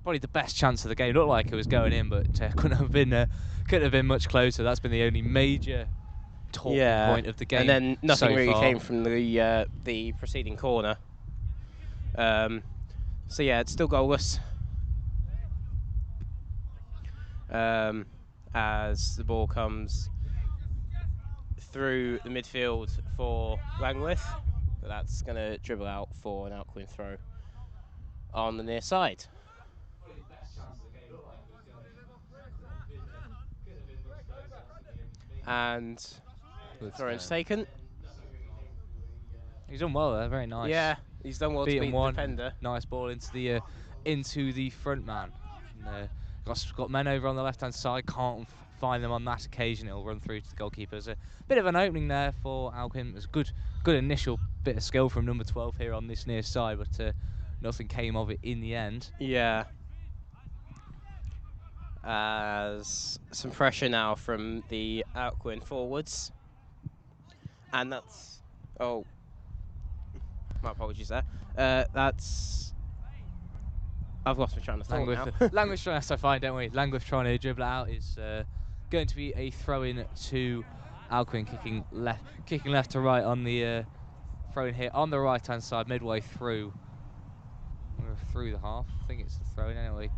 probably the best chance of the game. It looked like it was going in, but couldn't have been much closer. That's been the only major talking point of the game. And then nothing so really far. came from the preceding corner. So yeah, it's still goalless. As the ball comes through the midfield for Langwith, but that's going to dribble out for an Alcuin throw on the near side. And the throw-in's taken. He's done well there, very nice. Yeah, he's done well to beat the defender. Nice ball into the front man. And, got men over on the left-hand side, can't find them on that occasion. It'll run through to the goalkeeper. There's a bit of an opening there for Alcuin. There's a good initial bit of skill from number 12 here on this near side, but nothing came of it in the end. Yeah. As some pressure now from the Alcuin forwards. And that's... Oh. My apologies there. That's... I've lost my train of thought now. Langwith trying to find, don't we? Langwith trying to dribble out is going to be a throw-in to Alcuin, kicking left to right on the throw-in here on the right-hand side, midway through the half. I think it's the throw-in anyway.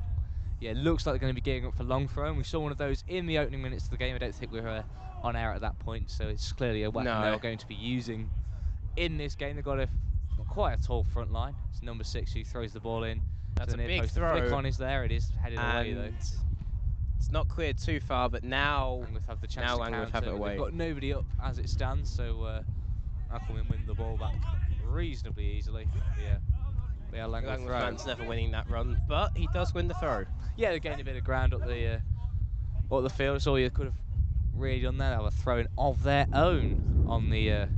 Yeah, it looks like they're going to be getting up for long throw, and we saw one of those in the opening minutes of the game. I don't think we were on air at that point, so it's clearly a weapon they're going to be using in this game. They've got quite a tall front line. It's number 6 who throws the ball in. That's a big throw. The flick on is there. It is headed away though. It's not cleared too far, but now Langwith have the chance to Langwith have it away. They've got nobody up as it stands, so Alcuin win the ball back reasonably easily. Yeah, Langwith's never winning that run, but he does win the throw. Yeah, they gained a bit of ground up the field. That's all you could have really done there. They have a throw-in of their own on the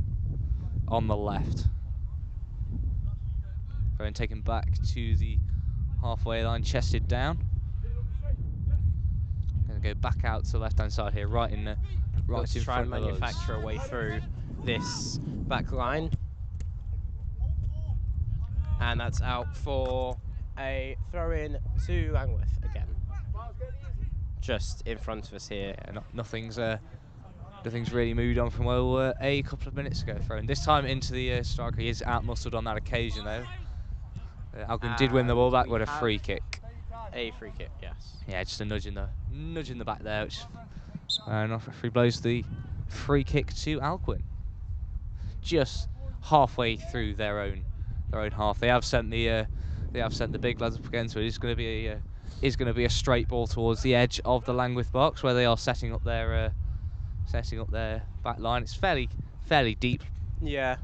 left. Throw-in taken back to the halfway line, chested down. Going to go back out to the left-hand side here, right in Let's in try front and manufacture a way through this back line. And that's out for a throw-in to Langwith again. Just in front of us here. Yeah, nothing's really moved on from a couple of minutes ago. Thrown this time into the striker. He is out-muscled on that occasion though. Alcuin did win the ball back with a free kick. A free kick, yes. Yeah, just a nudge in the back there, which fair enough. Referee blows the free kick to Alcuin. Just halfway through their own half. They have sent the big lads up again, so it is going to be a straight ball towards the edge of the Langwith box where they are setting up their back line. It's fairly deep. Yeah.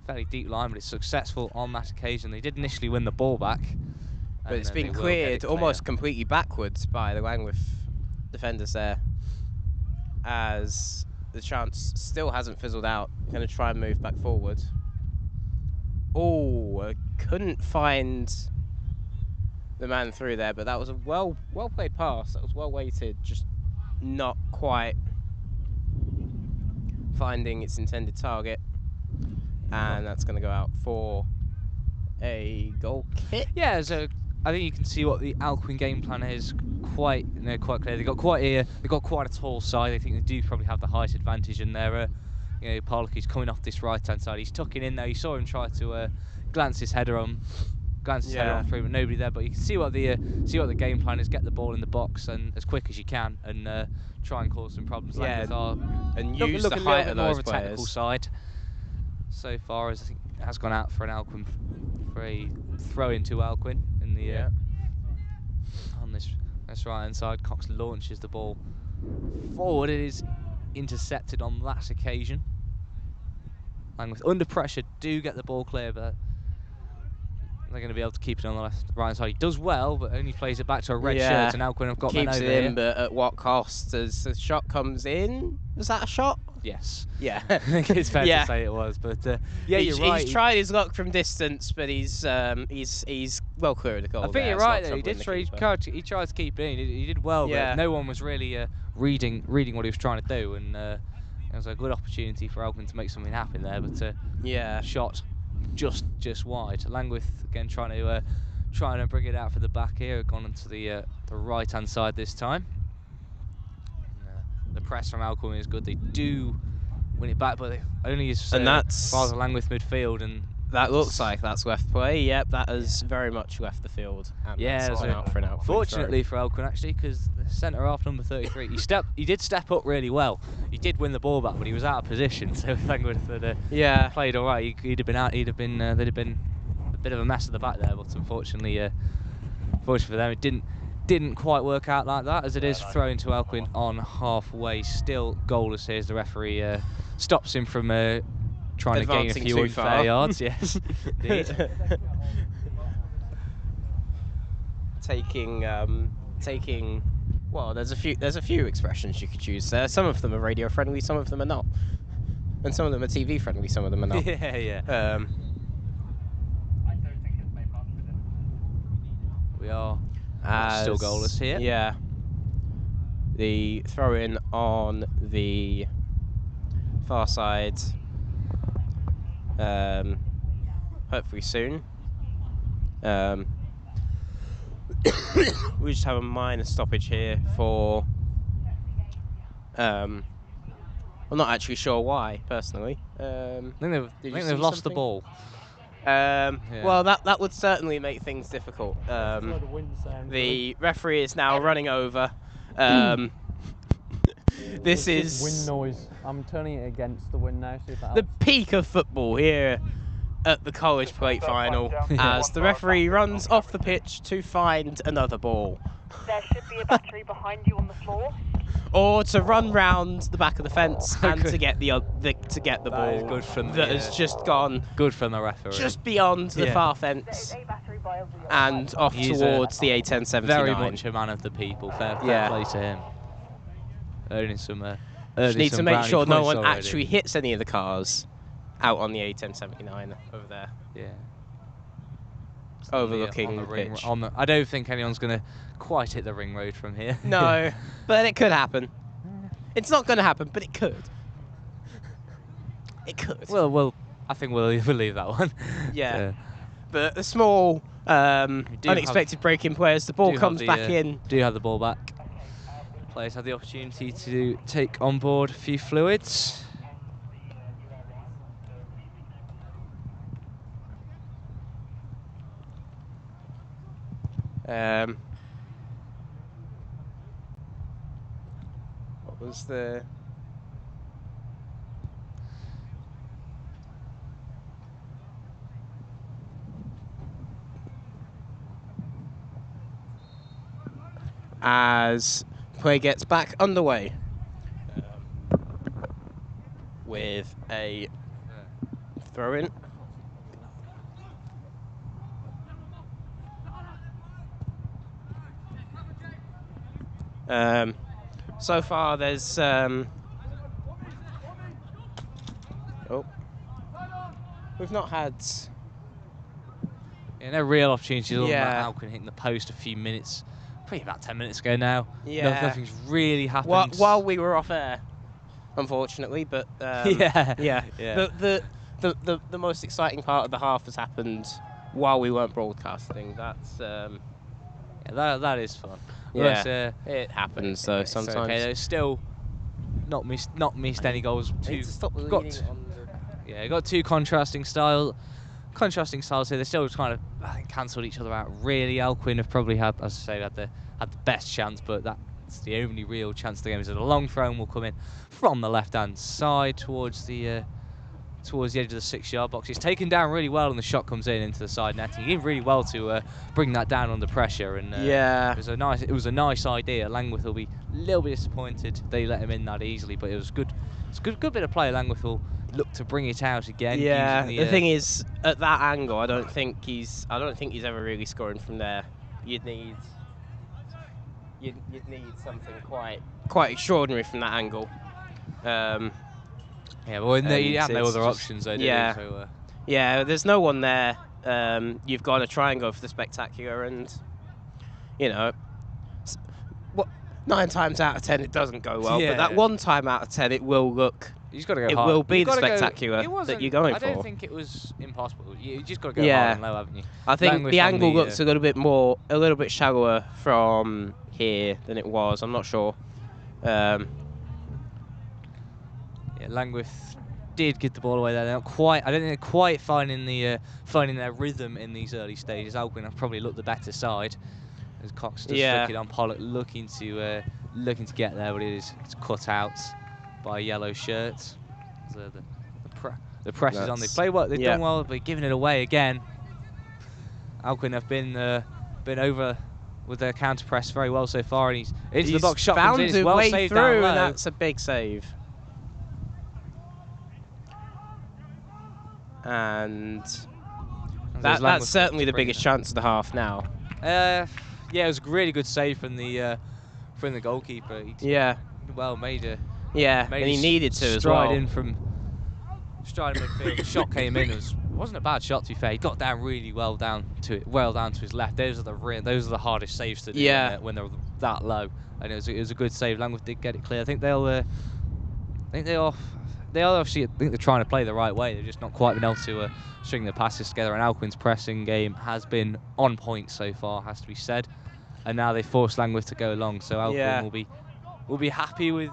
Fairly deep line, but it's successful on that occasion. They did initially win the ball back, but it's been cleared almost completely backwards by the Langwith defenders there, as the chance still hasn't fizzled out. Going to try and move back forward. Oh, couldn't find the man through there, but that was a well played pass. That was well weighted, just not quite finding its intended target. And that's going to go out for a goal kick. Yeah, so I think you can see what the Alcuin game plan is quite clear. They've got quite a tall side. I think they do probably have the height advantage, and they're Parlockey's coming off this right-hand side. He's tucking in there. You saw him try to glance his header on through, but nobody there. But you can see what the game plan is: get the ball in the box and as quick as you can, and try and cause some problems. Yeah, and use the height of those more of a technical side. So far as I think it has gone out for an Alcuin, for a throw into Alcuin in the on this right hand side. Cox launches the ball forward. It is intercepted on that occasion. Langwith under pressure do get the ball clear, but they're going to be able to keep it on the right hand side. He does well, but only plays it back to a red shirt, and Alcuin have got men over here. Keeps it in, but at what cost? As the shot comes in, was that a shot? Yes. Yeah. I think it's fair to say it was, but yeah, you're right. He's tried his luck from distance, but he's well clear of the goal. I think you're right though. He did try. He tried to keep it in. He did well, but no one was really reading what he was trying to do, and it was a good opportunity for Alcuin to make something happen there. But shot just wide. Langwith again trying to trying to bring it out for the back here. Gone onto the right-hand side this time. And, the press from Alcuin is good. They do win it back, but they only use that's rather Langwith midfield, and that looks like that's left play. Yep, that has very much left the field. And yeah, that's gone out for an Alcuin fortunately for Alcuin, actually, because the centre half number 33, he did step up really well. He did win the ball back, but he was out of position. So if Langwith had played all right, he'd have been out. They'd have been a bit of a mess at the back there. But unfortunately, for them, it didn't quite work out like that, as it is thrown to Alcuin on halfway. Still goalless here as the referee stops him from trying advancing to gain a few unfair yards. Yes, indeed. taking. Well, there's a few expressions you could use there. Some of them are radio friendly, some of them are not, and some of them are TV friendly, some of them are not. Yeah. We are still goalless here. Yeah. The throw in on the far side. Hopefully soon. We just have a minor stoppage here for. I'm not actually sure why, personally. I think they've lost the ball. Well, that would certainly make things difficult. The referee is now running over. This is wind noise. I'm turning it against the wind now. See if that the helps. peak of football here at the College Plate final, as the referee runs off the pitch to find another ball, There should be a battery behind you on the floor. or to run round the back of the fence and to get the ball is good from that the, has just gone Good from the referee. just beyond the Yeah. far fence A battery by over your and off He's towards the A1079. very much a man of the people. Fair play to him. Earning some. Just need to some make brownie sure no points one already. actually hits any of the cars out on the A1079 over there, Yeah. overlooking on the ring, pitch. I don't think anyone's going to quite hit the ring road from here. No, but it could happen. It's not going to happen, but it could. It could. well, I think we'll leave that one. Yeah. But a small, unexpected break in play as the ball comes back in. Do have the ball back. Players have the opportunity to take on board a few fluids. What was the... As play gets back underway with a throw-in. So far, there's we've not had No real opportunities. Other than Yeah. that Alcuin hitting the post a few minutes, probably about 10 minutes ago now. Yeah. Nothing's really happened. while we were off air, unfortunately, but Yeah. yeah. Yeah. The most exciting part of the half has happened while we weren't broadcasting. That's Yeah, that is fun. yeah. But, It happens though it's sometimes. okay. There's still not missed any goals. Got two contrasting styles here. They still kind of cancelled each other out. Really, Alcuin have probably had, as I say, had the best chance, but that's the only real chance of the game. Is that a long throw will come in from the left-hand side towards the edge of the 6-yard box. It's taken down really well, and the shot comes in into the side netting. He did really well to bring that down under pressure. And Yeah. it was a nice idea. Langwith will be a little bit disappointed they let him in that easily, but it was good. It's a good bit of play. Langwith will look to bring it out again. Yeah. using The thing is, at that angle, I don't think he's ever really scoring from there. You'd need something quite extraordinary from that angle. Yeah, well, he had no it's other just- options, though, did yeah. he? So, Yeah, there's no one there. You've got to try and go for the spectacular, and you know, 9 times out of 10 it doesn't go well. Yeah. But that 1 time out of 10 it will look You just got to go it hard. will be You've the gotta go- spectacular it wasn't- that you're going I don't for. think it was impossible. You just got to go Yeah. hard and low, haven't you? I think Languish the on angle the, looks a little bit shallower from here than it was. I'm not sure. Yeah, Langwith did get the ball away there. They're not quite. I don't think they're quite finding their rhythm in these early stages. Alcuin have probably looked the better side. As Cox just flicking on Pollock, looking to get there, but it's cut out by a yellow shirt. So the press is on. They play well. They've done well, but giving it away again. Alcuin have been over with their counter press very well so far, and he's into the box. Shot comes in. It's well saved down through, low. and that's a big save. And that's certainly the biggest chance of the half now. Yeah, it was a really good save from the goalkeeper. And he needed to as well. In from stride in midfield. The shot came in. It wasn't a bad shot, to be fair. He got down really well down to his left. Those are the hardest saves to do when they're that low. And it was a good save. Langwith did get it clear. I think they're trying to play the right way. They've just not quite been able to string the passes together. And Alcuin's pressing game has been on point so far, has to be said. And now they force Langwith to go long. So Alcuin will be happy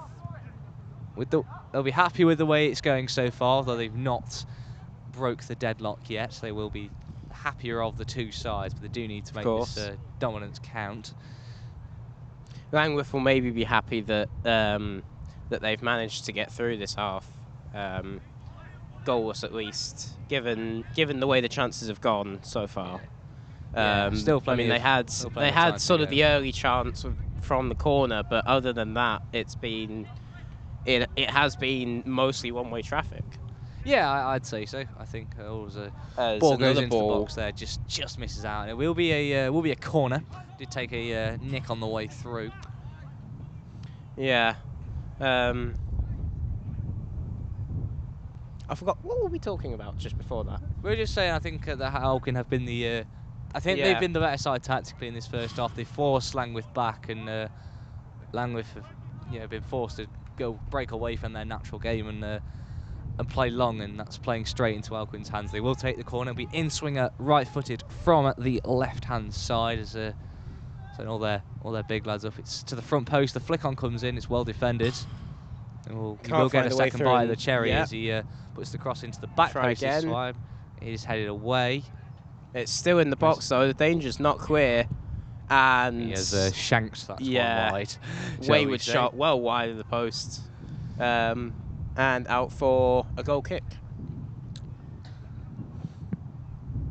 they'll be happy with the way it's going so far, though they've not broke the deadlock yet. They will be happier of the two sides, but they do need to make this dominance count. Langwith will maybe be happy that that they've managed to get through this half, goalless at least, given the way the chances have gone so far. Still plenty. I mean, they had sort of the early chance from the corner, but other than that, it has been mostly one-way traffic. Yeah, I'd say so. I think it was a ball goes into the box there, just misses out. It will be a corner. Did take a nick on the way through. Yeah. I forgot, what were we talking about just before that? We were just saying, I think that Alcuin have been they've been the better side tactically in this first half. They forced Langwith back, and Langwith have been forced to break away from their natural game and play long, and that's playing straight into Alcuin's hands. They will take the corner, be in swinger, right-footed from the left-hand side as so all their big lads up. It's to the front post. The flick on comes in. It's well defended. And he will get a second bite of the cherry as he puts the cross into the back post this time. It is headed away. It's still in the box though. The danger's not clear, and he has shanked that one wide. Wayward shot, well wide of the post, and out for a goal kick.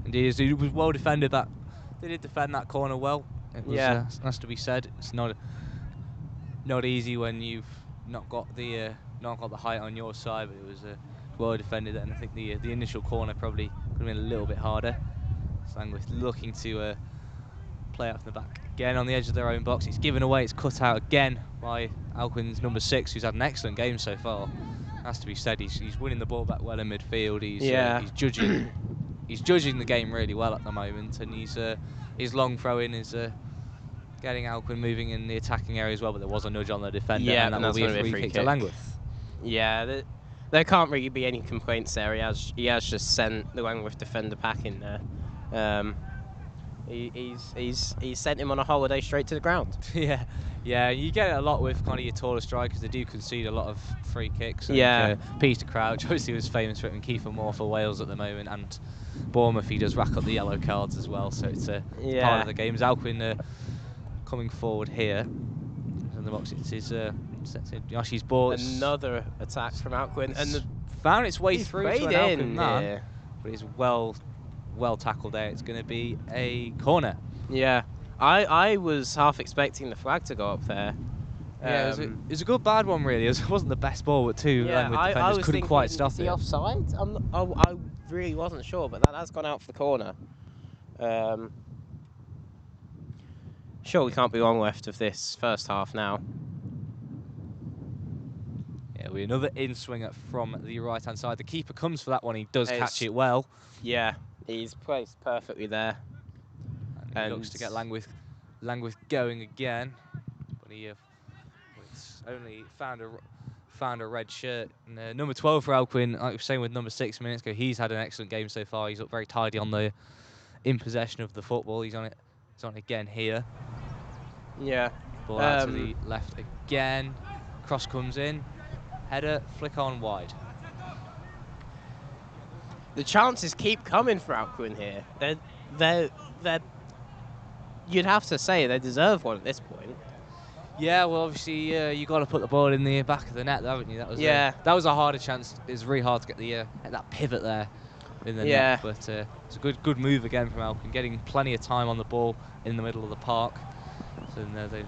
Indeed, it was well defended. They did defend that corner well. It was, has to be said. It's not easy when you've not got the height on your side, but it was well defended, and I think the initial corner probably could have been a little bit harder. Langwith looking to play out from the back again on the edge of their own box. It's given away. It's cut out again by Alcuin's number 6, who's had an excellent game so far. Has to be said. He's winning the ball back well in midfield. He's judging. He's judging the game really well at the moment, and his long throw in is getting Alcuin moving in the attacking area as well. But there was a nudge on the defender, and that will be a free kick to Langwith. Yeah, there can't really be any complaints there. He has just sent the Langwith defender packing there. He's sent him on a holiday straight to the ground. Yeah. You get it a lot with kind of your taller strikers. They do concede a lot of free kicks. Peter Crouch obviously was famous for it, and Kiefer Moore for Wales at the moment, and Bournemouth, he does rack up the yellow cards as well. So it's part of the game. Alcuin coming forward here in the box. It is Yoshi's ball. Another attack from Alcuin, and found its way through to an Alcuin man, yeah. but it's well tackled there. It's going to be a corner. Yeah, I was half expecting the flag to go up there. Yeah, it was a good bad one really. It wasn't the best ball, but two defenders couldn't quite stop it. The offside? I really wasn't sure, but that has gone out for the corner. Sure, we can't be long left of this first half now. Yeah, we another in swinger from the right-hand side. The keeper comes for that one. He does catch it well. Yeah, he's placed perfectly there. And he looks to get Langwith going again, but he it's only found found a red shirt. And, number 12 for Alcuin, like I was saying with number 6 minutes ago, he's had an excellent game so far. He's looked very tidy on the in possession of the football. He's on it. He's on it again here. Yeah. Ball out to the left again. Cross comes in. Header, flick on wide. The chances keep coming for Alcuin here. They're you'd have to say they deserve one at this point. Yeah, well, obviously you got to put the ball in the back of the net, haven't you? That was that was a harder chance. It was really hard to get the that pivot there in the net, but it's a good move again from Alcuin, getting plenty of time on the ball in the middle of the park. So they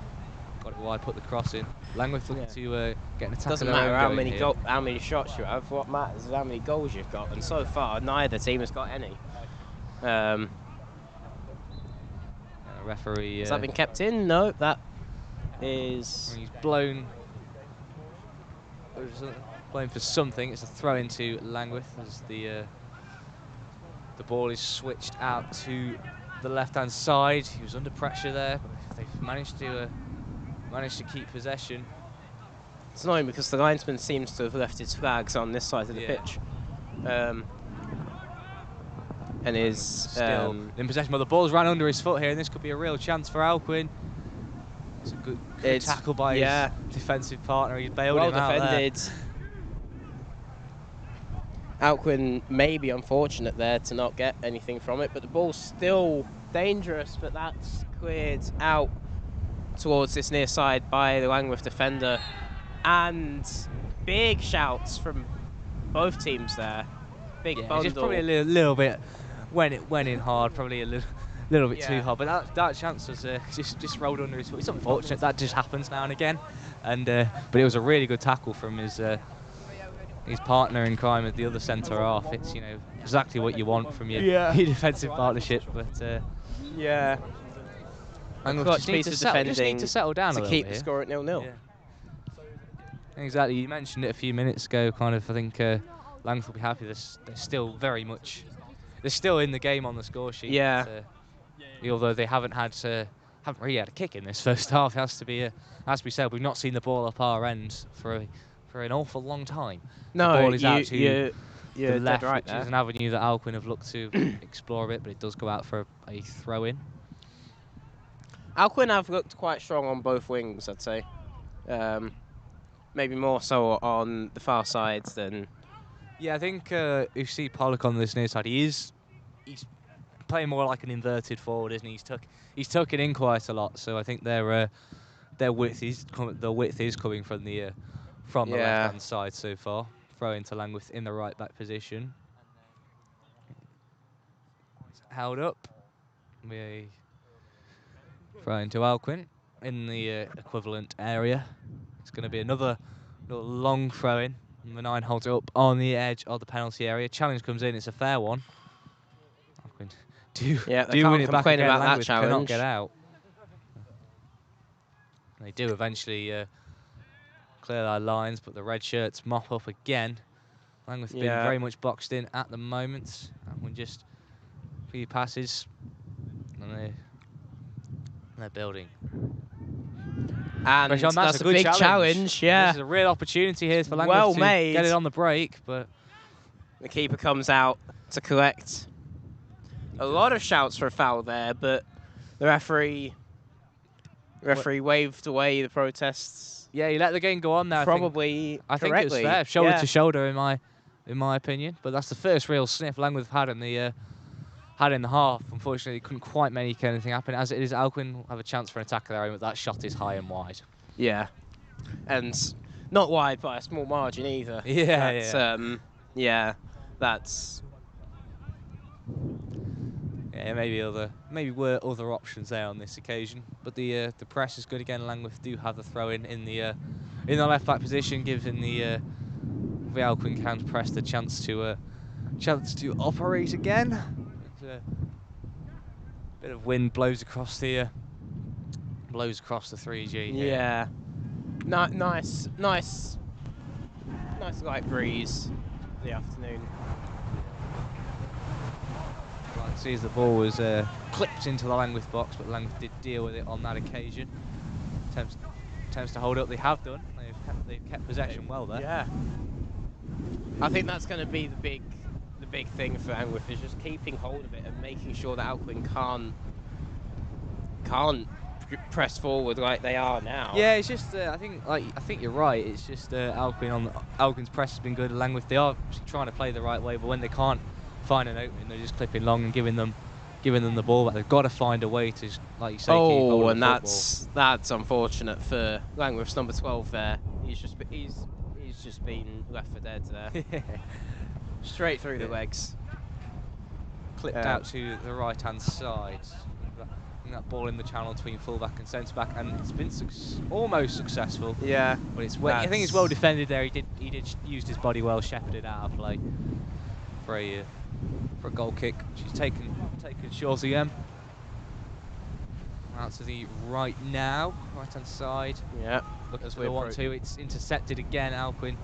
got it wide, put the cross in. Langwith looking to get an attack. Doesn't matter how many shots you have. What matters is how many goals you've got, and so far neither team has got any. Referee. Has that been kept in? No, that is. He's blown for something. It's a throw into Langwith as the ball is switched out to the left-hand side. He was under pressure there, but they've managed to keep possession. It's annoying because the linesman seems to have left his flags on this side of the pitch. And is still in possession, but the ball's ran under his foot here, and this could be a real chance for Alcuin. It's a good tackle by his defensive partner. He bailed him out there. Alcuin may be unfortunate there to not get anything from it, but the ball's still dangerous, but that's cleared out towards this near side by the Langwith defender. And big shouts from both teams there. Big bundle. Just probably a little bit when it went in hard, probably a little bit too hard. But that chance was just rolled under his foot. It's unfortunate that just happens now and again. And but it was a really good tackle from his partner in crime at the other centre half. It's exactly what you want from your defensive partnership. But and clutch piece of defending just need to settle down a little keep bit the score at 0-0. Yeah. Exactly. You mentioned it a few minutes ago. Kind of, I think Langwith will be happy. They're still very much. They're still in the game on the score sheet. Yeah. But, although they haven't really had a kick in this first half. It has to be said. We've not seen the ball up our end for an awful long time. No, the ball is out to the left, right which is an avenue that Alcuin have looked to explore a bit, but it does go out for a throw-in. Alcuin have looked quite strong on both wings, I'd say. Maybe more so on the far side than. Yeah, I think if you see Pollock on this near side, he's playing more like an inverted forward, isn't he? He's tucking in quite a lot, so I think their width is coming from the left-hand side so far. Throw into Langwith in the right back position. It's held up. We throw into Alcuin in the equivalent area. It's going to be another little long throw-in. Number 9 holds it up on the edge of the penalty area. Challenge comes in. It's a fair one. Alcuin do win it back again. Langwith cannot get out. They do eventually clear their lines, but the red shirts mop up again. Langwith being very much boxed in at the moment. Alcuin just a few passes, and they're building. And that's a big challenge. Yeah, this is a real opportunity here for Langwith well to made. Get it on the break, but the keeper comes out to collect. A lot of shouts for a foul there, but the referee waved away the protests. Yeah, he let the game go on there. Probably I think it was fair, shoulder to shoulder in my opinion. But that's the first real sniff Langwith had in the half. Unfortunately, couldn't quite make anything happen. As it is, Alcuin will have a chance for an attack there, but that shot is high and wide. Yeah, and not wide by a small margin either. That's. Yeah, maybe were other options there on this occasion, but the press is good again. Langwith do have the throw in the left back position, giving the Alcuin counter press the chance to operate again. A bit of wind blows across the 3G. Yeah, nice light breeze for the afternoon. Like, see as the ball was clipped into the Langwith box, but Langwith did deal with it on that occasion. Attempts to hold up. They have done. They've they've kept possession well there. Yeah. I think that's going to be the big thing for Langwith, is just keeping hold of it and making sure that Alcuin can't press forward like they are now. Yeah, it's just I think you're right. It's just Alcuin's press has been good. Langwith, they are trying to play the right way, but when they can't find an opening, they're just clipping long and giving them the ball back. They've got to find a way to, like you say, keep hold of and the football. that's unfortunate for Langwith's number 12 there. He's just been left for dead there. Straight through the legs. Clipped out to the right-hand side. That ball in the channel between fullback and centre-back, and it's been almost successful. Yeah, but I think it's well defended there. He did use his body well, shepherded out of play for a goal kick. She's taken short again. Out to the right now, right-hand side. Yeah, looking for the 1-2. It's intercepted again. Alcuin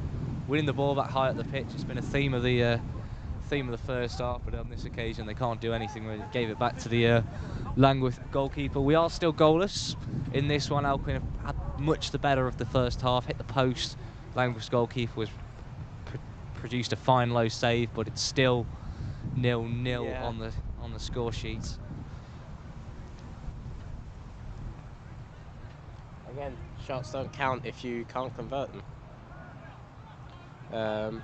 winning the ball back high up the pitch. It's been a theme of the first half, but on this occasion they can't do anything. They gave it back to the Langwith goalkeeper. We are still goalless in this one. Alcuin have had much the better of the first half. Hit the post. Langwith's goalkeeper was produced a fine low save, but it's still 0-0 on the score sheet. Again, shots don't count if you can't convert them.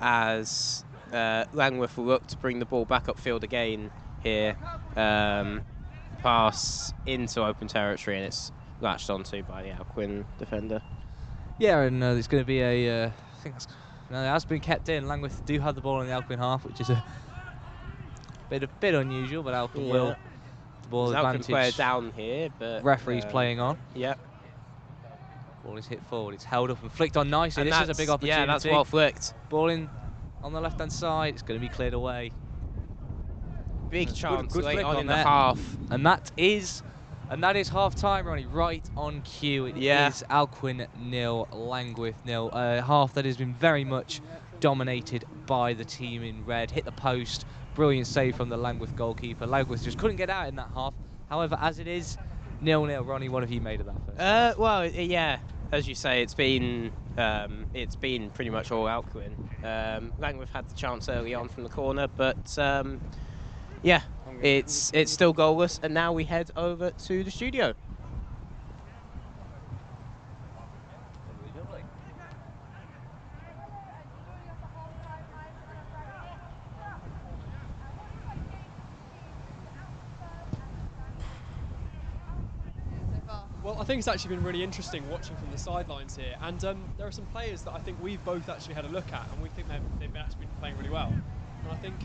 As Langwith will look to bring the ball back upfield again here. Pass into open territory, and it's latched onto by the Alcuin defender. Yeah, and it's going to be I think it has been kept in. Langwith do have the ball in the Alcuin half, which is a bit unusual, but Alcuin will the ball advantage. Player down here, but referee's playing on. Yeah. Ball is hit forward. It's held up and flicked on nicely. This is a big opportunity. Yeah, that's well flicked. Ball in on the left-hand side. It's going to be cleared away. Big chance good late flick on in there. the half. And that is half time, Ronnie, right on cue. It is Alcuin 0, Langwith 0. Half that has been very much dominated by the team in red. Hit the post, brilliant save from the Langwith goalkeeper. Langwith just couldn't get out in that half. However, as it is 0-0, Ronnie, what have you made of that first? Well, yeah, as you say, it's been pretty much all Alcuin. Langwith had the chance early on from the corner, but yeah, it's still goalless, and now we head over to the studio. Well, I think it's actually been really interesting watching from the sidelines here, and there are some players that I think we've both actually had a look at, and we think they've actually been playing really well. And I think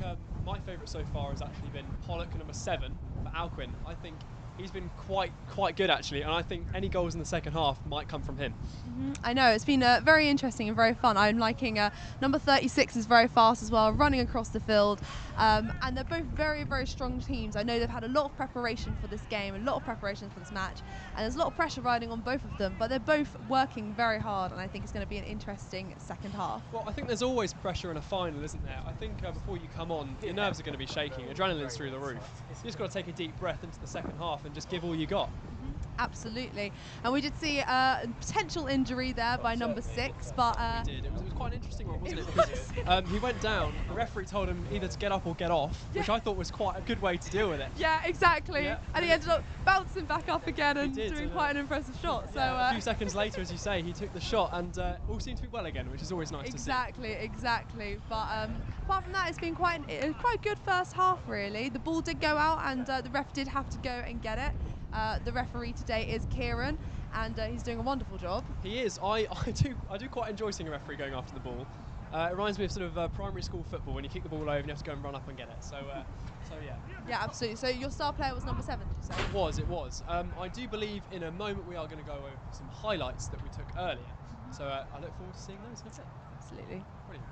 my favourite so far has actually been Pollock, number 7 for Alcuin. I think he's been quite good actually, and I think any goals in the second half might come from him. I know, it's been very interesting and very fun. I'm liking number 36 is very fast as well, running across the field, and they're both very, very strong teams. I know they've had a lot of preparation for this game, a lot of preparation for this match, and there's a lot of pressure riding on both of them, but they're both working very hard, and I think it's going to be an interesting second half. Well, I think there's always pressure in a final, isn't there? I think before you come on, your nerves are going to be shaking, adrenaline's through the roof. You just got to take a deep breath into the second half and just give all you got. Absolutely, and we did see a potential injury there by number 6, but we did. It was quite an interesting one, wasn't it? Because he went down. The referee told him either to get up or get off, which I thought was quite a good way to deal with it. Yeah, exactly. Yeah. And he ended up bouncing back up again and doing quite an impressive shot. So a few seconds later, as you say, he took the shot and all seemed to be well again, which is always nice to see. Exactly. But apart from that, it's been quite a good first half, really. The ball did go out, and the ref did have to go and get it. The referee today is Kieran, and he's doing a wonderful job. He is. I do quite enjoy seeing a referee going after the ball. It reminds me of sort of primary school football when you kick the ball over and you have to go and run up and get it. So yeah. Yeah, absolutely. So your star player was number 7, did you say? It was. I do believe in a moment we are going to go over some highlights that we took earlier. So I look forward to seeing those. Absolutely. Brilliant.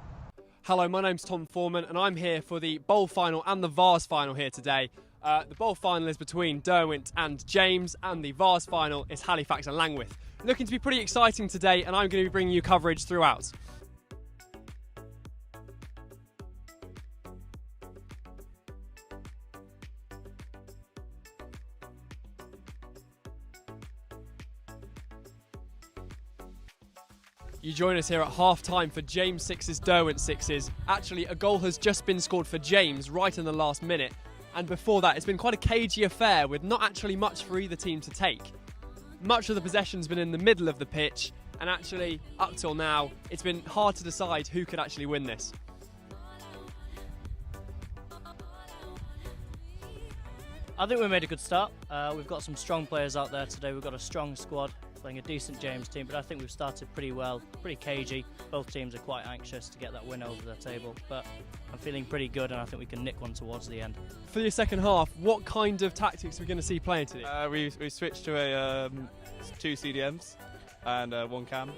Hello, my name's Tom Foreman, and I'm here for the Bowl final and the Vars final here today. The Bowl final is between Derwent and James, and the Vars final is Halifax and Langwith. Looking to be pretty exciting today, and I'm going to be bringing you coverage throughout. You join us here at half-time for James 6's Derwent 6's. Actually, a goal has just been scored for James right in the last minute. And before that, it's been quite a cagey affair with not actually much for either team to take. Much of the possession's been in the middle of the pitch, and actually, up till now, it's been hard to decide who could actually win this. I think we made a good start. We've got some strong players out there today. We've got a strong squad, playing a decent James team, but I think we've started pretty well, pretty cagey. Both teams are quite anxious to get that win over the table, but I'm feeling pretty good, and I think we can nick one towards the end. For your second half, what kind of tactics are we going to see playing today? We switched to a 2 CDMs and 1 cam,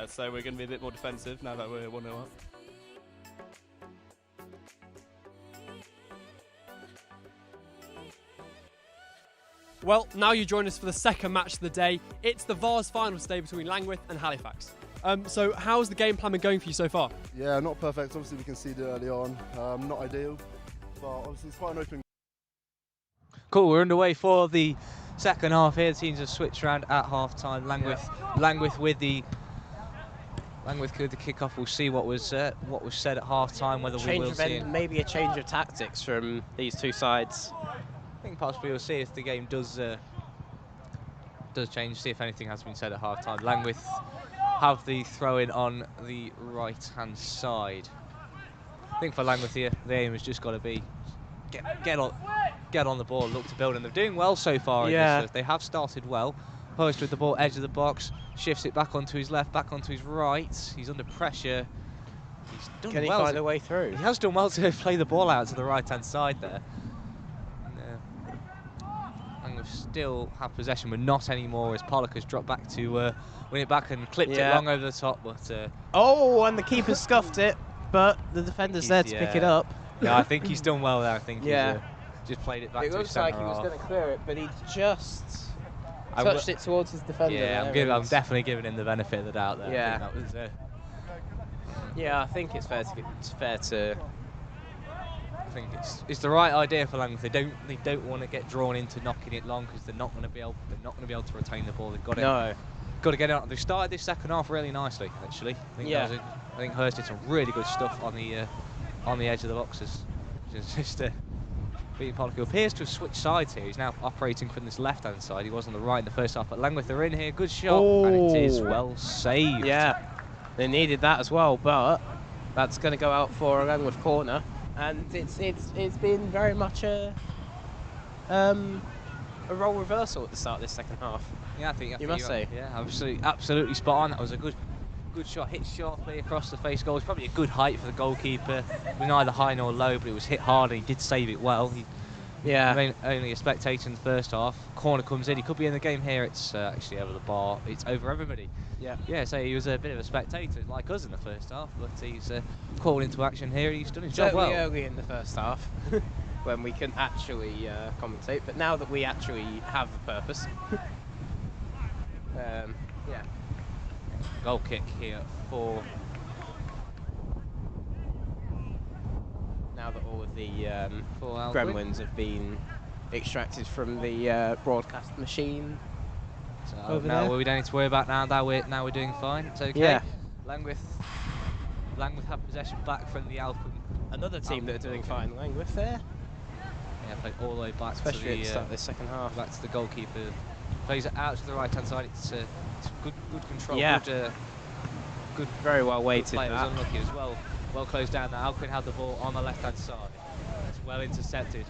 so we're going to be a bit more defensive now that we're 1-0 up. Well, now you join us for the second match of the day. It's the Vars finals day between Langwith and Halifax. So how's the game plan been going for you so far? Yeah, not perfect. Obviously we conceded early on. Not ideal, but obviously it's quite an open. Cool, we're underway for the second half here. The teams have switched around at half-time. Langwith with the kick-off. We'll see what was said at half-time, whether we will see it. Maybe a change of tactics from these two sides. I think possibly we'll see if the game does change, see if anything has been said at half-time. Langwith have the throw-in on the right-hand side. I think for Langwith here, the aim has just got to be get on the ball, look to build, and they're doing well so far. Yeah. They have started well. Post with the ball, edge of the box, shifts it back onto his left, back onto his right. He's under pressure. He's done Can he well find a way through? He has done well to play the ball out to the right-hand side there. Langwith still have possession, but not anymore, as Pollock has dropped back to win it back and clipped it long over the top. But oh, and the keeper scuffed it, but the defender's there to pick it up. Yeah, I think he's done well there. I think he's just played it back it to his looks like centre he was half. going to clear it, but he just touched it towards his defender. Yeah, I'm definitely giving him the benefit of the doubt there. Yeah. I think that was, yeah, I think it's fair to. I think it's the right idea for Langwith. They don't want to get drawn into knocking it long, because they're not going to be able to retain the ball. They've got to get it out. They started this second half really nicely, actually. I think Hurst did some really good stuff on the edge of the boxes. Just beating Pollock, who appears to have switched sides here. He's now operating from this left-hand side. He was on the right in the first half, but Langwith are in here. Good shot, and it is well saved. Yeah, they needed that as well, but that's going to go out for a Langwith corner. And it's been very much a role reversal at the start of this second half. Yeah, I think you must say. Yeah, absolutely spot on. That was a good shot, hit sharply across the face goal. It's probably a good height for the goalkeeper. It was neither high nor low, but it was hit hard, and he did save it well. Only a spectator in the first half. Corner comes in. He could be in the game here. It's actually over the bar. It's over everybody. Yeah, so he was a bit of a spectator like us in the first half, but he's called into action here. He's done his job well. Early in the first half, when we couldn't actually commentate, but now that we actually have a purpose. Goal kick here for. Now that all of the gremlins have been extracted from the broadcast machine. So now we don't need to worry about now we're doing fine. It's okay. Yeah. Langwith have possession back from the Alcon. Another team that are doing fine. Langwith there. Yeah, played all the way back especially to at the start of this second half. Back to the goalkeeper. Plays it out to the right hand side. It's good control. Yeah. Good. Very well weighted. Players unlucky as well. Well closed down now. Alcuin had the ball on the left hand side. It's well intercepted.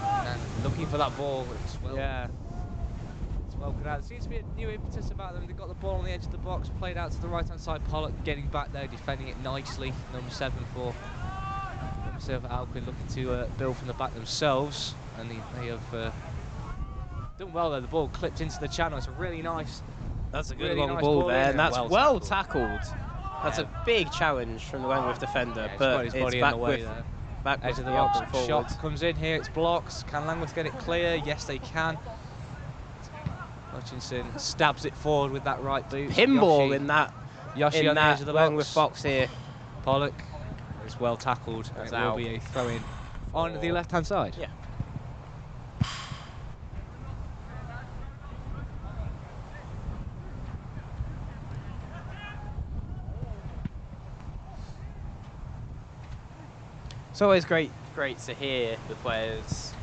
And looking for that ball. It's well. Yeah. Well, there seems to be a new impetus about them. They've got the ball on the edge of the box, played out to the right-hand side. Pollock getting back there, defending it nicely. Number 7 for Alcuin, looking to build from the back themselves, and they have done well there. The ball clipped into the channel. It's a really nice. That's a good really long nice ball there, and that's well tackled. That's a big challenge from the Langwith defender, but his it's body back in the way with there. Back edge of the box. Shot comes in here. It's blocked. Can Langwith get it clear? Yes, they can. Hutchinson stabs it forward with that right boot. Pinball in that Yoshi on the edge of the Langwith box here. Pollock is well tackled. It will be a throw-in on the left-hand side. Yeah. It's always great to hear the players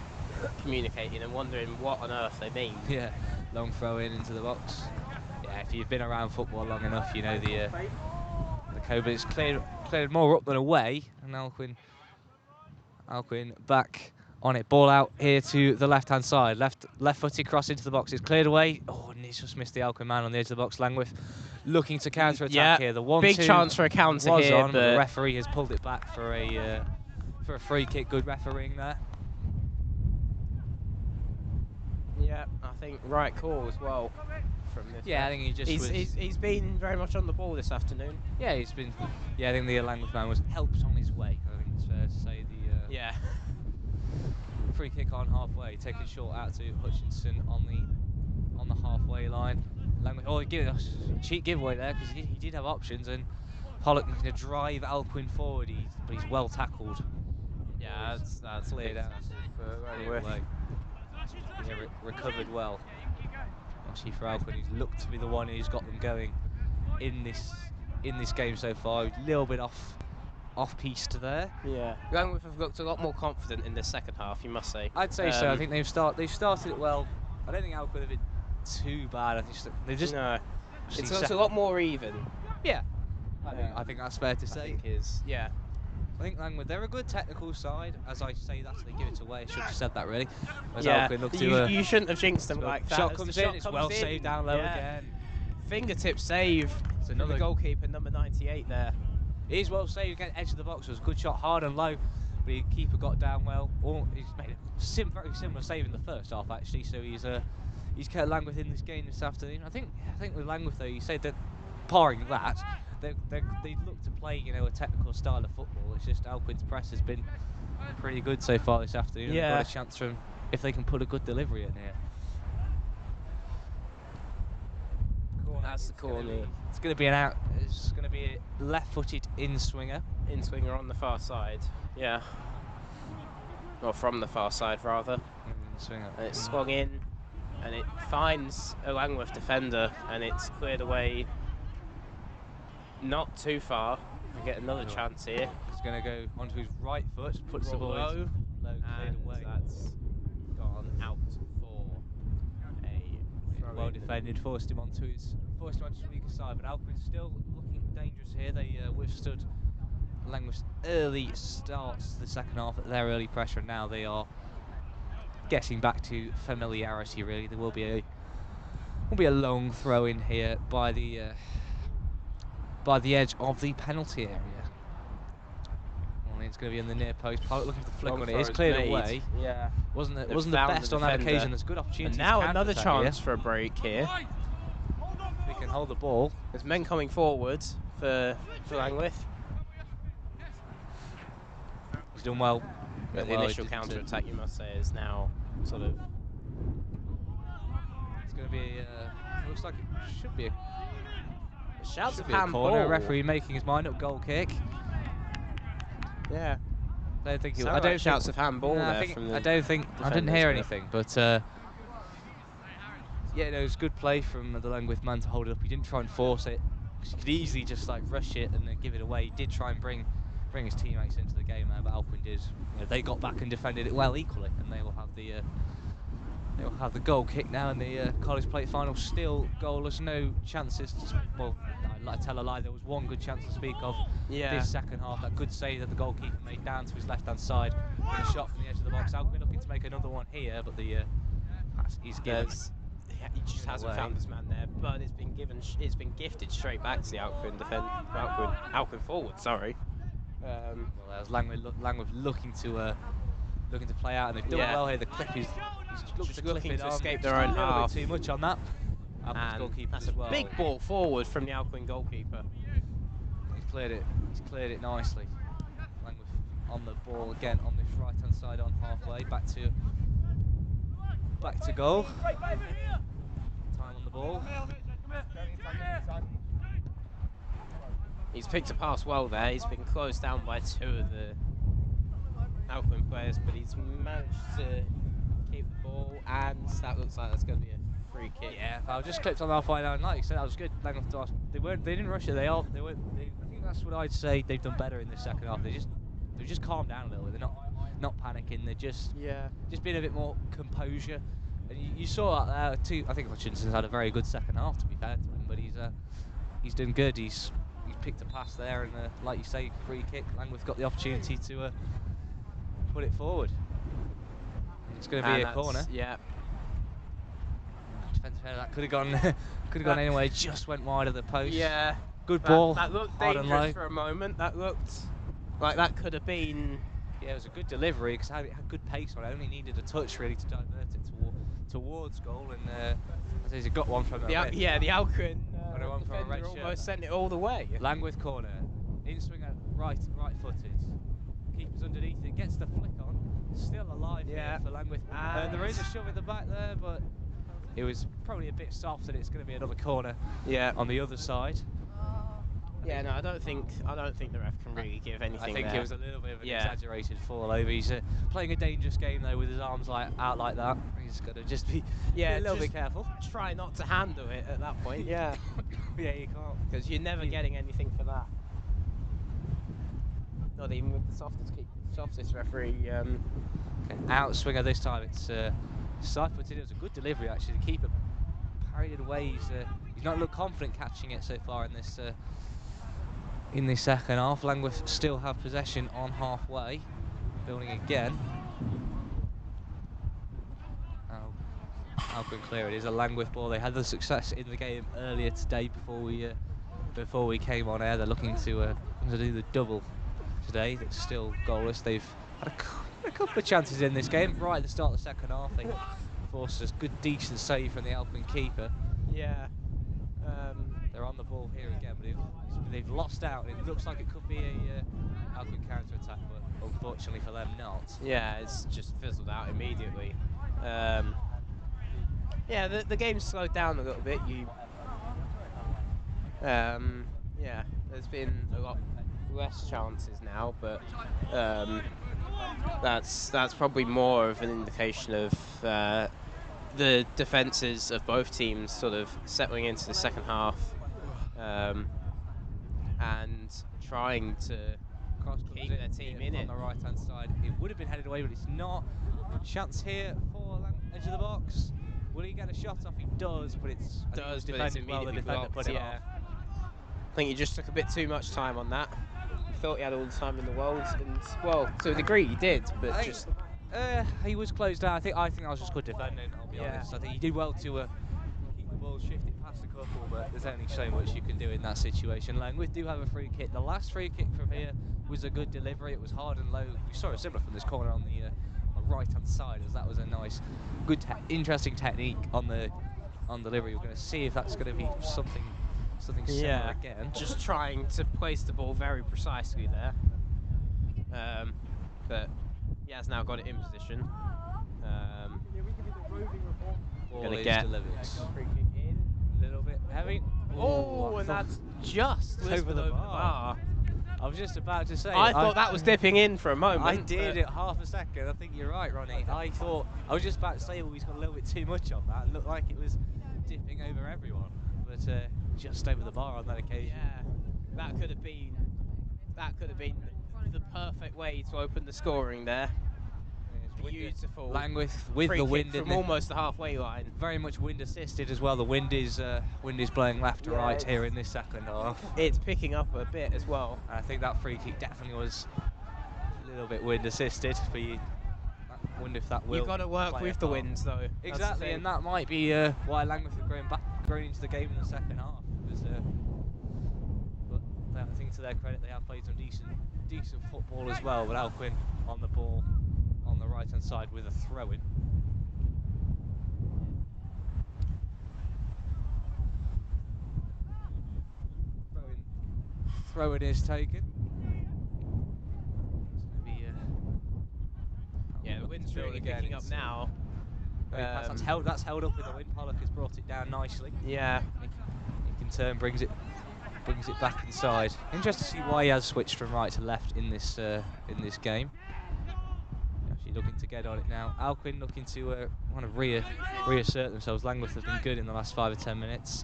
communicating and wondering what on earth they mean. Yeah, long throw in into the box. Yeah, if you've been around football long enough, you know the code, it's cleared more up than away, and Alcuin back on it. Ball out here to the left-hand side. Left-footed cross into the box. It's cleared away. Oh, and he's just missed the Alcuin man on the edge of the box. Langwith looking to counter-attack here. The 1-2 big chance for a counter was here, on, but the but referee has pulled it back for a free kick. Good refereeing there. yeah, I think right call as well from this. Yeah, I think he just he's been very much on the ball this afternoon. Yeah, he's been. Yeah, I think the Langwith man was helped on his way. I think it's fair to say the. Yeah. Free kick on halfway, taking short out to Hutchinson on the halfway line. Langwith, oh, he gave us a cheap giveaway there because he did have options, and Pollock going to drive Alcuin forward, but he's well tackled. Yeah, that's cleared out. for Yeah, recovered well. Actually, for Alcuin, he's looked to be the one who's got them going in this game so far. A little bit off-piste there. Yeah. Langwith have looked a lot more confident in the second half, you must say. I'd say so. I think they've started it well. I don't think Alcuin have been too bad. I think they've just no. It's looked a lot more even. Yeah. I think that's fair to say. Yeah. I think Langwith, they're a good technical side. As I say that, so they give it away. I should have said that really. As Yeah. Alcuin look You shouldn't have jinxed them like that. Shot As comes the in. shot It's comes well in, saved down low yeah. again. Fingertip save. It's Another another goalkeeper, number 98 there. It is well saved against edge of the box. It was a good shot, hard and low, but the keeper got down well. He's made a very similar save in the first half actually. So he's kept Langwith in this game this afternoon. I think with Langwith though, you said that, barring that, they look to play a technical style of football. It's just Alcuin's press has been pretty good so far this afternoon. Yeah. They've got a chance from if they can put a good delivery in here. That's the corner. It's going to be an out. It's going to be a left-footed in-swinger. In-swinger on the far side. Yeah. Or from the far side, rather. In-swinger. And it's swung in, and it finds a Langwith defender, and it's cleared away not too far. We get another chance here. He's going to go onto his right foot, puts the ball low, cleared away. That's gone out for a throw. Well defended, forced him onto his weaker side, but Alcuin's still looking dangerous here. They withstood Langwith's early starts to the second half, their early pressure, and now they are getting back to familiarity. Really, there will be a long throw in here by the edge of the penalty area. Well, it's going to be in the near post. Pollock looking for the flick on it. It's cleared away. Yeah, wasn't the best on that occasion. There's good opportunity. And now another chance for a break here. They can hold the ball. There's men coming forward for Langwith. He's done well. But the initial counter-attack, you must say, is now sort of... It's going to be, looks like it should be a shouts of handball. handball. Referee making his mind up, goal kick. Yeah. I don't think I don't shouts of handball there. I don't think I didn't hear anything, but yeah, no, it was good play from the Langwith man to hold it up. He didn't try and force it. He could easily just like rush it and then give it away. He did try and bring his teammates into the game there, but Alcuin did. They got back and defended it well equally, and they will have the goal kick now in the College Plate final. Still goalless, no chances. Well, I'd tell a lie. There was one good chance to speak of this second half. That good save that the goalkeeper made down to his left-hand side. And a shot from the edge of the box. Alcuin looking to make another one here, but the he's given. He just hasn't found his man there, but it's been gifted straight back to the Alcuin forward. Sorry. Well, there's Langwith looking to play out, and they've done well here. The clip is just looking to escape their own half. Too much on that. And that's a big ball forward from the Alcuin goalkeeper. He's cleared it nicely. Langwith on the ball again on this right-hand side on halfway, back to goal. Time on the ball. He's picked a pass well there. He's been closed down by two of the Alcuin players, but he's managed to keep the ball, and that looks like that's going to be a free kick. Yeah, I just clipped on the halfway line. Like you said, that was good. They didn't rush it. I think that's what I'd say they've done better in the second half. They just they've just calmed down a little bit. They're not panicking. They're just being a bit more composure. And you saw that there too. I think Hutchinson's had a very good second half, to be fair to him, but he's done good. He's picked a pass there, and like you say, free kick. Langwith got the opportunity to put it forward. It's going to be a corner. Yeah. Defensive header, that could have gone anyway. Just went wide of the post. Yeah. Good ball. That looked hard and dangerous low. for a moment. That looked like that could have been. Yeah, it was a good delivery because it had good pace on it. Only needed a touch really to divert it towards goal, and as he's got one from the Alcuin defender almost sent it all the way. Langwith corner, in swinger, right footed. Keeper's underneath it, gets the flick on. Still alive here for Langwith. There is a shove at the back there, but it was probably a bit soft, and it's going to be another corner. On the other side. Yeah, no, I don't think the ref can really give anything. I think there. it was a little bit of an exaggerated fall over. He's playing a dangerous game though with his arms out like that. He's got to just be a little bit careful. Try not to handle it at that point. Yeah, you can't, because you're never getting anything for that. Not even with the softest referee. Out swinger this time. It's side footed. It was a good delivery actually. The keeper parried it away. He's not looked confident catching it so far in this. In the second half, Langwith still have possession on halfway. Building again. Alcuin clear. It is a Langwith ball. They had the success in the game earlier today before we came on air. They're looking to do the double today. That's still goalless. They've had a couple of chances in this game. Right at the start of the second half, they forced a good, decent save from the Alcuin keeper. Yeah. They're on the ball here again, but they've lost out. It looks like it could be a Alcuin counter-attack, but unfortunately for them, not. Yeah, it's just fizzled out immediately. Yeah, the game's slowed down a little bit. Yeah, there's been a lot less chances now, but that's probably more of an indication of the defences of both teams sort of settling into the second half and trying to keep their team in it. On the right-hand side, it would have been headed away, but it's not. Chance here for edge of the box. Will he get a shot off? He does, but it's defended well. The defender put it off. I think he just took a bit too much time on that. He thought he had all the time in the world, and well, to a degree he did, but he was closed down. I think that was just good defending. I'll be honest. I think he did well to keep the ball shifted past a couple, but there's only so much you can do in that situation. Langwith do have a free kick. The last free kick from here was a good delivery. It was hard and low. We saw it similar from this corner on the right-hand side, as that was a nice, good, interesting technique on delivery. We're going to see if that's going to be something similar again. Just trying to place the ball very precisely there, but he has now got it in position. Going to get a little bit heavy. Oh, and that's just over the bar. I was just about to say. I thought that was dipping in for a moment. I did it half a second. I think you're right, Ronnie. I was just about to say, well, he's got a little bit too much on that. It looked like it was dipping over everyone, but just over the bar on that occasion. Yeah, that could have been the perfect way to open the scoring there. Beautiful. Langwith with the wind from almost the halfway line. Very much wind assisted as well. The wind is blowing left to right here in this second half. It's picking up a bit as well. And I think that free kick definitely was a little bit wind assisted for you. I wonder if that will. You've got to work with the winds though. Exactly, and that might be why Langwith have grown into the game in the second half. But I think to their credit, they have played some decent football as well. But Alcuin on the ball on the right-hand side with a throw-in. Throw-in is taken. Yeah, the wind's really picking up now. That's held up with the wind. Pollock has brought it down nicely. Yeah. He can turn, brings it back inside. Interesting to see why he has switched from right to left in this game. Actually looking to get on it now. Alcuin looking to want to reassert themselves. Langwith have been good in the last 5 or 10 minutes.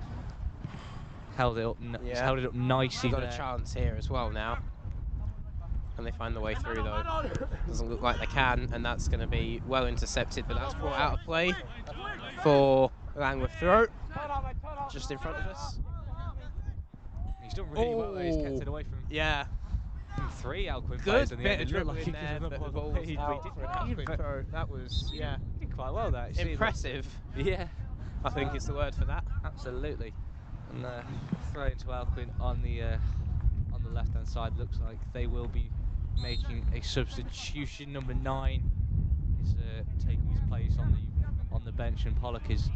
Held it up nicely. Got a chance here as well now. Can they find the way through though? Doesn't look like they can, and that's going to be well intercepted, but that's brought out of play for Langworth throw. Just in front of us. He's done really well though, he's kept it away from three Alcuin players in the end. It looked like he could have but the ball was out for a even throw. That was, he did quite well there. Impressive. Yeah. I think is the word for that. Absolutely. And throw into Alcuin on the left-hand side. Looks like they will be making a substitution. Number 9 is taking his place on the bench, and Pollock is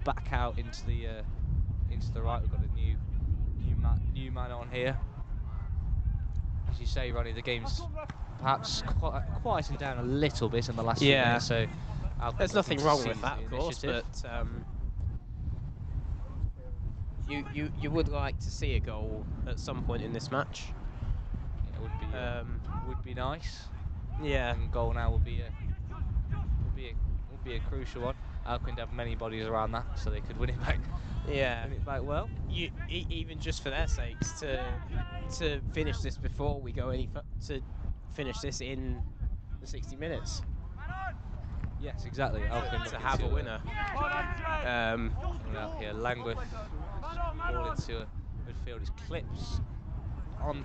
back out into the right. We've got a new man on here. As you say, Ronnie, the game's perhaps quietened down a little bit in the last few minutes. So there's nothing wrong with that, of course, but you would like to see a goal at some point in this match. Yeah, would be nice. Yeah, and goal now will be a crucial one. Alcuin have many bodies around that, so they could win it back. Yeah, win it back well. Even just for their sakes, to finish this before we go to finish this in the 60 minutes. Yes, exactly. Alcuin to have a winner. Well, here Langworth ball into a midfield is clipped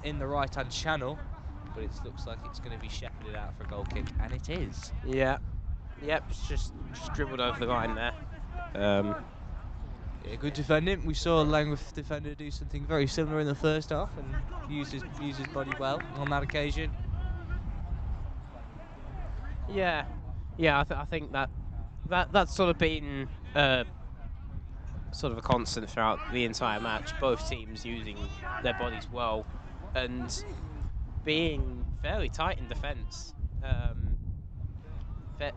in the right-hand channel, but it looks like it's going to be shepherded out for a goal kick, and it is. Yeah. Yep, it's just dribbled over the line there. Yeah, good defending. We saw a Langworth defender do something very similar in the first half and use his body well on that occasion. Yeah, I think that's sort of been sort of a constant throughout the entire match. Both teams using their bodies well and being fairly tight in defence,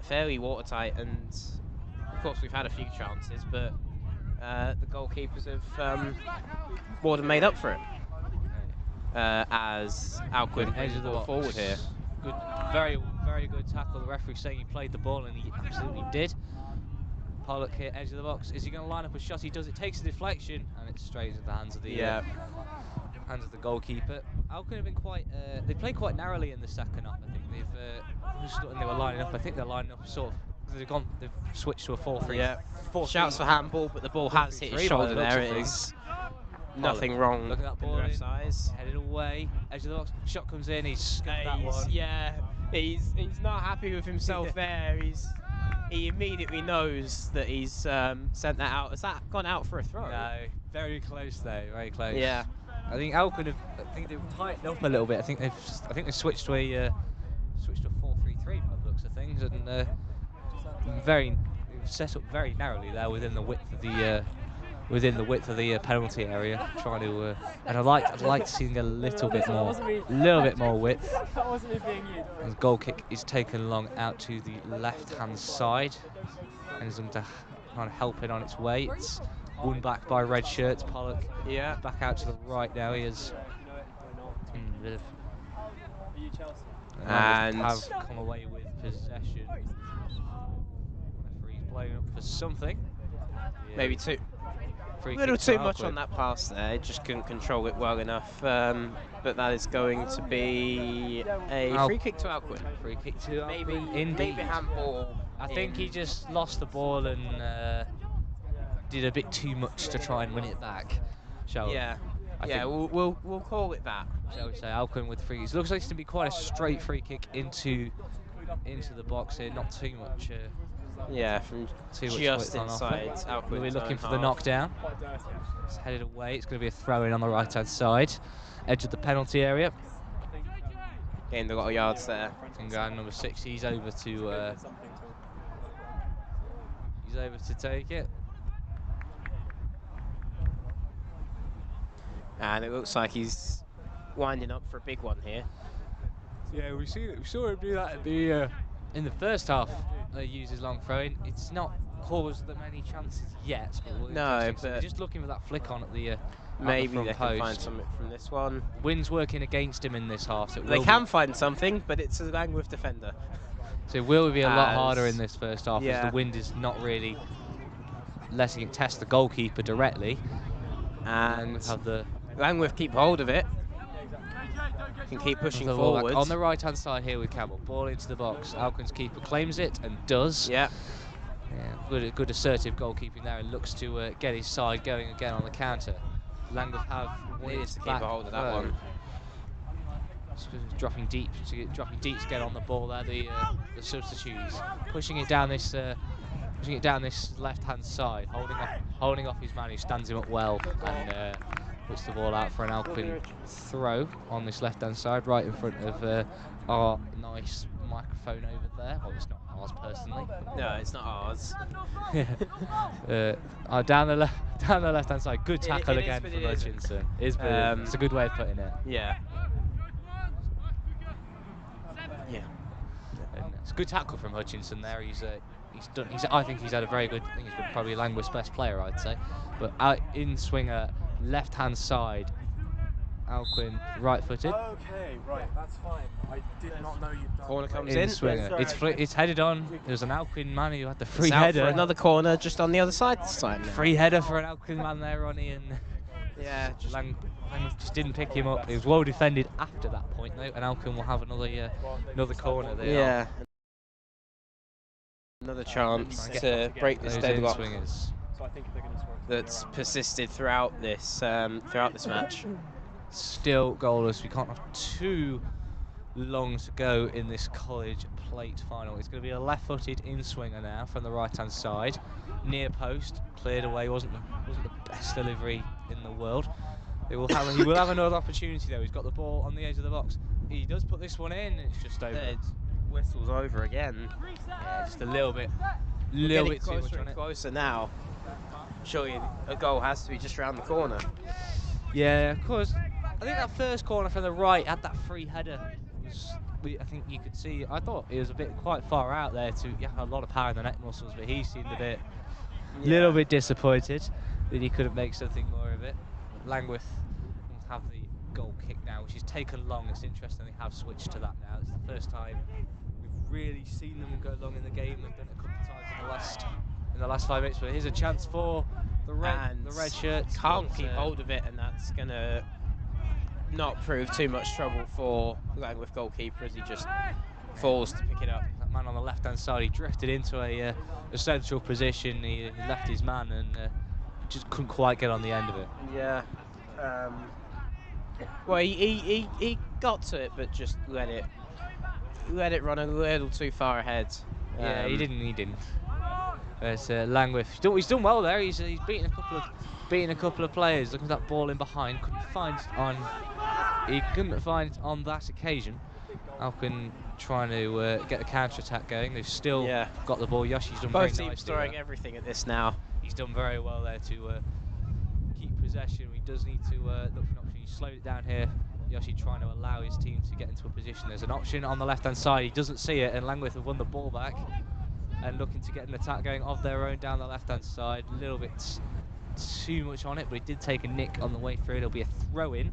fairly watertight, and of course we've had a few chances, but the goalkeepers have more than made up for it. As Alcuin edge of the box forward here. Good, very good tackle. The referee saying he played the ball, and he absolutely did. Pollock here, edge of the box. Is he going to line up a shot? He does. It takes a deflection, and it's straight into the hands of the hands of the goalkeeper. Alcuin have been quite. They played quite narrowly in the second half. I think they've. They were lining up. I think they're lining up sort of. They've switched to a 4-3. Yeah. Shouts for handball, but the ball has hit his shoulder there. It is nothing wrong. Look at that ball. Headed away. Edge of the box. Shot comes in. He's that one. Yeah. He's not happy with himself there. He immediately knows that he's sent that out. Has that gone out for a throw? No, very close though, very close. Yeah. I think Alcuin have. I think they've tightened up a little bit. I think they've switched to a 4-3-3 by the looks of things, and set up very narrowly there within the width of the penalty area, trying to. And I'd like to see them get a little bit more width. That wasn't me being you. And the goal kick is taken along out to the left-hand side, and is going to kind of help it on its way. It's won back by red shirts. Pollock. Yeah. Back out to the right now. He is. And have come away with possession. Referee's blowing up for something. Yeah. Maybe a little too much on that pass there. Just couldn't control it well enough. But that is going to be a free kick to Alcuin. Free kick to Alcuin. Maybe handball. I think he just lost the ball and did a bit too much to try and win it back. Shall we? Yeah. We'll call it that. Shall we say Alcuin with free kicks? Looks like it's to be quite a straight free kick into the box here. Not too much. From just inside. We'll be looking for the knockdown. It's headed away. It's going to be a throw in on the right-hand side, edge of the penalty area. Gained a lot of yards there. And guy number 6, he's over to take it. And it looks like he's winding up for a big one here. Yeah, we saw him do that in the first half. They use his long throw-in. It's not caused them any chances yet. But just looking for that flick on at the maybe at the they front can post. find something from this one. Wind's working against him in this half. So they can find something, but it's a Langworth defender. So it will be a lot harder in this first half as the wind is not really letting it test the goalkeeper directly. And have the Langworth keep hold of it. can keep pushing The ball back forward. on the right-hand side here with Campbell. Ball into the box. Alcuin's keeper claims it and does. Yeah. Yeah, good assertive goalkeeping there, and looks to get his side going again on the counter. Langworth have Needs to keep back a hold of that row. one. Dropping deep to get on the ball there. The substitutes pushing it down this left-hand side, holding off his man who stands him up well and puts the ball out for an Alcuin throw on this left-hand side, right in front of our nice microphone over there. Well, it's not ours personally. No, it's not ours. Down the left-hand side. Good tackle it is, again but from it isn't. Hutchinson. It's a good way of putting it. Yeah. Yeah. And it's a good tackle from Hutchinson there. I think he's had a very good. I think he's been probably Langworth's best player, I'd say. But out in swinger, left-hand side, Alcuin right-footed. Okay, right, that's fine. I did not know you'd done. Corner comes In in. swinger. It's headed on. There's an Alcuin man who had the free It's out header. for another corner just on the other side this time. Now. Free header for an Alcuin man there, Ronnie, and Yeah. Langworth just didn't pick him up. He was well defended after that point, though, and Alcuin will have another corner there. Yeah. Another chance to break this deadlock swingers. So I think they're going to score. that's persisted throughout this match. Still goalless. We can't have too long to go in this college plate final. It's going to be a left-footed in-swinger now from the right-hand side, near post, cleared away. Wasn't the best delivery in the world. He will have another opportunity though. He's got the ball on the edge of the box. He does put this one in. It's just over. It whistles over again. Yeah, just a little bit Getting too much closer on and it. closer now. Surely a goal has to be just round the corner. Yeah, of course. I think that first corner from the right had that free header. I think you could see. I thought it was quite far out there. He had a lot of power in the neck muscles, but he seemed a little bit disappointed that he couldn't make something more of it. Langworth will have the goal kick now, which has taken long. It's interesting they have switched to that now. It's the first time we've really seen them go long in the game. They've done it a couple of times in the last 5 minutes. But here's a chance for the red shirts. Can't keep hold of it, and that's gonna not prove too much trouble for Langworth goalkeeper as he just falls to pick it up. That man on the left-hand side, he drifted into a central position. He left his man and just couldn't quite get on the end of it. Yeah. Well, he got to it, but just let it run a little too far ahead. Yeah, he didn't. There's Langworth. He's done well there. He's beaten a couple of players. Look at that ball in behind. He couldn't find on that occasion. Alcuin trying to get a counter attack going. They've still got the ball. Yoshi's done Both very teams nicely throwing there. everything at this now. He's done very well there to keep possession. He does need to look for an option. He slowed it down here. Yoshi trying to allow his team to get into a position. There's an option on the left-hand side. He doesn't see it, and Langworth have won the ball back and looking to get an attack going of their own down the left-hand side. A little bit too much on it, but he did take a nick on the way through. It'll be a throw-in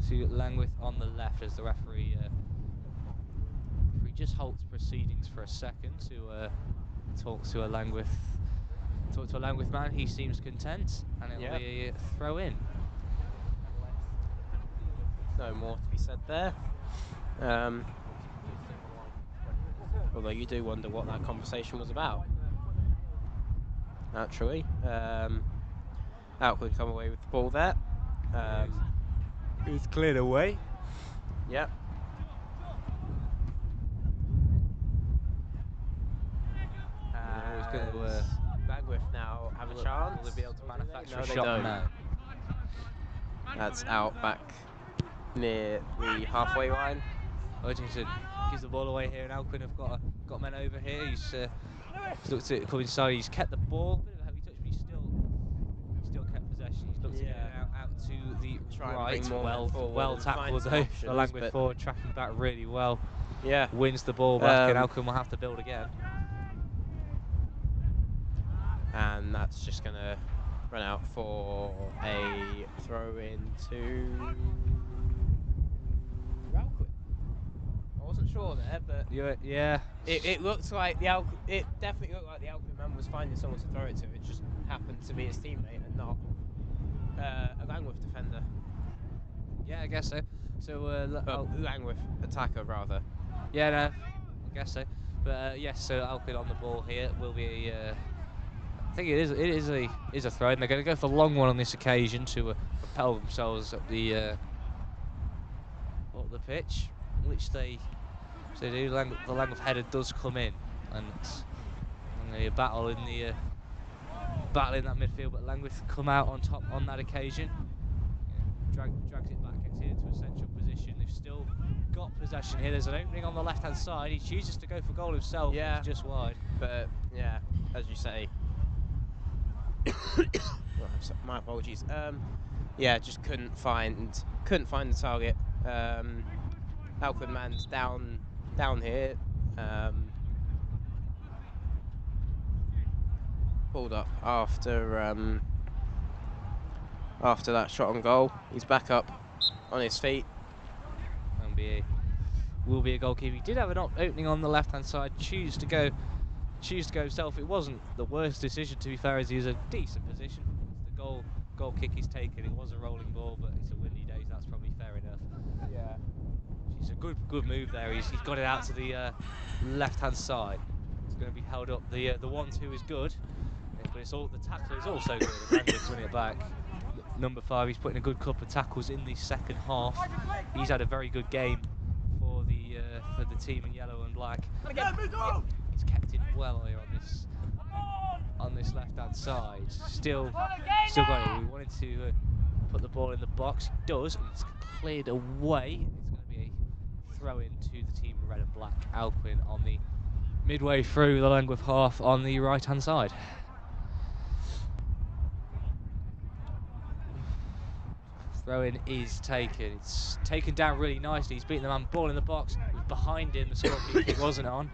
to Langworth on the left as the referee just halts proceedings for a second to talk to a Langworth man. He seems content, and it'll be a throw-in. No more to be said there. Although you do wonder what that conversation was about. Naturally. Alcuin come away with the ball there. It was cleared away. Yep. Langworth now have a chance. Will they be able to manufacture No, a they shot don't. now? That's out back near the halfway line. Hutchinson gives the ball away here, and Alcuin have got men over here. He's looked at it coming inside. He's kept the ball. Bit of a heavy touch, but he's still kept possession. He's looked to get it out to the right. Well tackled though. The Langworth forward tracking back really well. Yeah. Wins the ball back, and Alcuin will have to build again. And that's just going to run out for a throw in to Alcuin. I wasn't sure there, but yeah, it looked like it definitely looked like the Alcuin man was finding someone to throw it to. It just happened to be his teammate and not a Langworth defender. Yeah, I guess so. So Langwith attacker rather. Yeah, no, I guess so. But yes, so Alcuin on the ball here will be a. I think it is a throw, and they're going to go for the long one on this occasion to propel themselves up the pitch, which they do. The Langwith header does come in, and the battle in that midfield, but Langwith come out on top on that occasion. Drags it back, gets it into a central position. They've still got possession here. There's an opening on the left-hand side. He chooses to go for goal himself. Yeah, it's just wide. But yeah, as you say. My apologies. Yeah, just couldn't find the target. Alcuin man's down here. Pulled up after that shot on goal. He's back up on his feet. Will be a goalkeeper. He did have an opening on the left-hand side. Choose to go himself. It wasn't the worst decision, to be fair, as he was a decent position. The goal kick he's taken. It was a rolling ball, but it's a windy day, so that's probably fair enough. Yeah. It's a good move there. He's got it out to the left-hand side. It's going to be held up. The 1-2 is good, but the tackle is also good. Langwith win it back. Number 5, he's putting a good couple of tackles in the second half. He's had a very good game for the team in yellow and black. He's kept it well here on this left-hand side. Still got it. We wanted to put the ball in the box. He does, and it's cleared away. It's going to be a throw-in to the team in red and black. Alcuin on the midway through the Langwith half on the right-hand side. Throw-in is taken. It's taken down really nicely. He's beaten the man. Ball in the box. Behind him, the scorpion kick wasn't on.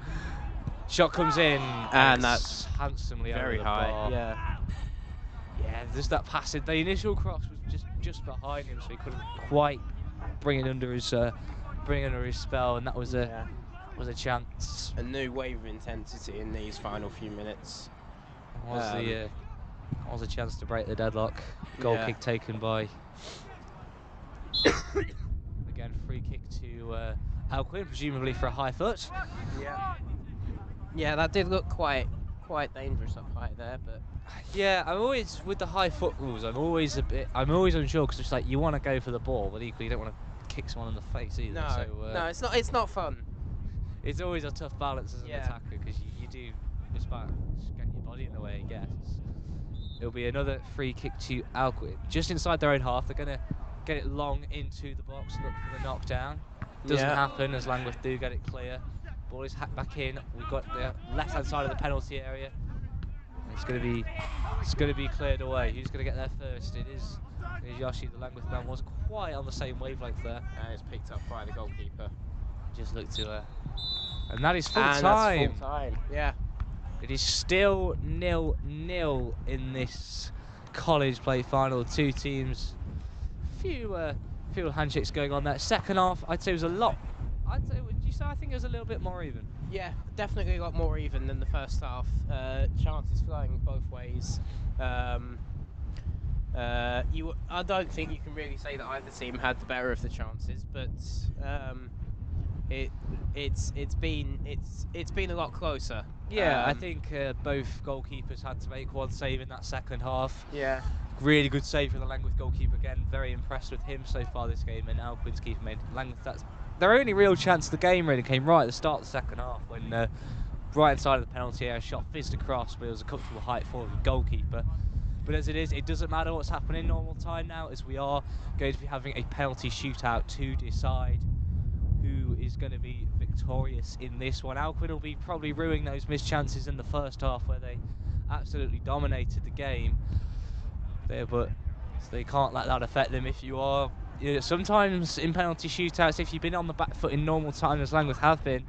Shot comes in, and that's handsomely very over the high. bar. Yeah. Yeah, there's that pass. The initial cross was just behind him, so he couldn't quite bring it under his spell, and that was a chance. A new wave of intensity in these final few minutes. Was a chance to break the deadlock. Goal kick taken by. Again, free kick to Alcuin, presumably for a high foot. Yeah. Yeah, that did look quite dangerous up high there, but. Yeah, I'm always with the high foot rules. I'm always unsure because it's like you want to go for the ball, but equally you don't want to kick someone in the face either. No, so, no, it's not fun. It's always a tough balance as an attacker because you do just get your body in the way, I guess. It'll be another free kick to Alcuin, just inside their own half. They're gonna get it long into the box, look for the knockdown. Doesn't happen as Langwith do get it clear. Ball is hacked back in. We've got the left-hand side of the penalty area. It's going to be cleared away. Who's going to get there first? It is Yoshi. The Langwith man wasn't quite on the same wavelength there. And it's picked up by the goalkeeper. Just look to and that is full time. That's full time. Yeah. It is still 0-0 in this college play final. Two teams. Few handshakes going on there. Second half, I'd say it was a lot. I think it was a little bit more even. Yeah, definitely a lot more even than the first half. Chances flying both ways. I don't think you can really say that either team had the better of the chances, but it's been a lot closer. Yeah, I think both goalkeepers had to make one save in that second half. Yeah. Really good save for the Langwith goalkeeper again. Very impressed with him so far this game, and Alcuin's keeper made Langwith. That's their only real chance of the game really came right at the start of the second half when right inside of the penalty area, shot fizzed across, but it was a comfortable height for the goalkeeper. But as it is, it doesn't matter what's happening in normal time now, as we are going to be having a penalty shootout to decide who is going to be victorious in this one. Alcuin will be probably ruining those missed chances in the first half where they absolutely dominated the game. But they can't let that affect them. If you are, sometimes in penalty shootouts, if you've been on the back foot in normal time as Langwith have been,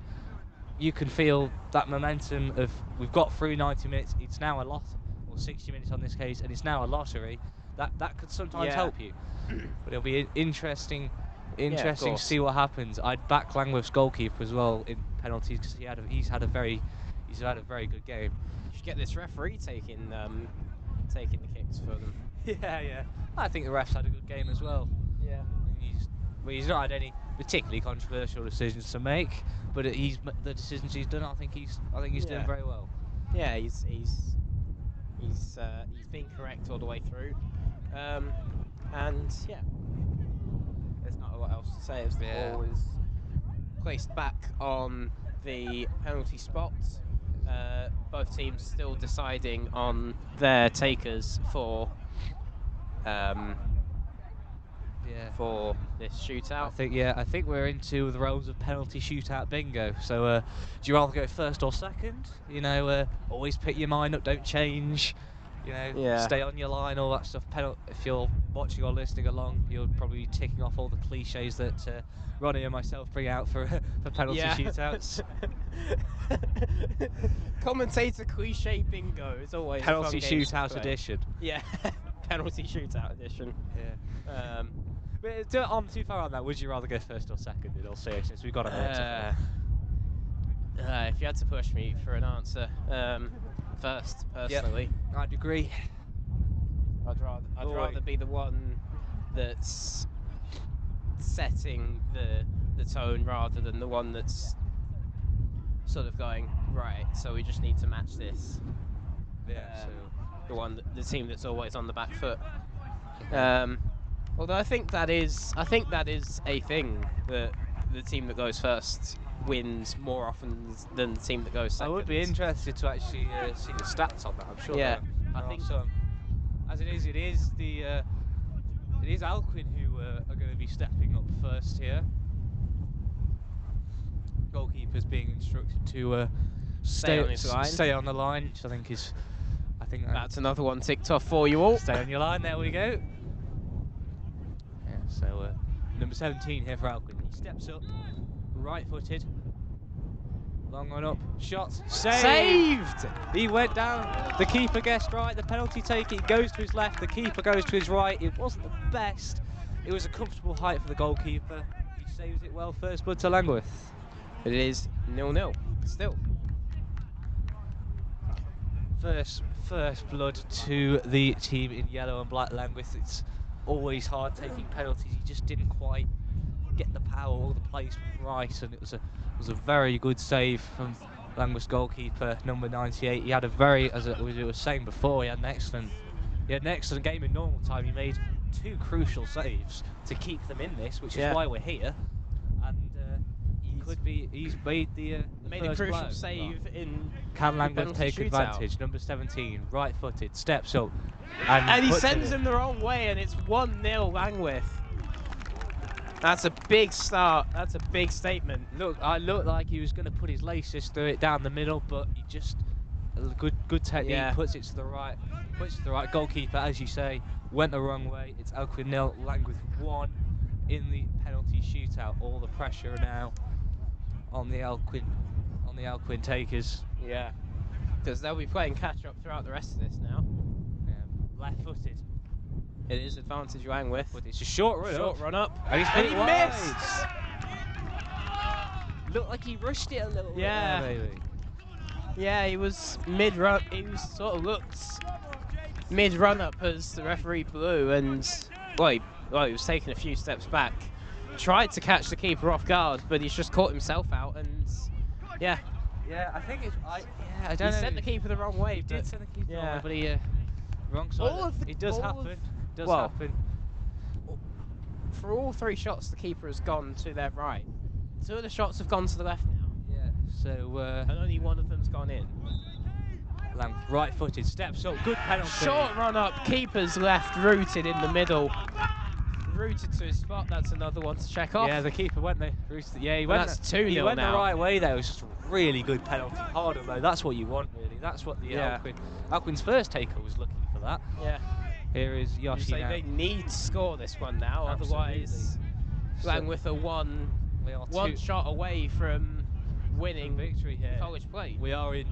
you can feel that momentum of we've got through 90 minutes. It's now a lot, or 60 minutes on this case, and it's now a lottery. That could sometimes help you. But it'll be interesting to see what happens. I'd back Langwith's goalkeeper as well in penalties because he's had a very good game. You should get this referee taking the kicks for them. Yeah. I think the refs had a good game as well. Yeah. Well, he's not had any particularly controversial decisions to make, but the decisions he's done, I think he's doing very well. Yeah, he's been correct all the way through, and yeah, there's not a lot else to say as the ball is placed back on the penalty spot. Both teams still deciding on their takers for this shootout. I think we're into the realms of penalty shootout bingo. So, do you rather go first or second? You know, always pick your mind up, don't change. You know, stay on your line, all that stuff. If you're watching or listening along, you'll probably be ticking off all the cliches that Ronnie and myself bring out for penalty shootouts. Commentator cliche bingo is always penalty shootout edition. Yeah, penalty shootout edition. Yeah. But don't on too far on that. Would you rather go first or second? In all seriousness, we've got to answer. If you had to push me for an answer, first, personally. Yep, I'd agree. I'd rather be the one that's setting the tone rather than the one that's sort of going, right, so we just need to match this. Yeah. So the team that's always on the back foot. Although I think that is a thing, that the team that goes first wins more often than the team that goes second. I would be interested to actually see the stats on that. I'm sure. Yeah, I think so. As it is Alcuin who are going to be stepping up first here. Goalkeeper's being instructed to stay on his line. Stay on the line, which I think that's another one ticked off for you all. Stay on your line. There we go. Yeah. So number 17 here for Alcuin. He steps up, right-footed. Long one up, shot, saved! He went down, the keeper guessed right, the penalty taker, he goes to his left, the keeper goes to his right. It wasn't the best, it was a comfortable height for the goalkeeper. He saves it well, first blood to Langwith. It is 0-0, still. First blood to the team in yellow and black. Langwith, it's always hard taking penalties, he just didn't quite get the power or the placement right, and it was a very good save from Langwith's goalkeeper, number 98. He had a very, as we were saying before, he had an excellent game in normal time. He made 2 crucial saves to keep them in this, which is why we're here. And he's made the made a crucial save in. Can Langwith take advantage? Number 17, right-footed, steps up, and he sends him the wrong way, and it's 1-0 Langwith. That's a big start. That's a big statement. I looked like he was going to put his laces through it down the middle, but he just good technique. Puts it to the right. Goalkeeper, as you say, went the wrong way. It's Alcuin 0, Langwith 1 in the penalty shootout. All the pressure now on the Alcuin takers. Yeah, because they'll be playing catch up throughout the rest of this now. Yeah. Left-footed. It is advantage Langwith. But it's a short run up. And he missed! Looked like he rushed it a little bit. Yeah, he was mid-run. He sort of looked mid-run up as the referee blew, and he was taking a few steps back. Tried to catch the keeper off guard, but he's just caught himself out, and yeah. Yeah, I think it's. I don't know. He sent the keeper the wrong way. He did send the keeper the wrong way, but he wrong side. It does happen. Happen. For all 3 shots, the keeper has gone to their right. 2 of the shots have gone to the left now. Yeah. So. And only 1 of them's gone in. Langwith, right-footed, steps up, good penalty. Short run up, keeper's left, rooted in the middle. Rooted to his spot. That's another one to check off. Yeah, the keeper went there. He went. That's 2-0 now. He went the right way there. It was just a really good penalty. Harder though. That's what you want, really. That's what the Alcuin's first taker was looking for. That. Yeah. Here is Yoshi now. They need to score this one now, otherwise Langwith are one shot away from winning victory here. College Plate. We are in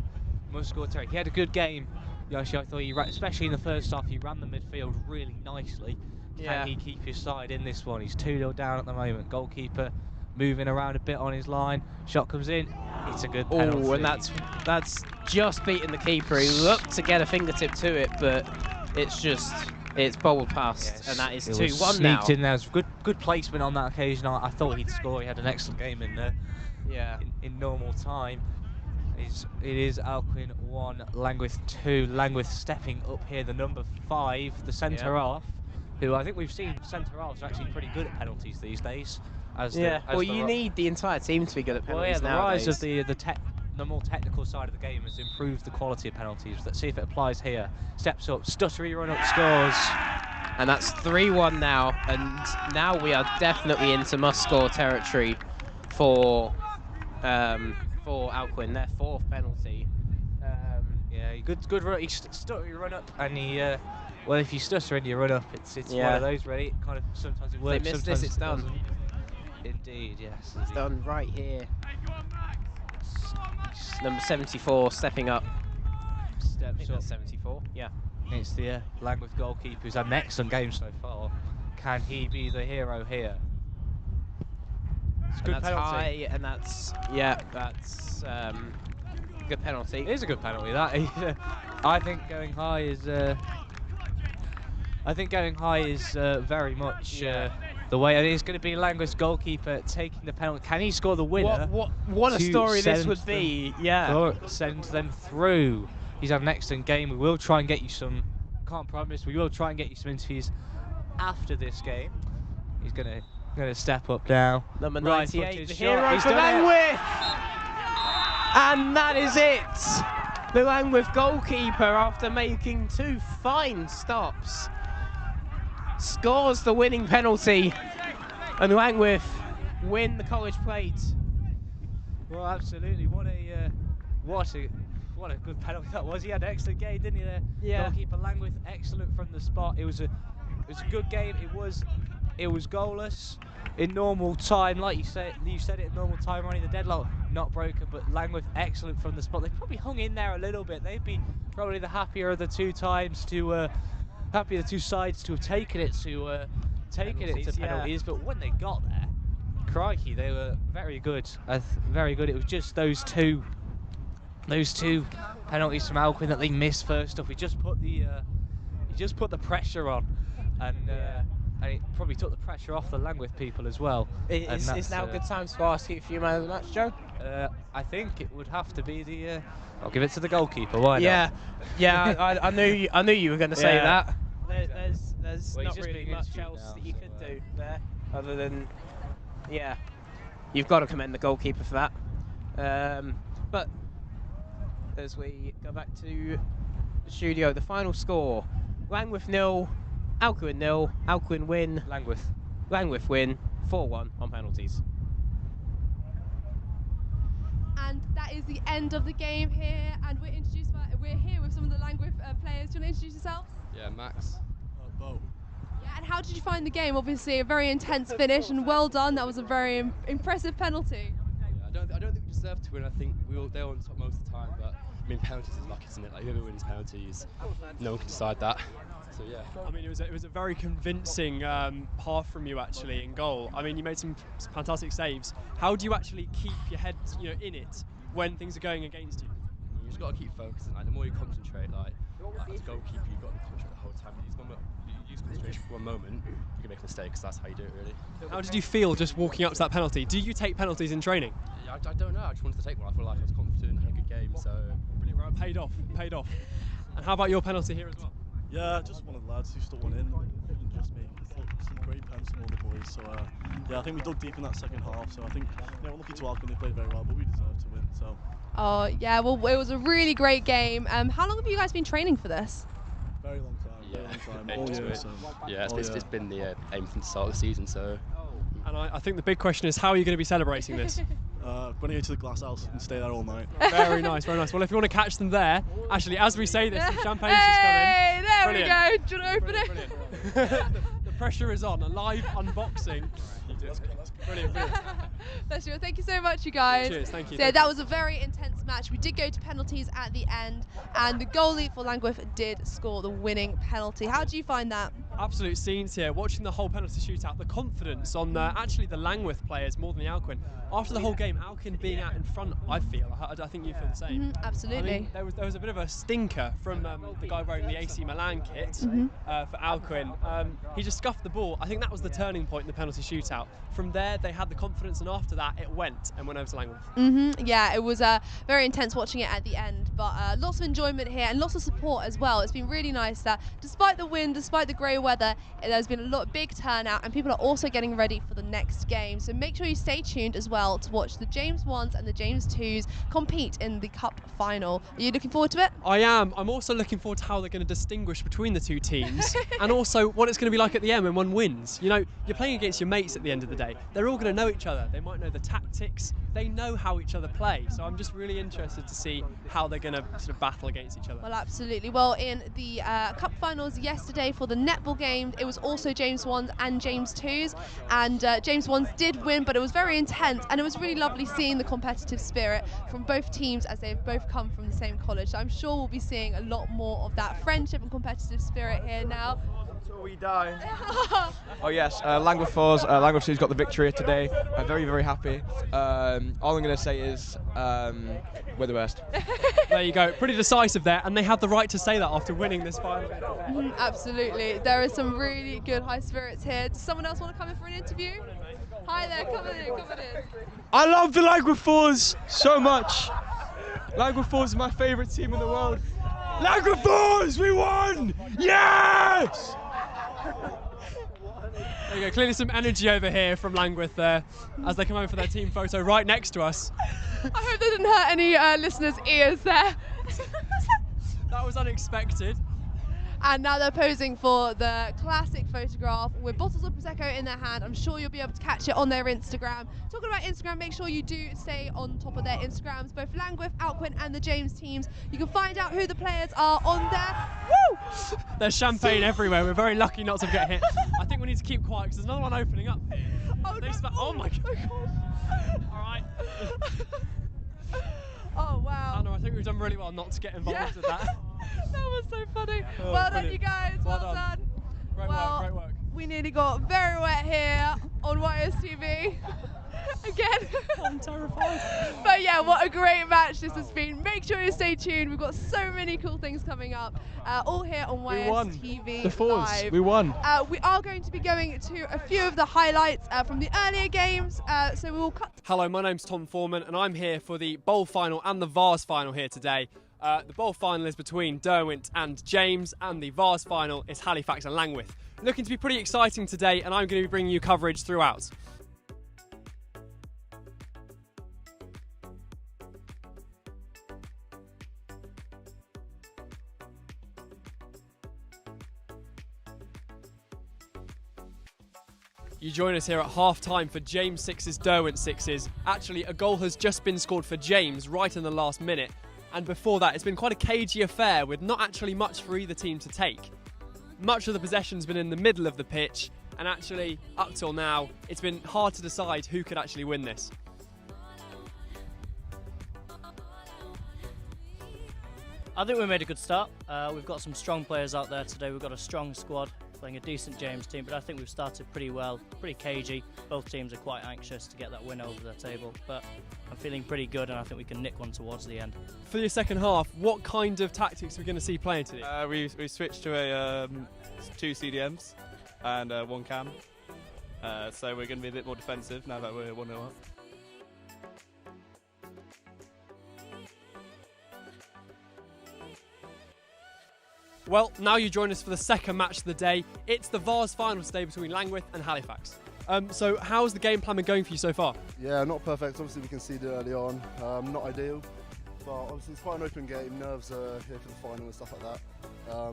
must-score territory. He had a good game, Yoshi. I thought especially in the first half, he ran the midfield really nicely. Can he keep his side in this one? He's 2-0 down at the moment. Goalkeeper moving around a bit on his line. Shot comes in. It's a good penalty. Oh, and that's just beaten the keeper. He looked to get a fingertip to it, but it's just It's bowled past, Yes, and that is it was 2-1 now. sneaked in there. It was good placement on that occasion. I thought he'd score. He had an excellent game in there. Yeah. In normal time. It is Alcuin 1, Langwith 2. Langwith stepping up here, the number 5, the centre half, who I think we've seen centre halves are actually pretty good at penalties these days. Well, you need the entire team to be good at penalties the rise nowadays. of the more technical side of the game has improved the quality of penalties. Let's see if it applies here. Steps up, stuttery run up, scores. And that's 3-1 now, and now we are definitely into must-score territory for Alcuin, their 4th penalty. Yeah, good run. He stuttery run up, and he. Well, if you stutter and you run up, it's one of those. Really, it kind of sometimes it works. They miss sometimes this, it's done. doesn't. Indeed, yes. It's done right here. Number 74 stepping up. Steps up. 74, yeah. It's the Langwith goalkeeper who's had an excellent game so far. Can he be the hero here? It's a good That's penalty. high, and that's good penalty. It is a good penalty. That I think going high is. I think going high is very much the way. And it's going to be Langwith's goalkeeper taking the penalty. Can he score the winner? What a story this would be! Send them through. He's had an excellent game. We will try and get you some. Can't promise. We will try and get you some interviews after this game. He's going to step up now. Number Right 98, footed the shot. hero He's for done it. Langwith! And that is it! The Langwith goalkeeper, after making 2 fine stops, scores the winning penalty, and Langwith win the College Plate. Well, absolutely. What a good penalty that was. He had an excellent game, didn't he? There, goalkeeper Langwith, excellent from the spot. It was a good game. It was goalless in normal time, like you said it in normal time. Ronnie, the deadlock not broken, but Langwith excellent from the spot. They probably hung in there a little bit. They'd be probably the happier of the two sides to have taken it to penalties. But when they got there, crikey, they were very good. Very good. It was just those two penalties from Alcuin that they missed first off. He just put the pressure on, and it probably took the pressure off the Langwith people as well. It's now a good time to ask you if you man of the match, Joe. I think it would have to be the. I'll give it to the goalkeeper. Why not? Yeah. I knew you were going to say that. There's Well, not he's just really being much interviewed else now, that you so, could do there, other than you've got to commend the goalkeeper for that. But as we go back to the studio, the final score: Langwith 0, Alcuin 0. Alcuin win. Langwith win 4-1 on penalties. And that is the end of the game here, and we're here with some of the Langwith players. Do you want to introduce yourselves? Yeah, Max. Bo. Yeah, and how did you find the game? Obviously a very intense finish, and well done. That was a very impressive penalty. Yeah, I don't think we deserve to win. I think they were on top most of the time, but I mean penalties is luck, isn't it? Like whoever wins penalties, no one can decide that. So yeah. I mean, it was a very convincing half from you actually in goal. I mean, you made some fantastic saves. How do you actually keep your head, in it when things are going against you? You just got to keep focusing. Like the more you concentrate, like as a goalkeeper, you've got to concentrate the whole time. You use concentration for one moment, you can make mistakes. That's how you do it, really. How did you feel just walking up to that penalty? Do you take penalties in training? Yeah, I don't know. I just wanted to take one. I feel like I was confident, had a good game, so. Brilliant, right? Paid off. And how about your penalty here as well? Yeah, just one of the lads who stuck one in. It wasn't just me. Some great pens from all the boys. So I think we dug deep in that second half. So I think we're lucky to Alcuin. They played very well, but we deserved to win. So. Oh yeah, well it was a really great game. How long have you guys been training for this? Very long time. Yeah, very long time. All year, it's been the aim from the start of the season. So. And I think the big question is, how are you going to be celebrating this? Going to go to the glass house and stay there all night. Very nice, very nice. Well, if you want to catch them there, actually, as we say this, the champagne's just come in. There Brilliant. we go. Do you want to open it? The pressure is on. A live unboxing. Brilliant. Bless you. Thank you so much, you guys. Cheers, thank you. So that was a very intense match. We did go to penalties at the end, and the goalie for Langwith did score the winning penalty. How do you find that? Absolute scenes here. Watching the whole penalty shootout, the confidence on actually the Langwith players more than the Alcuin. After the whole game, Alcuin being out in front, I feel. I think you feel the same. Absolutely. I mean, there was a bit of a stinker from the guy wearing the AC Milan kit for Alcuin. He just scuffed the ball. I think that was the turning point in the penalty shootout. From there, they had the confidence, and after that, it went over to Langwith. Yeah, it was very intense watching it at the end, but lots of enjoyment here and lots of support as well. It's been really nice that despite the wind, despite the grey weather, there's been a big turnout, and people are also getting ready for the next game. So make sure you stay tuned as well to watch the James 1s and the James 2s compete in the Cup final. Are you looking forward to it? I am. I'm also looking forward to how they're going to distinguish between the two teams and also what it's going to be like at the end when one wins. You know, you're playing against your mates at the end of the day. They're all going to know each other. They might know the tactics. They know how each other play. So I'm just really interested to see how they're going to sort of battle against each other. Well, absolutely. Well, in the Cup finals yesterday for the netball game, it was also James 1s and James 2s, and James 1s did win, but it was very intense, and it was really lovely seeing the competitive spirit from both teams as they've both come from the same college. So I'm sure we'll be seeing a lot more of that friendship and competitive spirit here now. Until we die. Oh yes, Langwith 4s, Langwith 2's got the victory today. I'm very, very happy. All I'm going to say is we're the best. There you go, pretty decisive there, and they have the right to say that after winning this final. Absolutely, there are some really good high spirits here. Does someone else want to come in for an interview? Hi there, come on in. I love the Langwith 4s so much. Langwith 4s is my favourite team in the world. Langwith 4s, we won! Yes! There you go, clearly some energy over here from Langwith there as they come over for their team photo right next to us. I hope they didn't hurt any listeners' ears there. That was unexpected. And now they're posing for the classic photograph with bottles of Prosecco in their hand. I'm sure you'll be able to catch it on their Instagram. Talking about Instagram, make sure you do stay on top of their Instagrams, both Langwith, Alcuin and the James teams. You can find out who the players are on there. Woo! There's champagne everywhere. We're very lucky not to get hit. I think we need to keep quiet because there's another one opening up. Oh, no. Oh my god. All right. Oh, wow. Anna, I think we've done really well not to get involved with that. That was so funny. Oh, well brilliant. done, you guys. Well done. Great work, great work. We nearly got very wet here on YSTV. Again. I'm terrified. But yeah, what a great match this has been. Make sure you stay tuned. We've got so many cool things coming up, all here on YSTV The 4s, Live. we won. We are going to be going to a few of the highlights from the earlier games, so we will cut. Hello, my name's Tom Foreman and I'm here for the Bowl final and the Vars final here today. The Bowl final is between Derwent and James, and the Vars final is Halifax and Langwith. Looking to be pretty exciting today, and I'm going to be bringing you coverage throughout. You join us here at half-time for James 6's Derwent 6's. Actually, a goal has just been scored for James right in the last minute. And before that, it's been quite a cagey affair with not actually much for either team to take. Much of the possession's been in the middle of the pitch, and actually, up till now, it's been hard to decide who could actually win this. I think we made a good start. We've got some strong players out there today. We've got a strong squad, playing a decent James team, but I think we've started pretty well, pretty cagey. Both teams are quite anxious to get that win over the table, but I'm feeling pretty good, and I think we can nick one towards the end. For your second half, what kind of tactics are we going to see playing today? We switched to a 2 CDMs and 1 cam, so we're going to be a bit more defensive now that we're 1-0 up. Well, now you join us for the second match of the day. It's the Vars final today between Langwith and Halifax. So how's the game plan been going for you so far? Yeah, not perfect. Obviously, we conceded early on. Not ideal, but obviously it's quite an open game. Nerves are here for the final and stuff like that.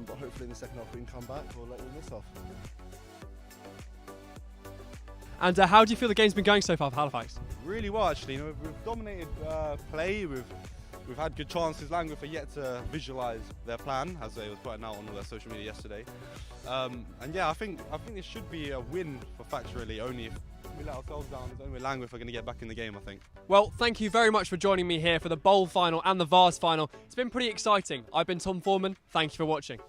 But hopefully in the second half we can come back or let win this off. And how do you feel the game's been going so far for Halifax? Really well, actually. You know, we've dominated play. We've had good chances. Langwith are yet to visualise their plan, as they was putting out on all their social media yesterday. And yeah, I think this should be a win for Fax, really. Only if we let ourselves down, it's only Langwith are going to get back in the game, I think. Well, thank you very much for joining me here for the Bowl final and the Vars final. It's been pretty exciting. I've been Tom Foreman. Thank you for watching.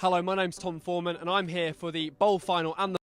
Hello, my name's Tom Foreman, and I'm here for the bowl final and the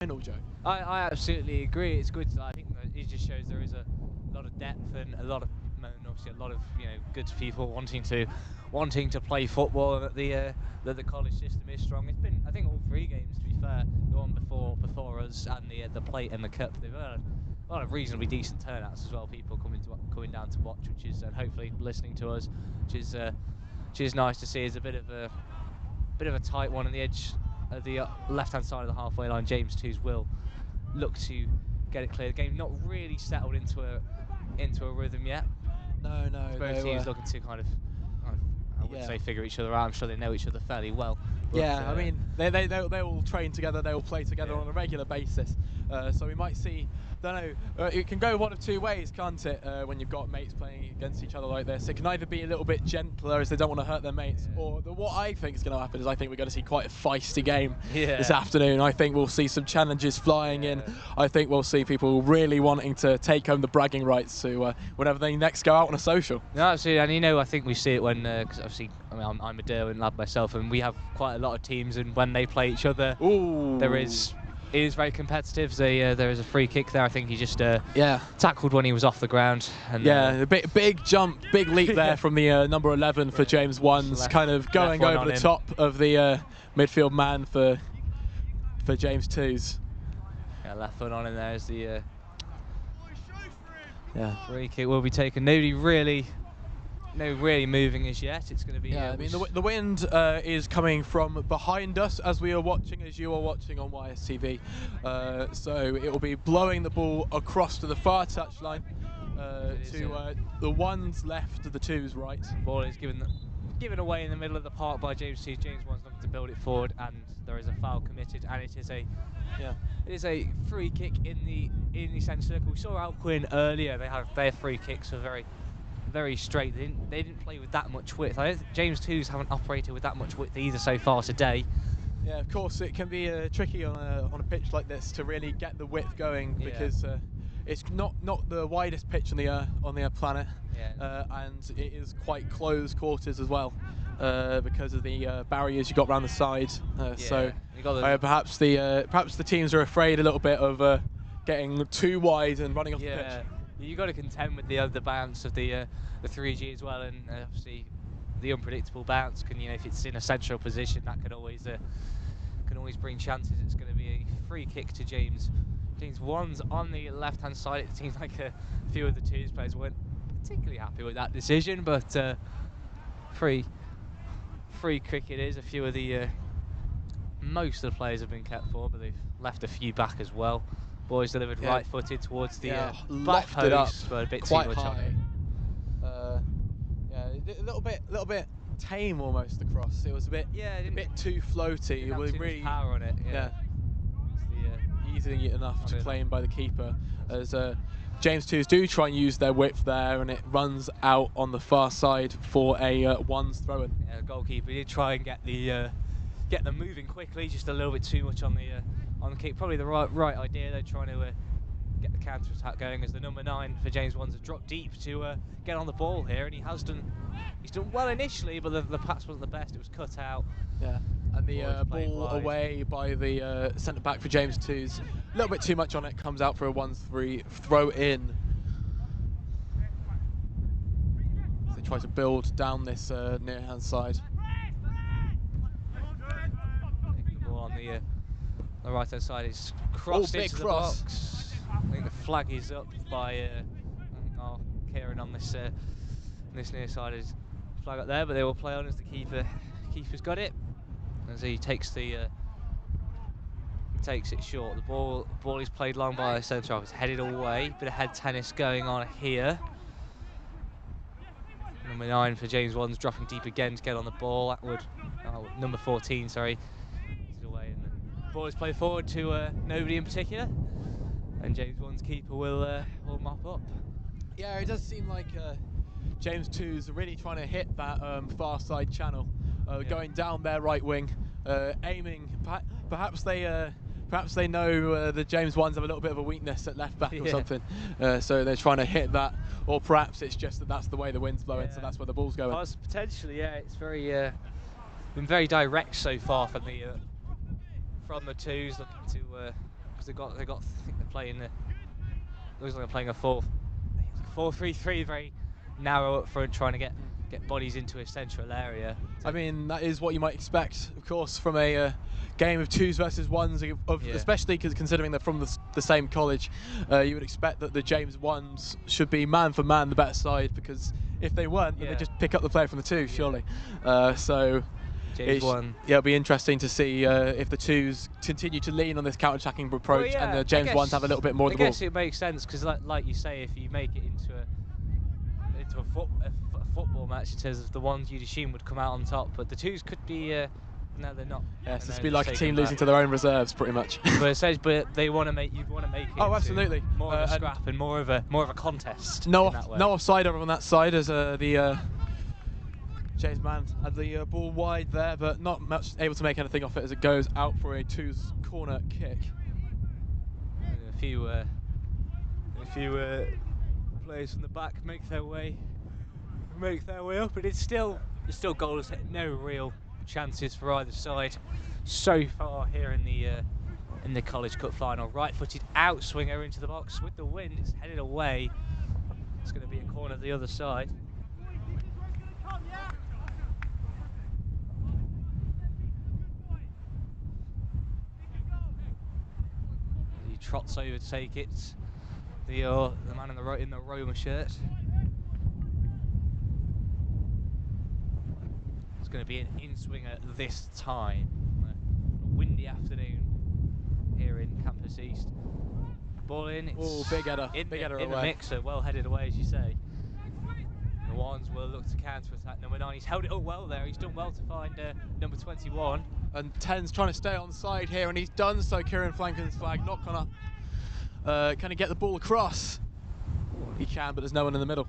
final, Joe. I absolutely agree. It's good. I think that it just shows there is a lot of depth and obviously a lot of good people wanting to play football. And that the college system is strong. It's been, I think, all 3 games, to be fair, the one before us and the plate and the cup. They've had a lot of reasonably decent turnouts as well. People coming down to watch, which is, and hopefully listening to us, which is nice to see. It's a bit of a tight one on the edge of the left-hand side of the halfway line. James 2's will look to get it clear. The game not really settled into a rhythm yet. No. Both teams looking to kind of I would say figure each other out. I'm sure they know each other fairly well. But, yeah, I mean, they all train together, they all play together on a regular basis. So we might see, don't know, it can go one of 2 ways, can't it, when you've got mates playing against each other like this. It can either be a little bit gentler as they don't want to hurt their mates, or what I think is going to happen is I think we're going to see quite a feisty game this afternoon. I think we'll see some challenges flying in. I think we'll see people really wanting to take home the bragging rights to whenever they next go out on a social. No, absolutely, and I think we see it when, because obviously, I mean, I'm a Derwent lad myself, and we have quite a lot of teams, and when they play each other, it is very competitive. There is a free kick there. I think he just tackled when he was off the ground. And, a big jump, big leap there from the number 11 for James 1's, kind of going over the top of the midfield man for James 2's. Yeah, left foot on in there as the free kick will be taken. Nobody really moving as yet. It's going to be. I mean, the wind is coming from behind us as we are watching, as you are watching on YSTV. So it will be blowing the ball across to the far touchline to the 1's left, the 2's right. Ball is given away in the middle of the park by James 2. James 1's looking to build it forward, and there is a foul committed, and it is a free kick in the centre circle. We saw Alcuin earlier. They have their free kicks are very straight. They didn't play with that much width. I don't think James 2's haven't operated with that much width either so far today. Yeah, of course it can be tricky on a pitch like this to really get the width going because it's not the widest pitch on the planet, and it is quite close quarters as well because of the barriers you got around the side. So perhaps the teams are afraid a little bit of getting too wide and running off the pitch. You've got to contend with the bounce of the 3G as well, and obviously the unpredictable bounce can, if it's in a central position, that can always bring chances. It's going to be a free kick to James. James 1's on the left-hand side. It seems like a few of the 2's players weren't particularly happy with that decision, but free kick it is. A few of the most of the players have been kept forward, but they've left a few back as well. Boys delivered right-footed towards the back post, but a bit too much on it. A little bit tame almost the cross. It was a bit too floaty. It was really power on it. Easy enough to claim by the keeper. As James 2's do try and use their width there, and it runs out on the far side for a 1's throw-in. Yeah, the goalkeeper did try and get them moving quickly, just a little bit too much on the kick. Probably the right idea. They're trying to get the counter attack going as the number 9 for James 1's have dropped deep to get on the ball here, and he's done well initially, but the pass wasn't the best. It was cut out. Yeah, and the ball away by the centre back for James 2's. A little bit too much on it. Comes out for a 1-3 throw in. They try to build down this near hand side. On the right hand side is crossed into the box. I think the flag is up by Kieran on this near side. Is flag up there, but they will play on as the keeper's got it as he takes it short. The ball is played long by the centre half. It's headed away. Bit of head tennis going on here. Number 9 for James 1's dropping deep again to get on the ball. Number 14, sorry. Ball is played forward to nobody in particular, and James 1's keeper will mop up. Yeah, it does seem like James 2's really trying to hit that far side channel, going down their right wing, aiming. Perhaps they know that James 1's have a little bit of a weakness at left back or something, so they're trying to hit that, or perhaps it's just that's the way the wind's blowing, so that's where the ball's going. Potentially, it's very been very direct so far from the 2's, looking to because they're playing looks like they're playing a 4-3-3, very narrow up front, trying to get bodies into a central area. I mean, that is what you might expect, of course, from a game of 2s versus 1s, especially considering they're from the same college. You would expect that the James 1s should be man for man the better side, because if they weren't, then they'd just pick up the player from the 2s, surely. So it'll be interesting to see if the 2s continue to lean on this counter-attacking approach, and the James 1s have a little bit more of the ball. I guess it makes sense, because like you say, if you make it into a football match, in terms of the ones you'd assume would come out on top, but the 2s could be no, they're not. Yes, it's be like a team losing to their own reserves, pretty much. but they want to make it. Oh, absolutely. More of a scrap and more of a contest. No offside over on that side, as the James Man had the ball wide there, but not much able to make anything off it as it goes out for a 2s corner kick. A few players from the back make their way up, but it's still goalless. No real chances for either side so far here in the College Cup final. Right-footed outswinger into the box with the wind. It's headed away. It's going to be a corner the other side. He trots over to take it. The man in the Roma shirt. It's going to be an in-swinger this time. A windy afternoon here in Campus East. Ball in. Oh, big header. Big header in away. The mixer, well headed away, as you say. The ones will look to counter-attack number 9. He's held it up well there. He's done well to find number 21. And 10's trying to stay on side here, and he's done so. Kieran Flanken's flag not gone up. Can he get the ball across? He can, but there's no one in the middle.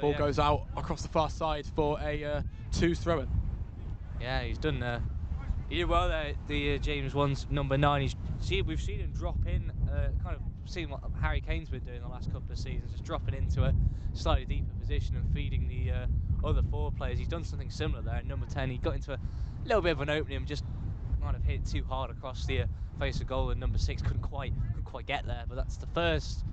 Ball goes out across the far side for a 2s throw-in. Yeah, he's done. He did well there. The James 1's number 9. We've seen him drop in, kind of seen what Harry Kane's been doing the last couple of seasons, just dropping into a slightly deeper position and feeding the other 4 players. He's done something similar there at number 10. He got into a little bit of an opening and just kind of hit too hard across the face of goal, and number 6 couldn't quite get there. But that's the first.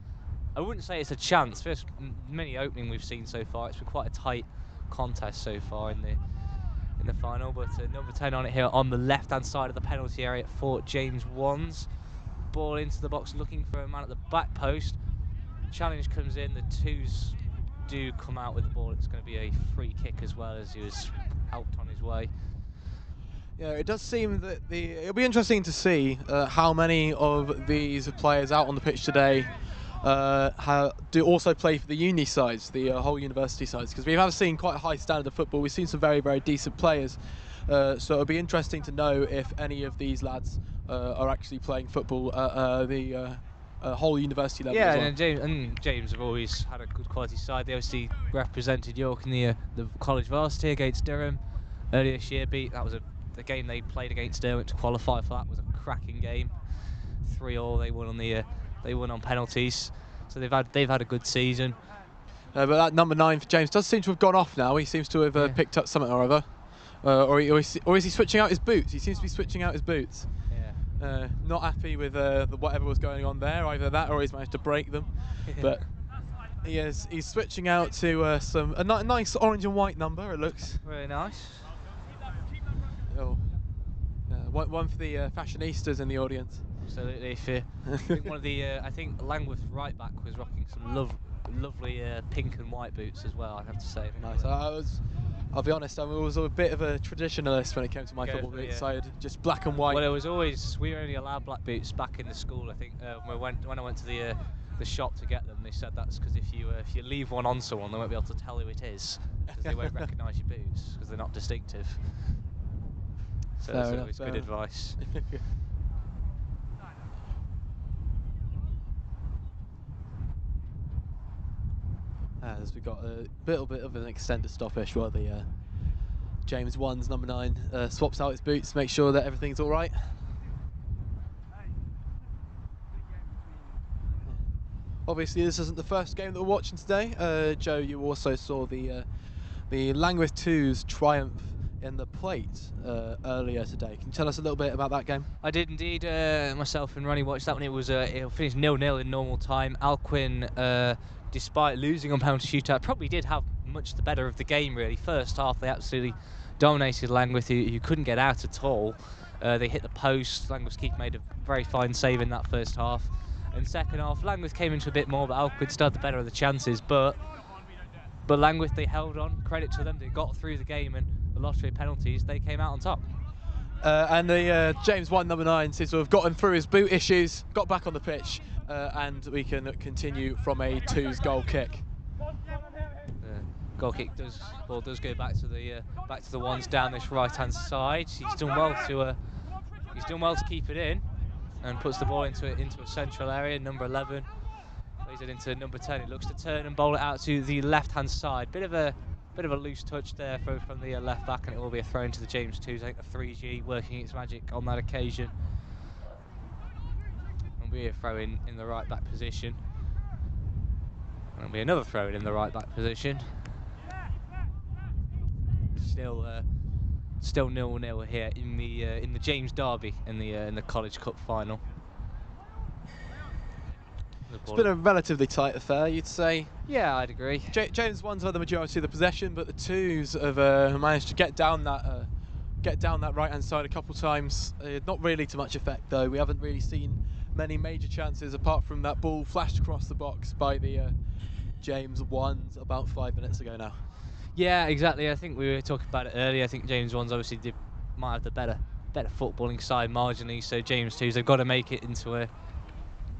I wouldn't say it's a chance. First mini opening we've seen so far. It's been quite a tight contest so far in the final. But number 10 on it here on the left-hand side of the penalty area for James 1's. Ball into the box, looking for a man at the back post. Challenge comes in. The 2s do come out with the ball. It's going to be a free kick as well, as he was helped on his way. Yeah, it does seem that it'll be interesting to see how many of these players out on the pitch today do also play for the uni sides, the whole university sides, because we have seen quite a high standard of football. We've seen some very, very decent players, so it'll be interesting to know if any of these lads are actually playing football at the whole university level. Yeah, as well. and James have always had a good quality side. They obviously represented York in the college varsity against Durham earlier this year. That was the game they played against Durham to qualify for that was a cracking game. 3-3. They won on penalties, so they've had a good season. But that number 9 for James does seem to have gone off now. He seems to have picked up something or other, or is he switching out his boots? He seems to be switching out his boots. Yeah. Not happy with whatever was going on there. Either that, or he's managed to break them. But he's switching out to a nice orange and white number. It looks very nice. Oh, one for the fashionistas in the audience. Absolutely. I think one of the I think Langworth right back was rocking some lovely pink and white boots as well. I'd have to say. Nice. I'll be honest. I was a bit of a traditionalist when it came to my football boots. I had just black and white. Well, it was always we were only allowed black boots back in the school. I think when I went to the shop to get them, they said that's because if you leave one on someone, they won't be able to tell who it is because they won't recognise your boots because they're not distinctive. So that's always good advice. As we've got a little bit of an extended stoppage while the James 1's number 9 swaps out his boots, make sure that everything's all right. Obviously, this isn't the first game that we're watching today. Joe, you also saw the Langworth 2's triumph in the plate earlier today. Can you tell us a little bit about that game? I did indeed. Myself and Ronnie watched that one. It was it finished 0-0 in normal time. Alcuin, despite losing on penalty shootout, probably did have much the better of the game really. First half they absolutely dominated Langwith, who couldn't get out at all. They hit the post. Langwith's keeper made a very fine save in that first half. And second half, Langwith came into a bit more, but Alcuin still had the better of the chances. But Langwith, they held on. Credit to them. They got through the game, and the lottery of penalties, they came out on top. And the James 1 number 9 seems to have gotten through his boot issues, got back on the pitch, and we can continue from a 2's goal kick. Goal kick does go back to the ones down this right-hand side. He's done well to keep it in, and puts the ball into a central area. Number 11 plays it into number 10. It looks to turn and bowl it out to the left-hand side. Bit of a loose touch there from the left back, and it will be a throw into the James 2s. I think the 3G working its magic on that occasion. It'll be a throw in the right back position. It'll be another throw in the right back position. Still 0-0 here in the James Derby in the College Cup final. It's been a relatively tight affair, you'd say. Yeah, I'd agree. James 1's had the majority of the possession, but the 2s have managed to get down that right-hand side a couple times. Not really to much effect, though. We haven't really seen many major chances apart from that ball flashed across the box by the James 1s about 5 minutes ago now. Yeah, exactly. I think we were talking about it earlier. I think James 1s obviously might have the better footballing side marginally. So James 2s, they've got to make it into a.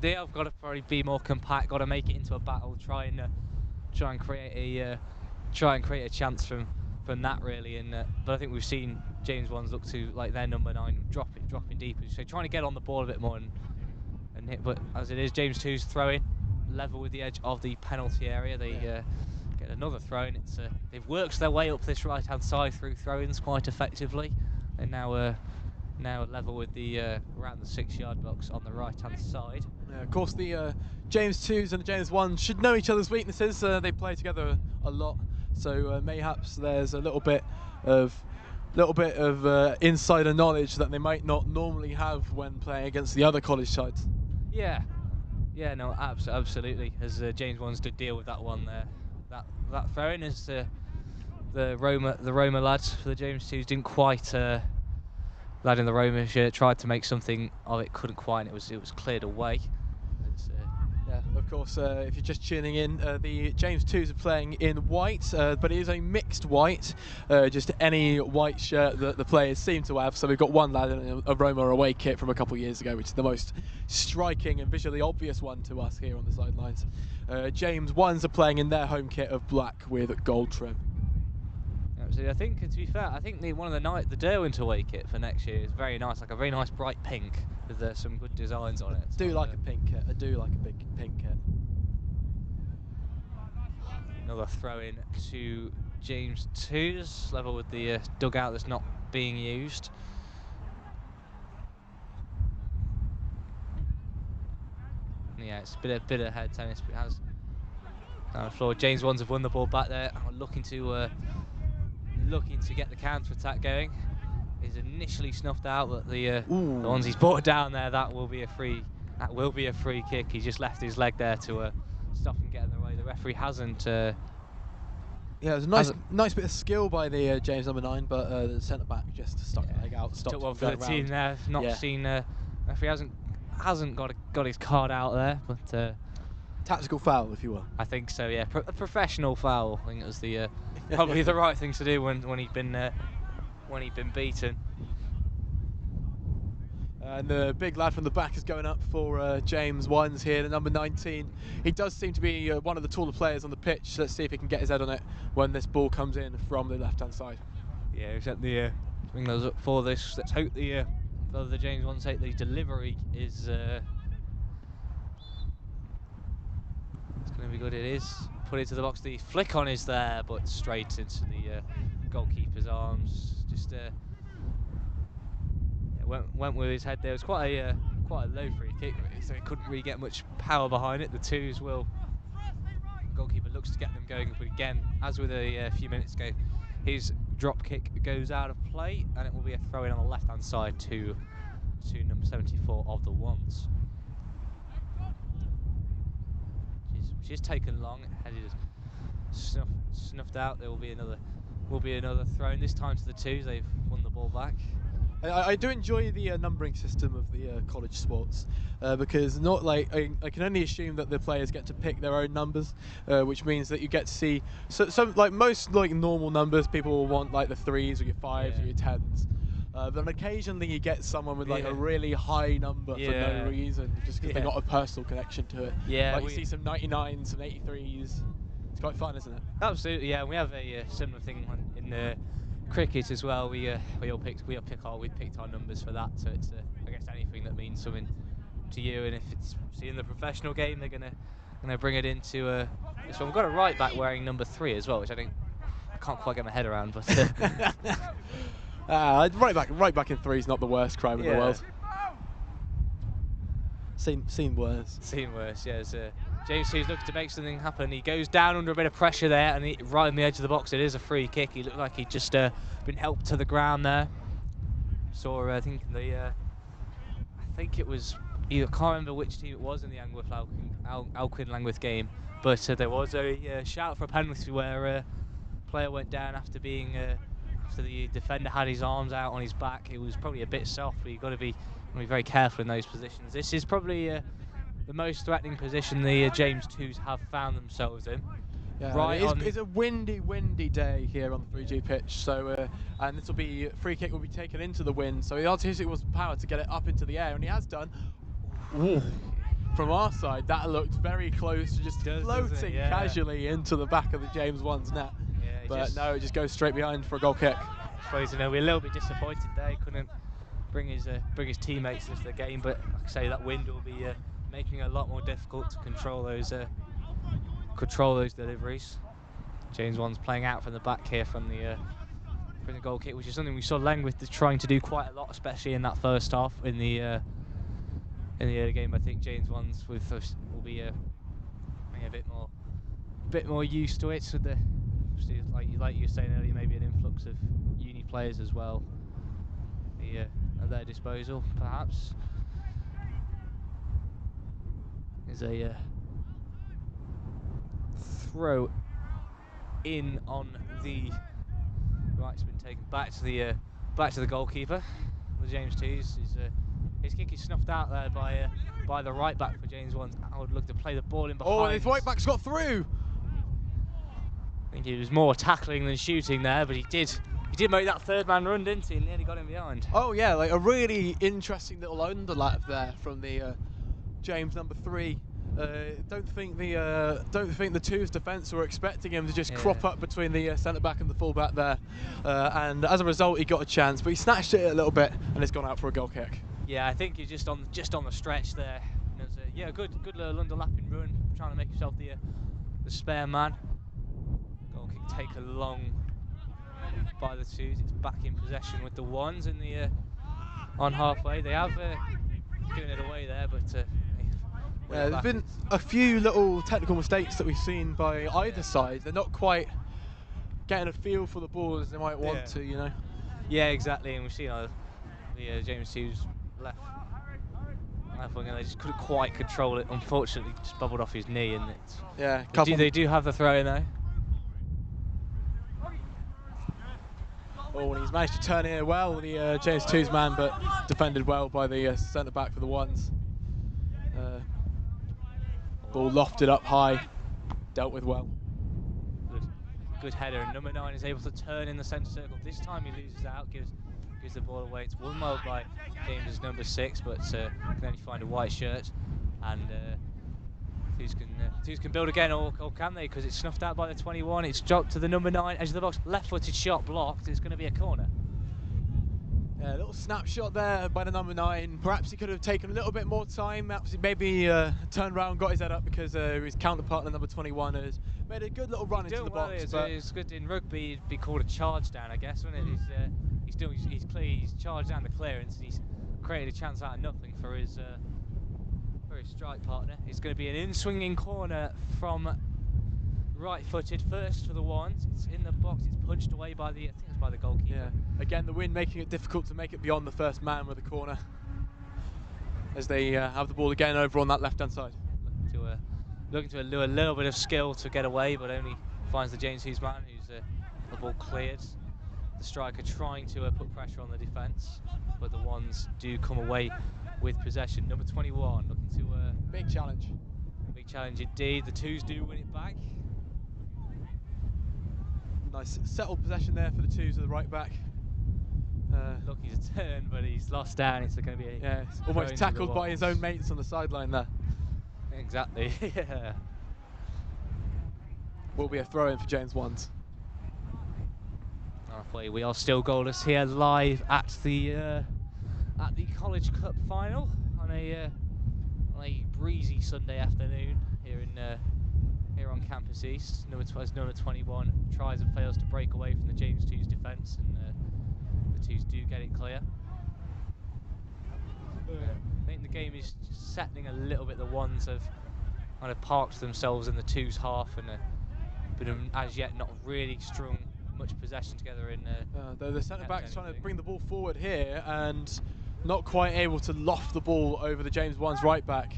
They have got to probably be more compact. Got to make it into a battle. Try and create a chance from that really. And but I think we've seen James 1s look to like their number 9 dropping deeper. So trying to get on the ball a bit more and hit. But as it is, James 2s throwing level with the edge of the penalty area. They get another throw in. They've worked their way up this right-hand side through throw-ins quite effectively, and now level with the around the 6-yard box on the right-hand side. Yeah, of course, the James 2s and the James 1s should know each other's weaknesses. They play together a lot, so mayhaps there's a little bit of insider knowledge that they might not normally have when playing against the other college sides. Yeah, no, absolutely. As James 1s did deal with that one there. That throw-in as the Roma lads for the James 2s didn't quite. Lad in the Roma shirt tried to make something of it, couldn't quite. And it was cleared away. Yeah, of course. If you're just tuning in, the James 2s are playing in white, but it is a mixed white, just any white shirt that the players seem to have. So we've got one lad in a Roma away kit from a couple of years ago, which is the most striking and visually obvious one to us here on the sidelines. James 1s are playing in their home kit of black with gold trim. Absolutely. I think, to be fair, I think the Derwent away kit for next year is very nice, like a very nice bright pink with some good designs on it. I do like a pink kit. I do like a big pink kit. Another throw in to James 2s, level with the dugout that's not being used. Yeah, it's a bit of head tennis, but it has down the floor. James 1s have won the ball back there, looking to get the counter attack going. He's initially snuffed out, but the ones he's brought down there, that will be a free kick. He just left his leg there to stop him getting in the way. The referee hasn't. Yeah, it was a nice bit of skill by the James number 9, but the centre back just stuck the leg out. Took one for the team there. Not seen. Referee hasn't got his card out there, but tactical foul, if you will. I think so. Yeah, a professional foul. I think it was the probably the right thing to do when he'd been beaten. And the big lad from the back is going up for James 1s here, the number 19. He does seem to be one of the taller players on the pitch. Let's see if he can get his head on it when this ball comes in from the left-hand side. Yeah, except the bring those up for this. Let's hope the James 1s take the delivery is. It's going to be good. It is. Put it to the box. The flick on is there, but straight into the goalkeeper's arms. Just went with his head there. It was quite a low free kick, so he couldn't really get much power behind it. The 2s will. The goalkeeper looks to get them going, but again, as with a few minutes ago, his drop kick goes out of play, and it will be a throw in on the left-hand side to number 74 of the Wands. She's taken long, headed snuffed out. There will be another throw in, this time to the twos. They've won the ball back. I do enjoy the numbering system of the college sports because not like I can only assume that the players get to pick their own numbers, which means that you get to see some like most like normal numbers. People will want like the 3s or your 5s or your 10s. But occasionally you get someone with like a really high number for no reason, just because they've got a personal connection to it. Yeah, like you see some 99s, some 83s. It's quite fun, isn't it? Absolutely, yeah. We have a similar thing in the cricket as well. We picked our numbers for that. So it's I guess anything that means something to you, and if it's in the professional game, they're gonna bring it into this one. We've got a right back wearing number 3 as well, which I can't quite get my head around, but. Right back in 3 is not the worst crime in the world. Seen worse. Seen worse, yes. James Hughes looking to make something happen. He goes down under a bit of pressure there, and right on the edge of the box, it is a free kick. He looked like he'd just been helped to the ground there. Saw, I think it was, I can't remember which team it was in the Alcuin Langwith game, but there was a shout for a penalty where a player went down after being. After the defender had his arms out on his back. It was probably a bit soft, but you've got to be very careful in those positions. This is probably the most threatening position the James Twos have found themselves in. Yeah, right, it's a windy day here on the 3G pitch. So, and this will be free kick will be taken into the wind. So the artistic was power to get it up into the air, and he has done. Ooh. From our side, that looked very close to just floating casually into the back of the James One's net. But no, it just goes straight behind for a goal kick. I suppose we're a little bit disappointed there. He couldn't bring his teammates into the game, but like I say, that wind will be making it a lot more difficult to control those deliveries. James One's playing out from the back here from the goal kick, which is something we saw Langwith trying to do quite a lot, especially in that first half. In the early game, I think James One's will be a bit more used to it. So like you were saying earlier, maybe an influx of uni players as well at their disposal, perhaps. There's a throw in on the right. It's been taken back to the goalkeeper. The James Twos. His kick is snuffed out there by the right back for James One's. I would look to play the ball in behind. Oh, and his right back's got through. I think he was more tackling than shooting there, but he did make that third man run, didn't he? And nearly got him behind. Oh yeah, like a really interesting little underlap there from the James number 3. Don't think the Twos defence were expecting him to just crop up between the centre back and the full back there, and as a result he got a chance, but he snatched it a little bit and it's gone out for a goal kick. Yeah, I think he's just on the stretch there. It was a good little underlapping run, trying to make himself the spare man. Goal kick taken long by the Twos. It's back in possession with the Ones in the on halfway. They have given it away there, but there's been a few little technical mistakes that we've seen by either side. They're not quite getting a feel for the ball as they might want to, you know. Yeah, exactly, and we've seen the James Hughes left wing, and they just couldn't quite control it. Unfortunately, just bubbled off his knee, and they do have the throw in though. Oh, and he's managed to turn it well, the James Twos man, but defended well by the centre back for the Ones. Ball lofted up high, dealt with well. Good header, and number 9 is able to turn in the centre circle. This time he loses out, gives the ball away. It's won well by James' number 6, but can only find a white shirt. And Twos can build again, or can they? Because it's snuffed out by the 21. It's dropped to the number 9, edge of the box, left-footed shot blocked. It's going to be a corner. A little snapshot there by the number 9. Perhaps he could have taken a little bit more time. Maybe turned around, got his head up, because his counterpart, the number 21, has made a good little run into the box. It's good in rugby. It'd be called a charge down, I guess, wouldn't it? He's charged down the clearance. And he's created a chance out of nothing for his strike partner. It's going to be an in-swinging corner from right-footed first for the Ones. It's in the box. It's punched away by the, I think it's by the goalkeeper. Yeah. Again, the wind making it difficult to make it beyond the first man with the corner. As they have the ball again over on that left-hand side. Looking to allure a little bit of skill to get away, but only finds the James Hughes man, who's the ball cleared. The striker trying to put pressure on the defence, but the ones do come away with possession. Number 21 looking to big challenge. Big challenge indeed. The twos do win it back. Nice settled possession there for the twos of the right back. Lucky to turn, but he's lost down. It's going to be almost tackled by his own mates on the sideline there. Exactly. Yeah. Will be a throw-in for James Wands. Halfway, we are still goalless here, live at the College Cup final on a breezy Sunday afternoon here on Campus East. Number 21 tries and fails to break away from the James Twos defence, and the Twos do get it clear. I think the game is settling a little bit. The ones have kind of parked themselves in the Twos half, and but as yet not really strung much possession together in. Though the centre back's trying to bring the ball forward here and not quite able to loft the ball over the James Wands right back.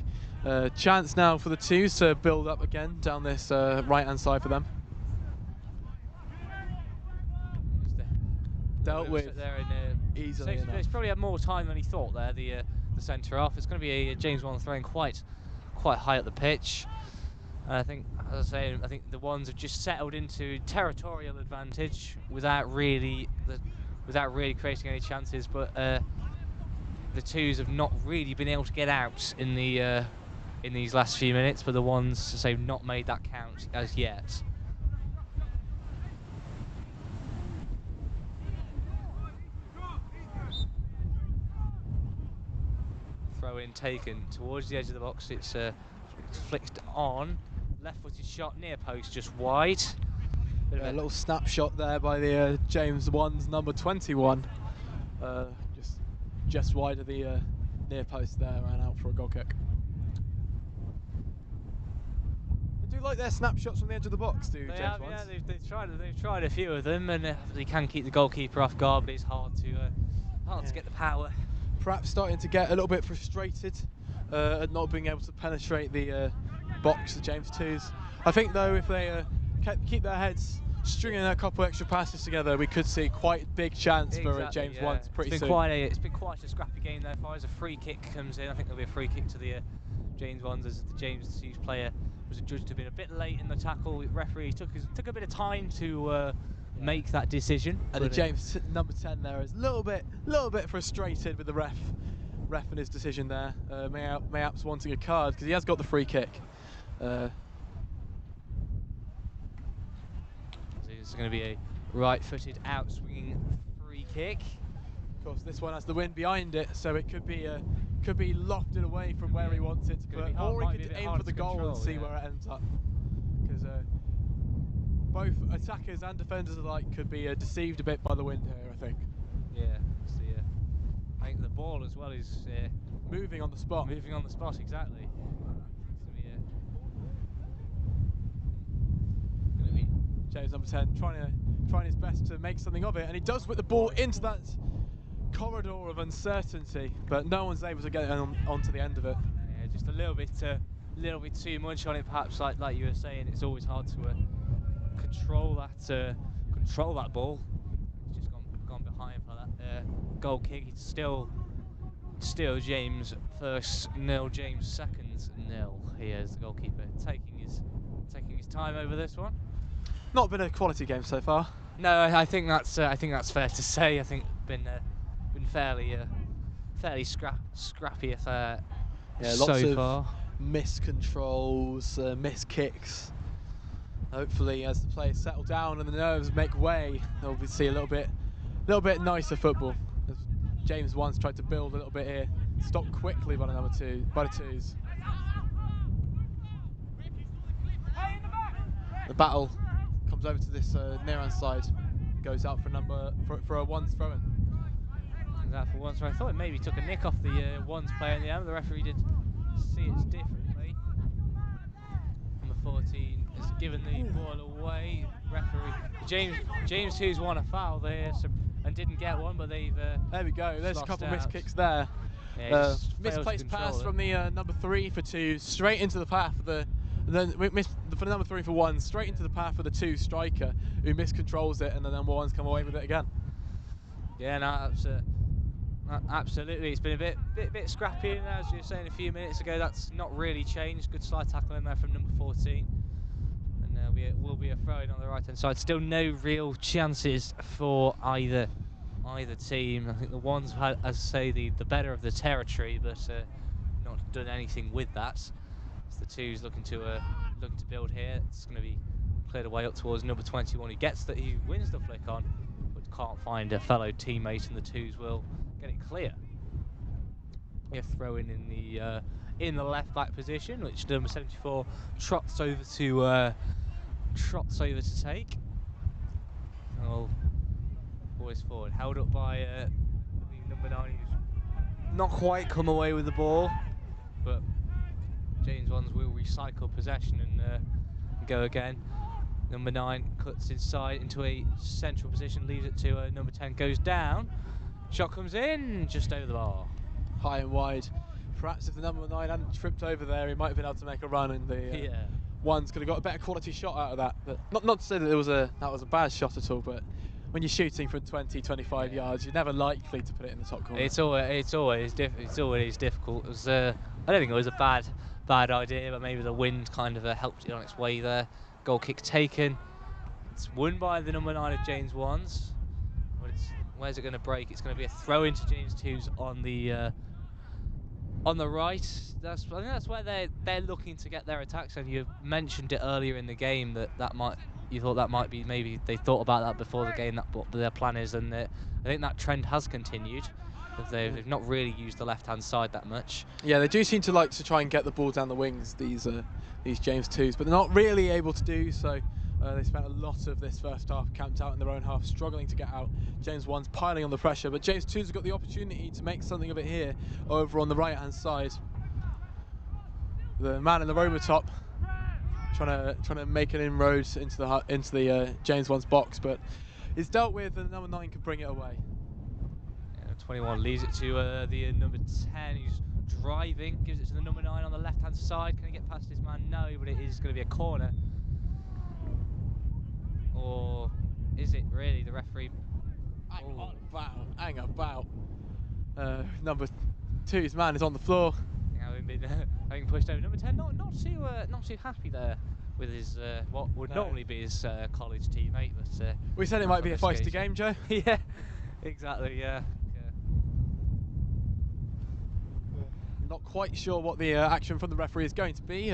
Chance now for the Twos to build up again down this right-hand side for them. Dealt with there easily. He's probably had more time than he thought there. The centre half. It's going to be a James Wands throwing quite high up the pitch. And I think, as I say, I think the ones have just settled into territorial advantage without really creating any chances. But the Twos have not really been able to get out in these last few minutes. But the ones, as I say, have not made that count as yet. Throw in taken towards the edge of the box. It's flicked on. Left-footed shot near post, just wide. A little snapshot there by the James Wands number 21. Just wide of the near post there, ran out for a goal kick. They do like their snapshots from the edge of the box, do James Wands? Yeah, they've tried a few of them, and they can keep the goalkeeper off guard, but it's hard to get the power. Perhaps starting to get a little bit frustrated at not being able to penetrate the box, the James Twos. I think though, if they keep their heads stringing a couple extra passes together, we could see quite a big chance for James Wands pretty soon. It's been quite a scrappy game there. As far as a free kick comes in, I think there'll be a free kick to the James Wands, as the James Twos player was adjudged to have been a bit late in the tackle. The referee took a bit of time to make that decision. And the James number 10 there is a little bit frustrated with the ref and his decision there. Mayap's wanting a card because he has got the free kick. It's going to be a right-footed out-swinging free kick. Of course, this one has the wind behind it, so it could be lofted away from where he wants it to put, or he could aim for the goal and see where it ends up. Because both attackers and defenders alike could be deceived a bit by the wind here, I think. Yeah, I think the ball as well is moving on the spot. Moving on the spot, exactly. Going to be James number 10 trying his best to make something of it, and he does whip the ball into that corridor of uncertainty, but no one's able to get it onto the end of it. Yeah, just a little bit too much on it, perhaps. Like you were saying, it's always hard to control that ball. It's just gone behind for that goal kick. It's still James first nil, James seconds nil. Here's the goalkeeper taking his time over this one. Not been a quality game so far. No, I think that's fair to say. I think been fairly scrappy affair lots so of far. Miscontrols, miss kicks. Hopefully, as the players settle down and the nerves make way, they'll see a little bit nicer football. As James Wands tried to build a little bit here, stopped quickly by the Twos. The battle comes over to this near-hand side, goes out for a Wands throw-in. That for once, I thought it maybe took a nick off the Wands player in the end. The referee did see it differently. Number 14 has given the ball away. Referee James Hughes won a foul there and didn't get one, but they've. There we go. There's a couple of missed out. kicks there. Yeah, Misplaced pass from the number 3 for 2, straight into the path of the. And then for the number 3 for 1, straight into the path of the 2 striker who miscontrols it, and the number 1's come away with it again. Yeah, no, absolutely. It's been a bit scrappy, and as you were saying a few minutes ago, that's not really changed. Good slide tackle in there from number 14, and will be a throw-in on the right-hand side. Still no real chances for either team. I think the ones had, as I say, the better of the territory, but not done anything with that. It's the twos looking to build here. It's going to be cleared away up towards number 21. He wins the flick on, but can't find a fellow teammate, and the twos will get it clear. A throw in the left back position, which number 74 trots over to take. Oh, boys forward, held up by number 9, who's not quite come away with the ball, but James Wands will recycle possession and go again. Number 9 cuts inside into a central position, leaves it to number 10, goes down. Shot comes in, just over the bar. High and wide. Perhaps if the number 9 hadn't tripped over there, he might have been able to make a run, and the Ones could have got a better quality shot out of that. But not to say that that was a bad shot at all, but when you're shooting from 20, 25 yards, you're never likely to put it in the top corner. It's always difficult. It was, I don't think it was a bad idea, but maybe the wind kind of helped it on its way there. Goal kick taken. It's won by the number 9 of James Wands. But where's it going to break? It's going to be a throw into James Twos on the right. I think that's where they're looking to get their attacks. And you mentioned it earlier in the game you thought that might be, maybe they thought about that before the game, that what their plan is, and I think that trend has continued. They've not really used the left-hand side that much. Yeah, they do seem to like to try and get the ball down the wings, these James Twos, but they're not really able to do so. They spent a lot of this first half camped out in their own half, struggling to get out. James One's piling on the pressure, but James Twos have got the opportunity to make something of it here over on the right-hand side. The man in the rover top trying to make an inroad into the James One's box, but it's dealt with, and number 9 can bring it away. 21 leaves it to the number 10, who's driving, gives it to the number 9 on the left-hand side. Can he get past his man? No, but it is going to be a corner. Or is it really? The referee... Hang about. Number 2's man is on the floor. Having pushed over. Number 10 not too happy there with his what would normally be his college teammate. But we said it might be a feisty game, Joe. Yeah, exactly. Yeah. Not quite sure what the action from the referee is going to be.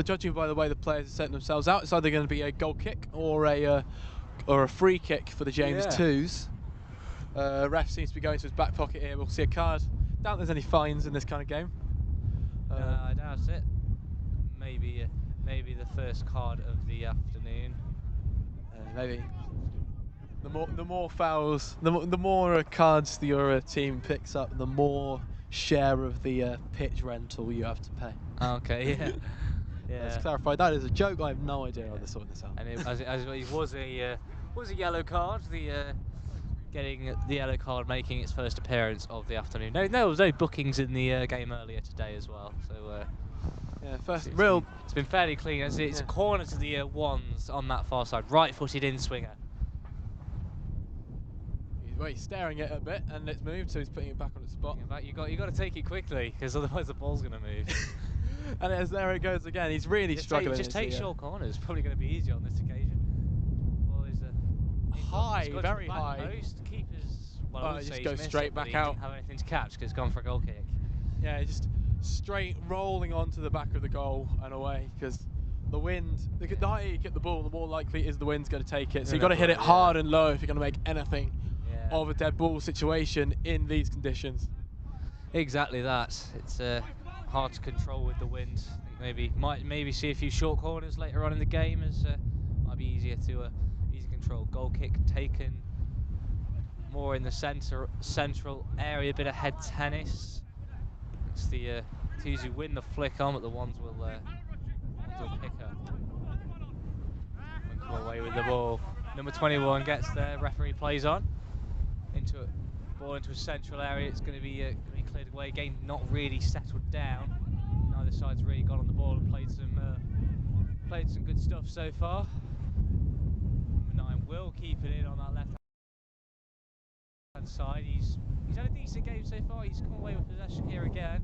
Judging by the way the players are setting themselves out, it's either going to be a goal kick or a free kick for the James Twos. Ref seems to be going to his back pocket here. We'll see a card. Doubt there's any fines in this kind of game. I doubt it. Maybe the first card of the afternoon. Maybe. The more fouls, the more cards your team picks up, the more share of the pitch rental you have to pay. Okay, yeah. Let's clarify that is a joke. I have no idea how they sort this out. And it was a yellow card. Getting the yellow card, making its first appearance of the afternoon. No, there was no bookings in the game earlier today as well. So it's been fairly clean. It's a corner to the ones on that far side, right-footed in swinger. He's staring at it a bit, and it's moved, so he's putting it back on its spot. You got to take it quickly, because otherwise the ball's going to move. And there it goes again. He's really struggling. Just take short corners. Probably going to be easier on this occasion. Well, high, very high. Post. Keepers. Well, I just go straight back out. Didn't have anything to catch because it's gone for a goal kick. Yeah, just straight rolling onto the back of the goal and away, because the wind. The higher you get the ball, the more likely is the wind's going to take it. So you've got to hit it hard and low if you're going to make anything of a dead ball situation in these conditions. Exactly that. It's hard to control with the wind. I think maybe see a few short corners later on in the game, as might be easier to easy control. Goal kick taken more in the central area, a bit of head tennis. It's the Twos who win the flick on, but the ones will pick up. away with the ball. Number 21 gets there. Referee plays on into a ball into a central area. It's going to be cleared away. Game not really settled down. Neither side's really got on the ball and played some good stuff so far. Number 9 will keep it in on that left hand side. He's had a decent game so far. He's come away with possession here again.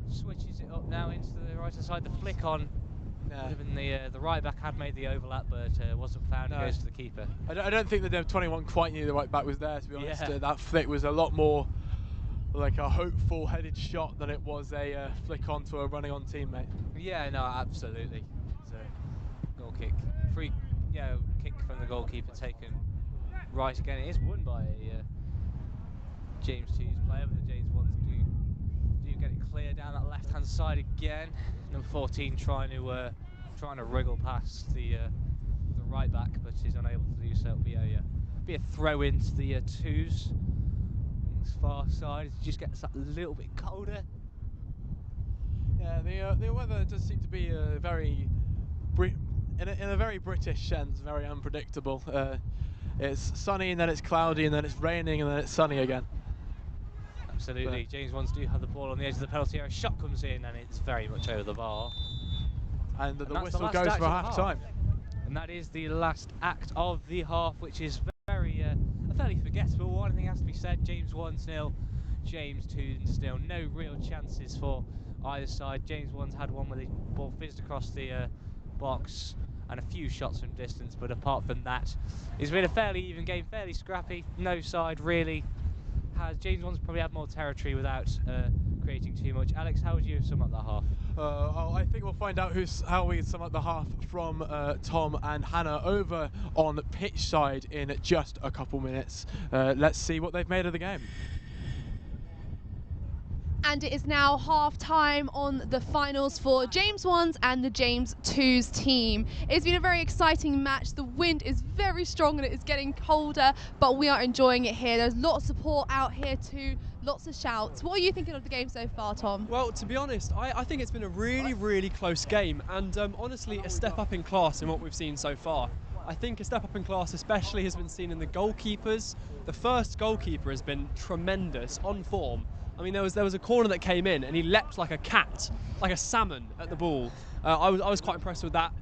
Switches it up now into the right hand side. The flick on. Even the right back had made the overlap, but wasn't found. No. Goes to the keeper. I don't think that the 21 quite knew the right back was there, to be honest. Yeah. That flick was a lot more like a hopeful headed shot than it was a flick onto a running on teammate. Yeah, no, absolutely. It's a goal kick. Free kick from the goalkeeper taken right again. It is won by a James 2's player, but the James 1s do get it clear down that left hand side again. Number 14 trying to wriggle past the right back, but is unable to do so. It'll be a throw into the 2s. On this far side, it just gets that little bit colder. Yeah, the weather does seem to be in a very British sense, very unpredictable. It's sunny and then it's cloudy and then it's raining and then it's sunny again. Absolutely. James 1s do have the ball on the edge of the penalty area. Shot comes in and it's very much over the bar. And the whistle goes for half time. And that is the last act of the half, which is very a fairly forgettable one. I think has to be said. James 1's nil, James 2's nil. No real chances for either side. James 1's had one where the ball fizzed across the box and a few shots from distance, but apart from that, it's been a fairly even game, fairly scrappy. No side really has. James 1's probably had more territory without creating too much. Alex, how would you sum up that half? I think we'll find out how we sum up the half from Tom and Hannah over on the pitch side in just a couple minutes. Let's see what they've made of the game. And it is now half time on the finals for James 1's and the James 2's team. It's been a very exciting match. The wind is very strong and it is getting colder, but we are enjoying it here. There's lots of support out here too, lots of shouts. What are you thinking of the game so far, Tom? Well, to be honest, I think it's been a really, really close game, and honestly, a step up in class in what we've seen so far. I think a step up in class especially has been seen in the goalkeepers. The first goalkeeper has been tremendous, on form. I mean, there was a corner that came in and he leapt like a cat, like a salmon at the ball. I was quite impressed with that.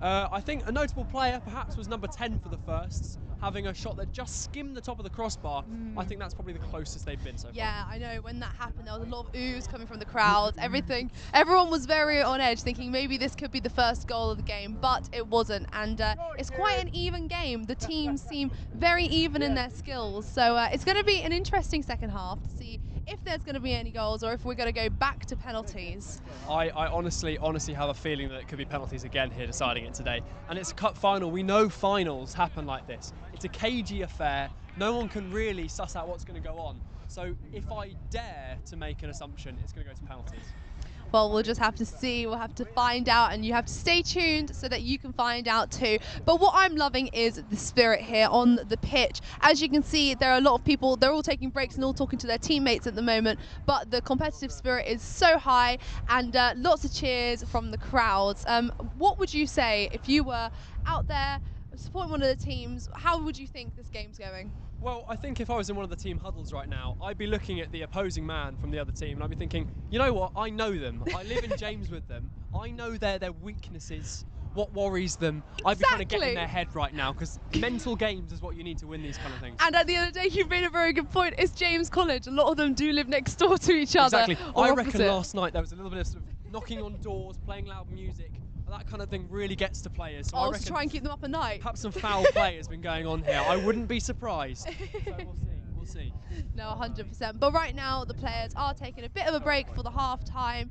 I think a notable player perhaps was number 10 for the firsts, having a shot that just skimmed the top of the crossbar. I think that's probably the closest they've been so far. Yeah, I know. When that happened, there was a lot of oohs coming from the crowds, everything. Everyone was very on edge, thinking maybe this could be the first goal of the game, but it wasn't. And it's quite an even game. The teams seem very even in their skills. So it's going to be an interesting second half to see if there's going to be any goals or if we're going to go back to penalties. I honestly have a feeling that it could be penalties again here deciding it today. And it's a cup final. We know finals happen like this. It's a cagey affair. No one can really suss out what's going to go on. So if I dare to make an assumption, it's going to go to penalties. Well, we'll just have to see, we'll have to find out, and you have to stay tuned so that you can find out too. But what I'm loving is the spirit here on the pitch. As you can see, there are a lot of people, they're all taking breaks and all talking to their teammates at the moment, but the competitive spirit is so high, and lots of cheers from the crowds. What would you say if you were out there supporting one of the teams? How would you think this game's going? Well, I think if I was in one of the team huddles right now, I'd be looking at the opposing man from the other team and I'd be thinking, you know what, I know them. I live in James with them. I know their weaknesses, what worries them. Exactly. I'd be trying to get in their head right now, because mental games is what you need to win these kind of things. And at the end of the day, you've made a very good point. It's James College. A lot of them do live next door to each other. Exactly. I reckon last night there was a little bit of, sort of knocking on doors, playing loud music. That kind of thing really gets to players. So I reckon to try and keep them up at night. Perhaps some foul play has been going on here. I wouldn't be surprised. So we'll see. No, 100%. But right now, the players are taking a bit of a break for the half-time,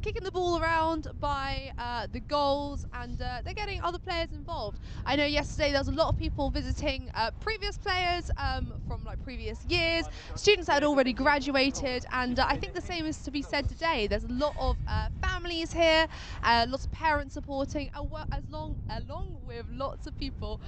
kicking the ball around by the goals, and they're getting other players involved. I know yesterday there was a lot of people visiting previous players from like previous years, students that had already graduated, and I think the same is to be said today. There's a lot of families here, lots of parents supporting, along with lots of people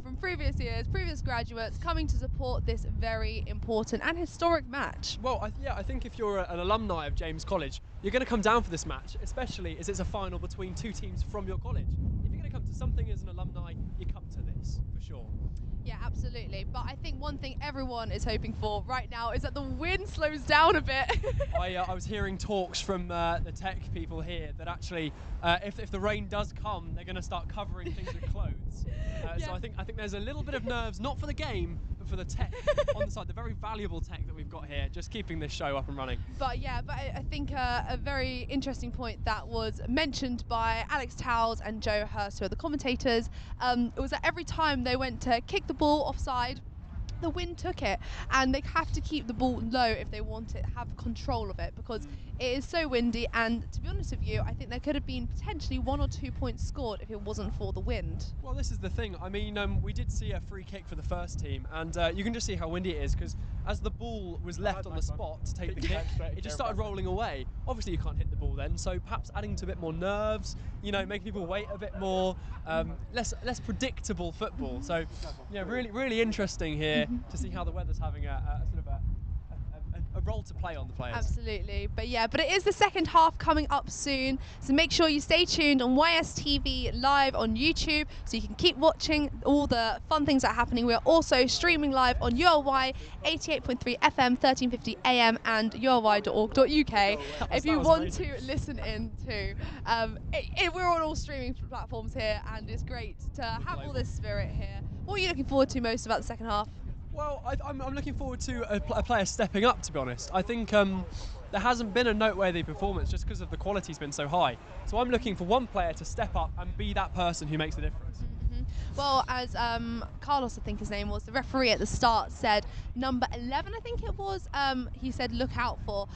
from previous years, previous graduates coming to support this very important and historic match. Well, I think if you're an alumni of James College, you're going to come down for this match, especially as it's a final between two teams from your college. If you're going to come to something as an alumni, you come to this for sure. Yeah, absolutely. But I think one thing everyone is hoping for right now is that the wind slows down a bit. I was hearing talks from the tech people here that actually, if the rain does come, they're going to start covering things with clothes. So I think there's a little bit of nerves, not for the game, but for the tech on the side, the very valuable tech that we've got here, just keeping this show up and running. But yeah, I think a very interesting point that was mentioned by Alex Towles and Joe Hurst, who are the commentators, was that every time they went to kick the ball offside, the wind took it, and they have to keep the ball low if they want to have control of it, because it is so windy. And to be honest with you, I think there could have been potentially 1 or 2 points scored if it wasn't for the wind. Well, this is the thing. I mean, we did see a free kick for the first team, and you can just see how windy it is, because as the ball was left on the spot to take the kick, it just started rolling away. Obviously, you can't hit the ball then, so perhaps adding to a bit more nerves, making people wait a bit more, less predictable football. So, really interesting here to see how the weather's having a sort of a role to play on the players. Absolutely, but it is the second half coming up soon, so make sure you stay tuned on YSTV live on YouTube so you can keep watching all the fun things that are happening. We're also streaming live on URY 88.3 FM, 1350 AM and ury.org.uk if you want to listen in too. We're on all streaming platforms here, and it's great to have all this spirit here. What are you looking forward to most about the second half? Well, I'm looking forward to a player stepping up, to be honest. I think there hasn't been a noteworthy performance just because of the quality's been so high. So I'm looking for one player to step up and be that person who makes the difference. Well, as Carlos, I think his name was, the referee at the start said number 11, I think it was, he said look out for.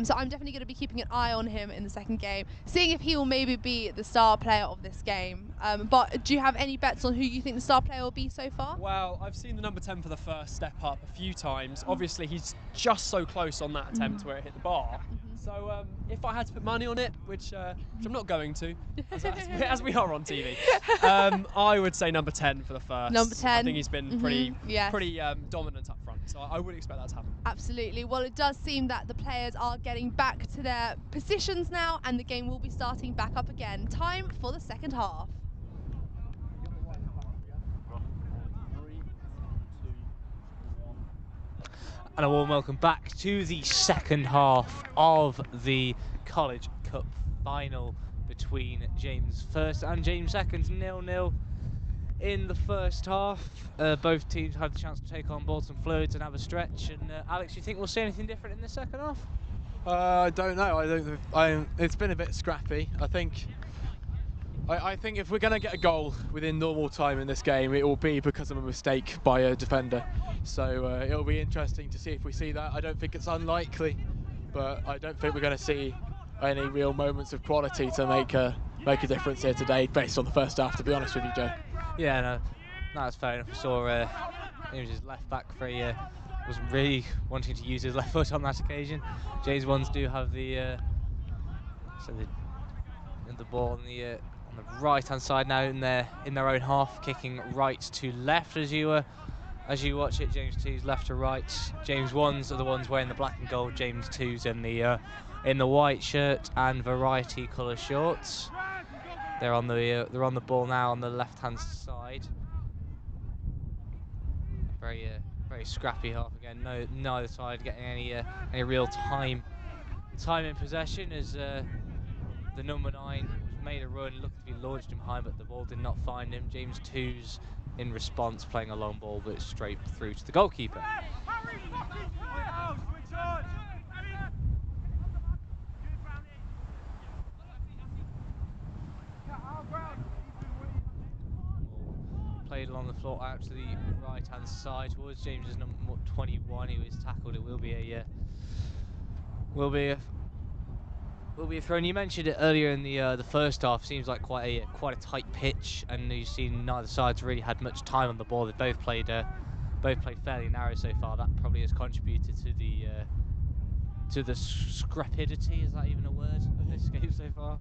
So I'm definitely going to be keeping an eye on him in the second game, seeing if he will maybe be the star player of this game. But do you have any bets on who you think the star player will be so far? Well, I've seen the number 10 for the first step up a few times. Obviously, he's just so close on that attempt where it hit the bar. So if I had to put money on it, which I'm not going to, as we are on TV, I would say number 10 for the first. Number 10. I think he's been pretty dominant up front, so I would expect that to happen. Absolutely. Well, it does seem that the players are getting back to their positions now, and the game will be starting back up again. Time for the second half. And a warm welcome back to the second half of the College Cup final between James First and James Second, 0-0 in the first half. Both teams had the chance to take on Bolton Fluids and have a stretch. And Alex, you think we'll see anything different in the second half? I don't know. It's been a bit scrappy. I think if we're going to get a goal within normal time in this game, it will be because of a mistake by a defender. So it'll be interesting to see if we see that. I don't think it's unlikely, but I don't think we're going to see any real moments of quality to make a difference here today, based on the first half, to be honest with you, Joe. Yeah, no, that's fair enough. I saw his left back wasn't really wanting to use his left foot on that occasion. Jays ones do have the ball on the right hand side now in their own half, kicking right to left as you watch it. James 2's left to right. James 1's are the ones wearing the black and gold. James 2's in the white shirt and variety colour shorts. They're on the ball now on the left hand side. Very scrappy half again. Neither side getting any real time in possession as the number 9 made a run, looked to be launched him high, but the ball did not find him. James 2's in response playing a long ball, but straight through to the goalkeeper. Played along the floor out to the right hand side towards James's number 21. He was tackled. It will be a throw. You mentioned it earlier in the first half. Seems like quite a tight pitch, and you've seen neither side's really had much time on the ball. They've both played fairly narrow so far. That probably has contributed to the scrapidity. Is that even a word of this game so far?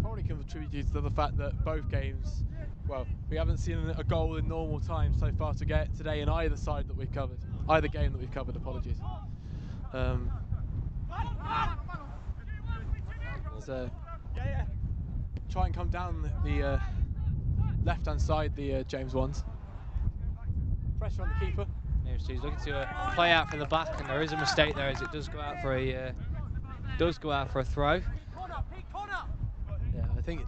Probably contributed to the fact that both games, well, we haven't seen a goal in normal time so far today in either side that we've covered, either game that we've covered. Apologies. So try and come down the left-hand side, the James ones. Pressure on the keeper. James Two's looking to play out from the back, and there is a mistake there as it does go out for a throw. Yeah, I think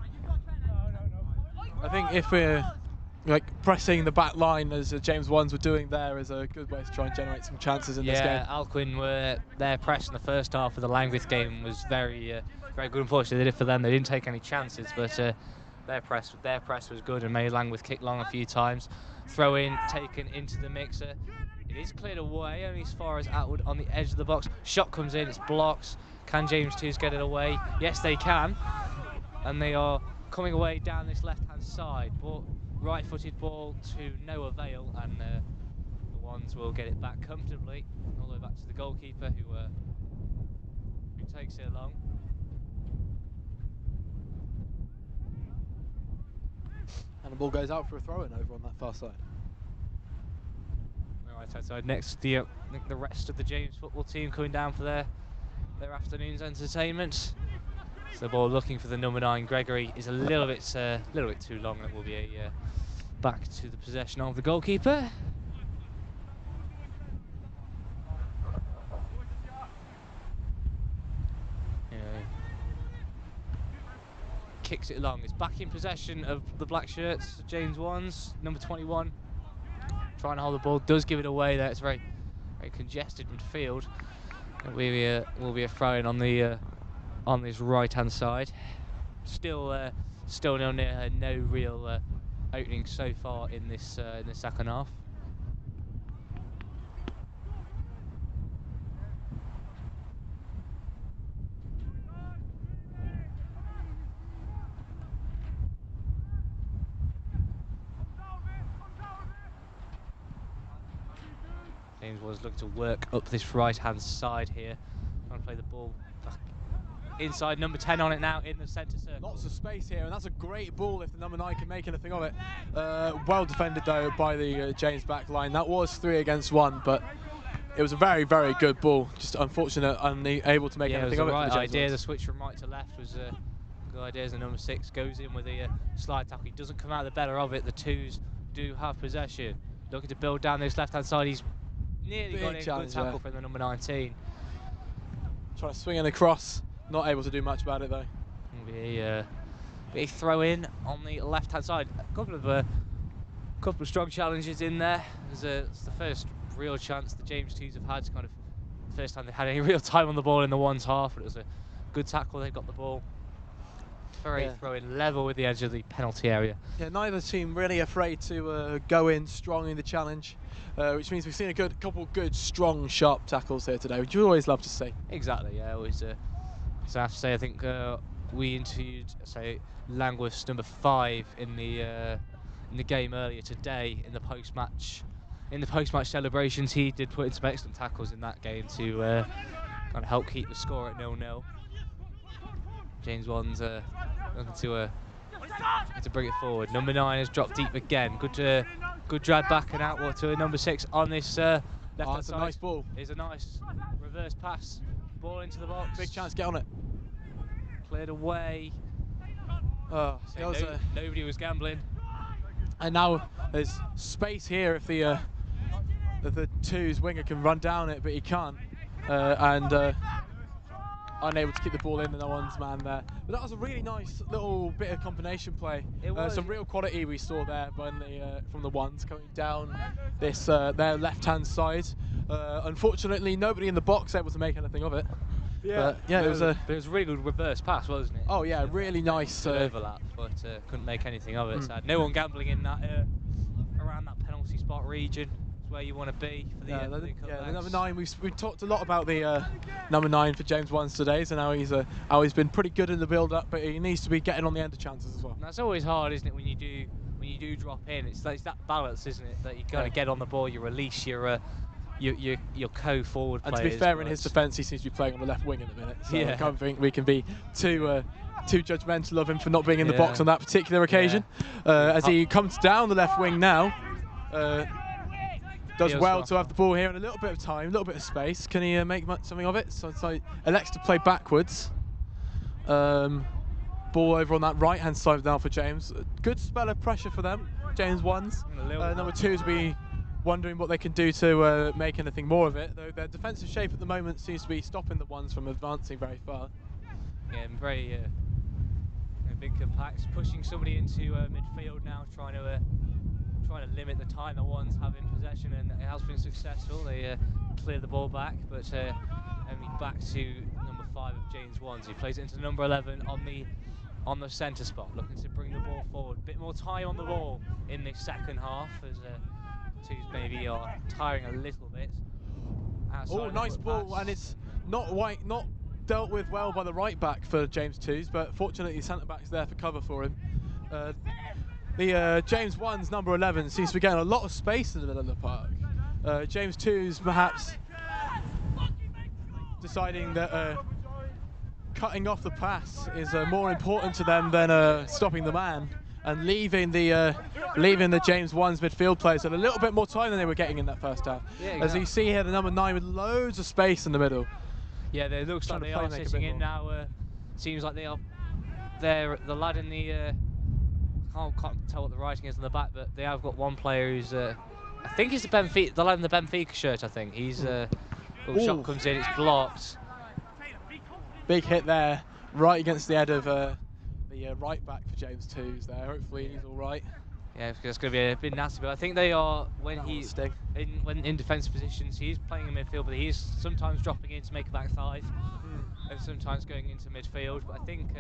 if we're like pressing the back line as James ones were doing there is a good way to try and generate some chances in this game. Yeah, Alcuin were their press in the first half of the Langwith game was very good. Unfortunately, they did for them. They didn't take any chances, but their press was good and made Langwith kick long a few times. Throw in taken into the mixer. It is cleared away only as far as Atwood on the edge of the box. Shot comes in, it's blocked. Can James Two's get it away? Yes, they can, and they are coming away down this left-hand side. But right-footed ball to no avail, and the ones will get it back comfortably all the way back to the goalkeeper who takes it along. And the ball goes out for a throw-in over on that far side. Right side next, the rest of the James football team coming down for their afternoon's entertainment. So the ball looking for the number 9 Gregory is a little bit too long. It will be back to the possession of the goalkeeper. Kicks it along. It's back in possession of the black shirts. James ones, number 21, trying to hold the ball. Does give it away there. It's very congested midfield. It will be a throw-in on the on this right-hand side. Still no real opening so far in this second half. James was looking to work up this right-hand side here. Trying to play the ball back inside. Number 10 on it now in the centre circle. Lots of space here, and that's a great ball if the number 9 can make anything of it. Well defended though by the James back line. That was 3 against 1, but it was a very, very good ball. Just unfortunate, unable to make anything of it. Yeah, it was the right idea. The switch from right to left was a good idea as the number 6 goes in with a slide tackle. He doesn't come out the better of it. The twos do have possession. Looking to build down this left-hand side. He's nearly got in. Good tackle from the number 19. Trying to swing in across. Not able to do much about it though. Be a throw in on the left-hand side. A couple of strong challenges in there. It's the first real chance the James Twos have had. It's kind of the first time they had any real time on the ball in the one's half. It was a good tackle. They got the ball very throw-in level with the edge of the penalty area. Yeah, neither team really afraid to go in strong in the challenge, which means we've seen a couple good, strong, sharp tackles here today, which you always love to see. Exactly. Yeah, always. So I have to say, I think we interviewed, Langwith's number 5 in the game earlier today in the post-match celebrations. He did put in some excellent tackles in that game to kind of help keep the score at 0-0. James one's looking to bring it forward. Number 9 has dropped deep again. Good drag back and outward to a number 6 on this left-hand side. A nice ball. It's a nice reverse pass. Ball into the box. Big chance, get on it. Cleared away. Nobody was gambling. And now there's space here if the Twos winger can run down it, but he can't. Unable to keep the ball in, the no one's man there. But that was a really nice little bit of combination play. Some real quality we saw there from the ones coming down this their left-hand side. Unfortunately, nobody in the box able to make anything of it. Yeah, it was a really good reverse pass, wasn't it? Oh yeah, really nice overlap, but couldn't make anything of it. So no one gambling in that around that penalty spot region. Where you want to be for the number 9. We've talked a lot about the number 9 for James ones today, so now he's been pretty good in the build-up, but he needs to be getting on the end of chances as well. And that's always hard, isn't it, when you do drop in? It's that balance, isn't it, that you got to get on the ball, you release your co-forward players. And to be fair, in his defence, he seems to be playing on the left wing at the minute, so I can't think we can be too judgmental of him for not being in the box on that particular occasion. As he comes down the left wing now. Does well to have the ball here and a little bit of time, a little bit of space. Can he make something of it? So elects to play backwards. Ball over on that right-hand side now for James. good spell of pressure for them, James Ones. Number 2s will be wondering what they can do to make anything more of it, though their defensive shape at the moment seems to be stopping the Ones from advancing very far. Yeah, and very big compacts, pushing somebody into midfield now, trying to limit the time the Ones have in possession, and it has been successful. They clear the ball back, but only back to number 5 of James Ones. He plays it into number 11 on the centre spot, looking to bring the ball forward. A bit more time on the ball in this second half, as Twos maybe are tiring a little bit. Oh, nice ball, and it's not dealt with well by the right back for James Twos, but fortunately centre back's there for cover for him. The James Ones number 11 seems to be getting a lot of space in the middle of the park. James Twos perhaps deciding that cutting off the pass is more important to them than stopping the man, and leaving the James Ones midfield players with a little bit more time than they were getting in that first half. Yeah, exactly. As you see here, the number 9 with loads of space in the middle. Yeah, it looks like they are sitting in now. Seems like they're the lad in the can't tell what the writing is on the back, but they have got one player who's I think he's the lad in the Benfica shirt. I think he's shot comes in, it's blocked. Big hit there, right against the head of the right back for James Twos there. Hopefully he's all right. Yeah, it's going to be a bit nasty, but I think they are, when in defensive positions, he's playing in midfield, but he's sometimes dropping in to make a back 5, and sometimes going into midfield. But I think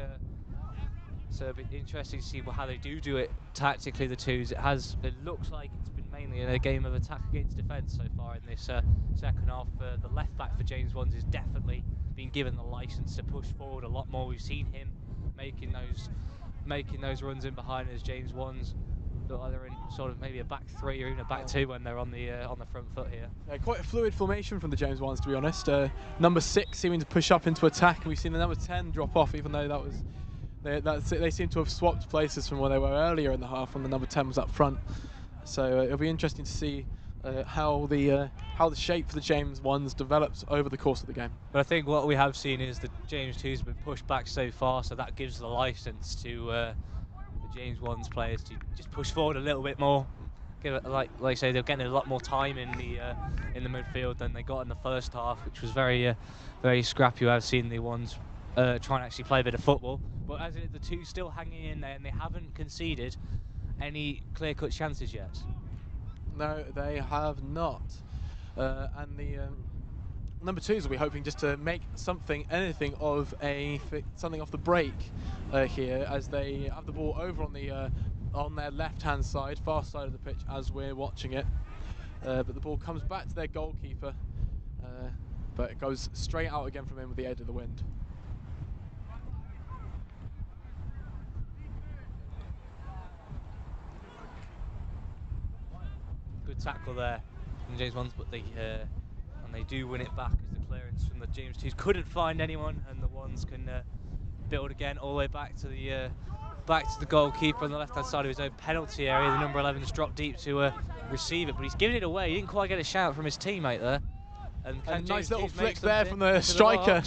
it's a bit interesting to see how they do it tactically, the Twos. It looks like it's been mainly a game of attack against defence so far in this second half. The left back for James Ones has definitely been given the licence to push forward a lot more. We've seen him making those runs in behind as James Ones either in sort of maybe a back 3 or even a back 2 when they're on the front foot here. Yeah, quite a fluid formation from the James Ones, to be honest. Number 6 seeming to push up into attack, and we've seen the number 10 drop off, even though they seem to have swapped places from where they were earlier in the half when the number 10 was up front. So it'll be interesting to see how the shape for the James Ones develops over the course of the game. But I think what we have seen is that James Twos have been pushed back so far, so that gives the licence to the James Ones players to just push forward a little bit more. Give it, like I say, they're getting a lot more time in the midfield than they got in the first half, which was very scrappy. I've seen the Ones try and actually play a bit of football, but as the Twos still hanging in there, and they haven't conceded any clear-cut chances yet. No, they have not. And the number 2s will be hoping just to make anything of something off the break here, as they have the ball over on their left-hand side, far side of the pitch, as we're watching it. But the ball comes back to their goalkeeper, but it goes straight out again from him with the edge of the wind. Good tackle there from James Ones, but they do win it back as the clearance from the James Twos couldn't find anyone, and the Ones can build again all the way back to the goalkeeper on the left-hand side of his own penalty area. The number 11's dropped deep to receive it, but he's given it away. He didn't quite get a shout from his teammate there. And a nice little flick there from the striker.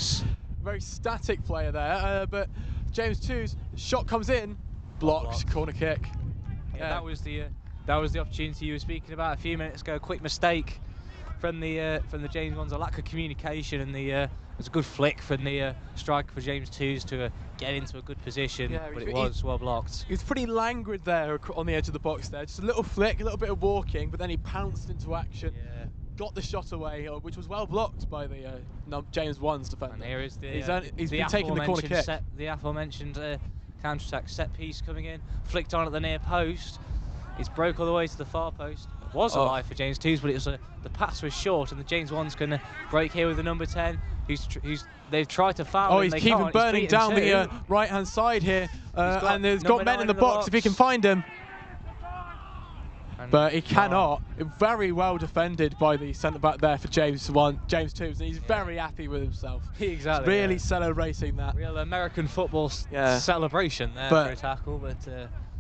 Very static player there, but James Twos shot comes in, blocked. Corner kick. Yeah, that was the opportunity you were speaking about a few minutes ago. A quick mistake from the James Ones, a lack of communication, and it was a good flick from the striker for James Twos to get into a good position, but it was well blocked. He was pretty languid there on the edge of the box there. Just a little flick, a little bit of walking, but then he pounced into action. Yeah. Got the shot away, which was well blocked by the James Ones defender. And here is he's been taking the corner kick. The aforementioned counter-attack set piece coming in, flicked on at the near post. He's broke all the way to the far post. It was alive for James Twos, but it was the pass was short, and the James Ones can break here with the number 10. They've tried to foul him. He's keeping burning down the right-hand side here, and there's got men in the box if he can find him. But he cannot. Very well defended by the centre-back there for James Twos, and he's very happy with himself. Exactly. He's really celebrating that. Real American football celebration there for a tackle, but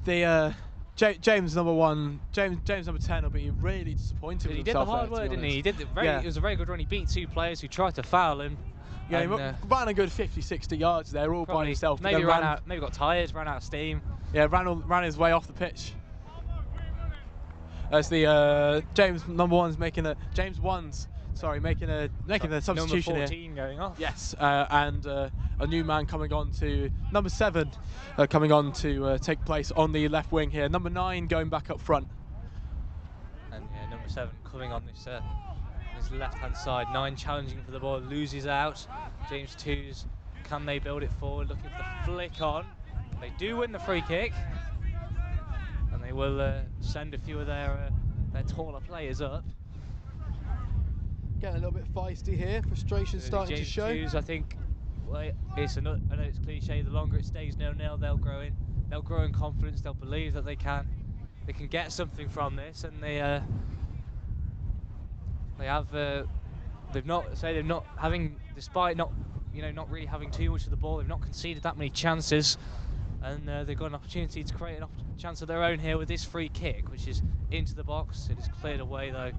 the James number 1, James number 10 will be really disappointed with himself. He did the hard work, didn't he? It was a very good run. He beat 2 players who tried to foul him. Yeah, he ran a good 50-60 yards there, all by himself. Maybe got tired, ran out of steam. Yeah, ran his way off the pitch. As the James one's making a making a substitution number 14 here. going off. Yes, and a new man coming on to number 7, coming on to take place on the left wing here. Number 9 going back up front. And yeah, number 7 coming on this left-hand side. 9 challenging for the ball, loses out. James 2's, can they build it forward? Looking for the flick on. They do win the free kick, and they will send a few of their taller players up. Getting a little bit feisty here. Frustration starting to show. James 2's, I think, well, I know it's cliche. The longer it stays 0-0, they'll grow in confidence. They'll believe that they can get something from this, and despite not really having too much of the ball, they've not conceded that many chances, and they've got an opportunity to create a chance of their own here with this free kick, which is into the box. It is cleared away though.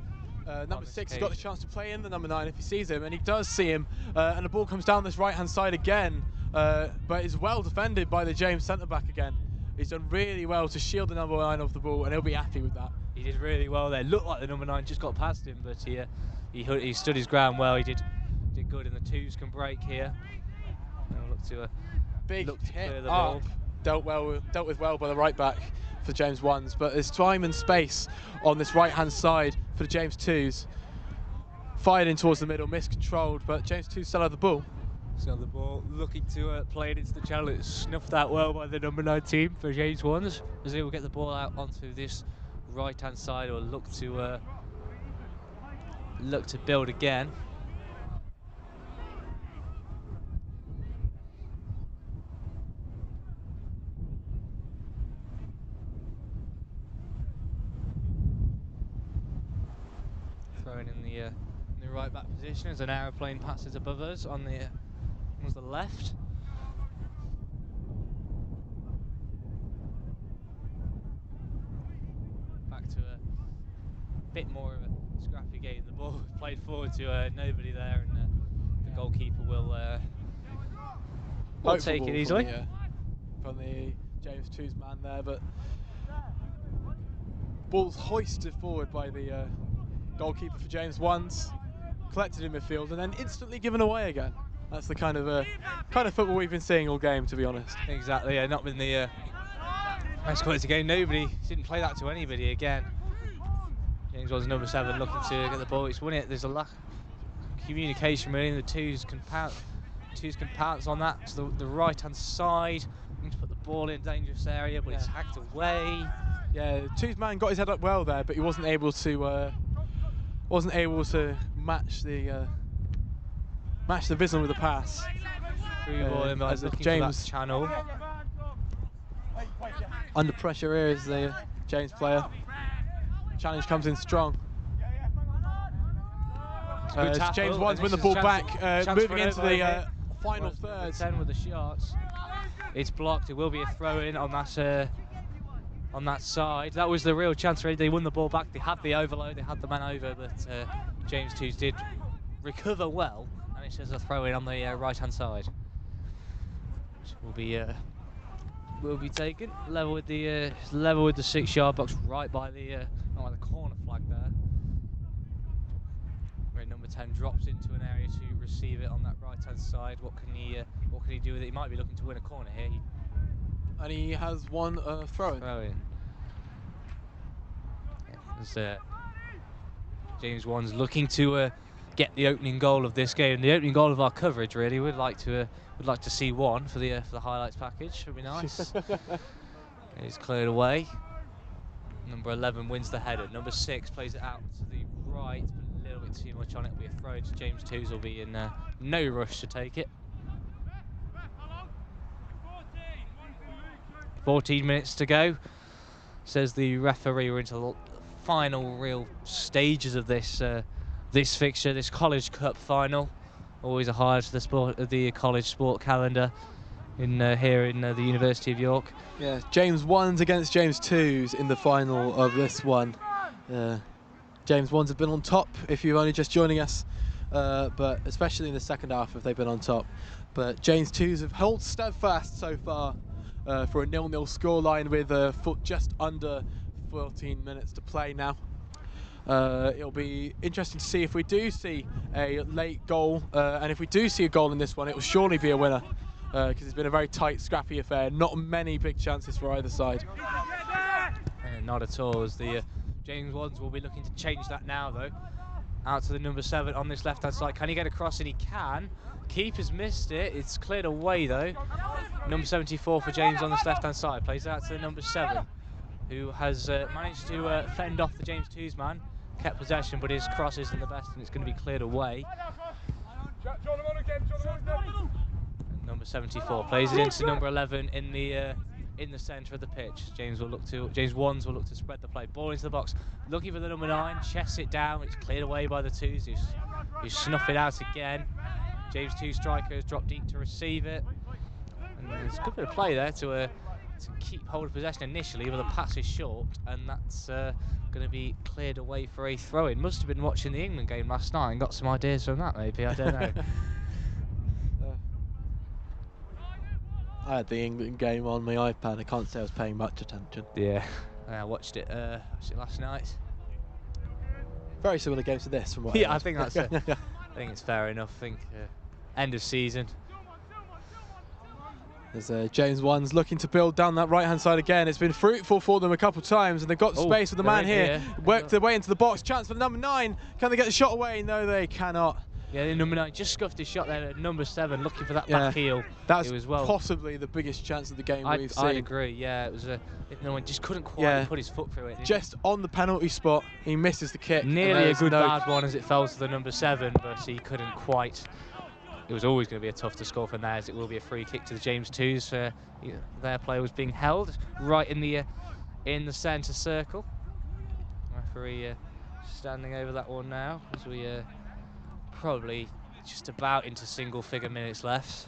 Number 6 has got the chance to play in the number 9 if he sees him, and he does see him, and the ball comes down this right-hand side again, but is well defended by the James centre-back again. He's done really well to shield the number 9 off the ball, and he'll be happy with that. He did really well there. Looked like the number 9 just got past him, but he stood his ground well. He did good, and the 2's can break here. And look to big look to hit clear the up, ball. dealt with well by the right back for James 1's, but there's time and space on this right-hand side for the James 2's. Fired in towards the middle, miscontrolled, but James 2 still had the ball. Still the ball, looking to play it into the channel. It's snuffed out well by the number 9 team for James 1's, as they will get the ball out onto this right-hand side, or look to build again. Throwing in the right back position as an aeroplane passes above us on the left. Back to a bit more of a scrappy game. The ball played forward to nobody there, and the goalkeeper will take it easily. From the James 2's man there, but ball's hoisted forward by the goalkeeper for James 1's, collected in midfield, and then instantly given away again. That's the kind of football we've been seeing all game, to be honest. Exactly, yeah, not been the best quality game. Nobody didn't play that to anybody again. James 1's number 7 looking to get the ball. It's won it. There's a lack of communication really, and the 2's can pounce on that to the right-hand side. Looking to put the ball in a dangerous area, but it's hacked away. Yeah, 2's man got his head up well there, but he wasn't able to match the vision with the pass. Through ball in, as looking James for that channel. Under pressure here is the James player. Challenge comes in strong. James 1's win the ball back, moving into the final third. 10 with the shots. It's blocked. It will be a throw-in on that side. That was the real chance. Really, they won the ball back. They had the overload. They had the man over, but James 2's did recover well, and it's just a throw-in on the right-hand side, which will be taken level with the 6-yard box, right by the corner flag there. Where number 10 drops into an area to receive it on that right-hand side. What can he do with it? He might be looking to win a corner here. And he has one throw-in. James 1's looking to get the opening goal of this game, the opening goal of our coverage. Really, we'd like to see one for the highlights package. Would be nice. It's cleared away. Number 11 wins the header. Number 6 plays it out to the right, but a little bit too much on it. It'll be a throw to James 2's. Will be in no rush to take it. 14 minutes to go, says the referee. We're into the final real stages of this fixture, this College Cup final. Always a highlight of the college sport calendar here in the University of York. Yeah, James 1's against James 2's in the final of this one. James 1's have been on top if you're only just joining us, but especially in the second half if they've been on top. But James 2's have held steadfast so far. for a 0-0 scoreline with just under 14 minutes to play now. It'll be interesting to see if we do see a late goal, and if we do see a goal in this one, it will surely be a winner, because it's been a very tight, scrappy affair. Not many big chances for either side. Not at all, as the James Wands will be looking to change that now, though. Out to the number 7 on this left-hand side. Can he get across? And he can. Keeper's missed it. It's cleared away, though. Number 74 for James on this left-hand side. Plays out to the number 7, who has managed to fend off the James 2's man. Kept possession, but his cross isn't the best, and it's going to be cleared away. And number 74 plays it into number 11 in the centre of the pitch. James Wands will look to spread the play. Ball into the box, looking for the number 9. Chests it down. It's cleared away by the 2s, who snuff it out again. James 2 striker has dropped deep to receive it, and there's a good bit of play there to keep hold of possession initially, but the pass is short, and that's going to be cleared away for a throw-in. Must have been watching the England game last night and got some ideas from that, maybe. I don't know. I had the England game on my iPad. I can't say I was paying much attention. Yeah, I watched it last night. Very similar games to this, from what I think that's I think it's fair enough. I think end of season. As James Wands looking to build down that right-hand side again. It's been fruitful for them a couple of times, and they've got the space with the man here. Worked their way into the box. Chance for the number 9. Can they get the shot away? No, they cannot. Yeah, the number 9 just scuffed his shot there. Number 7 looking for that back heel. That was possibly the biggest chance of the game we've seen. I'd agree. Yeah, it was no one just couldn't quite put his foot through it. Just on the penalty spot, he misses the kick. Nearly a good bad one as it fell to the number 7, but he couldn't quite. It was always going to be a tough to score from there, as it will be a free kick to the James 2s. Their player was being held right in the centre circle. Referee standing over that one now, as we probably just about into single-figure minutes left.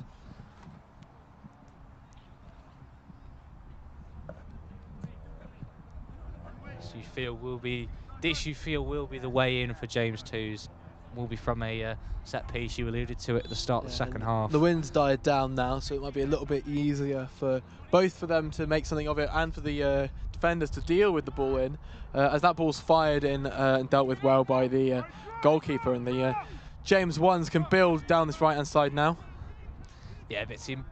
This you feel will be the way in for James 2s. Will be from a set piece. You alluded to it at the start of the second half. The wind's died down now, so it might be a little bit easier for them to make something of it, and for the defenders to deal with the ball in, as that ball's fired in and dealt with well by the goalkeeper, and the James Wands can build down this right-hand side now. Yeah, a little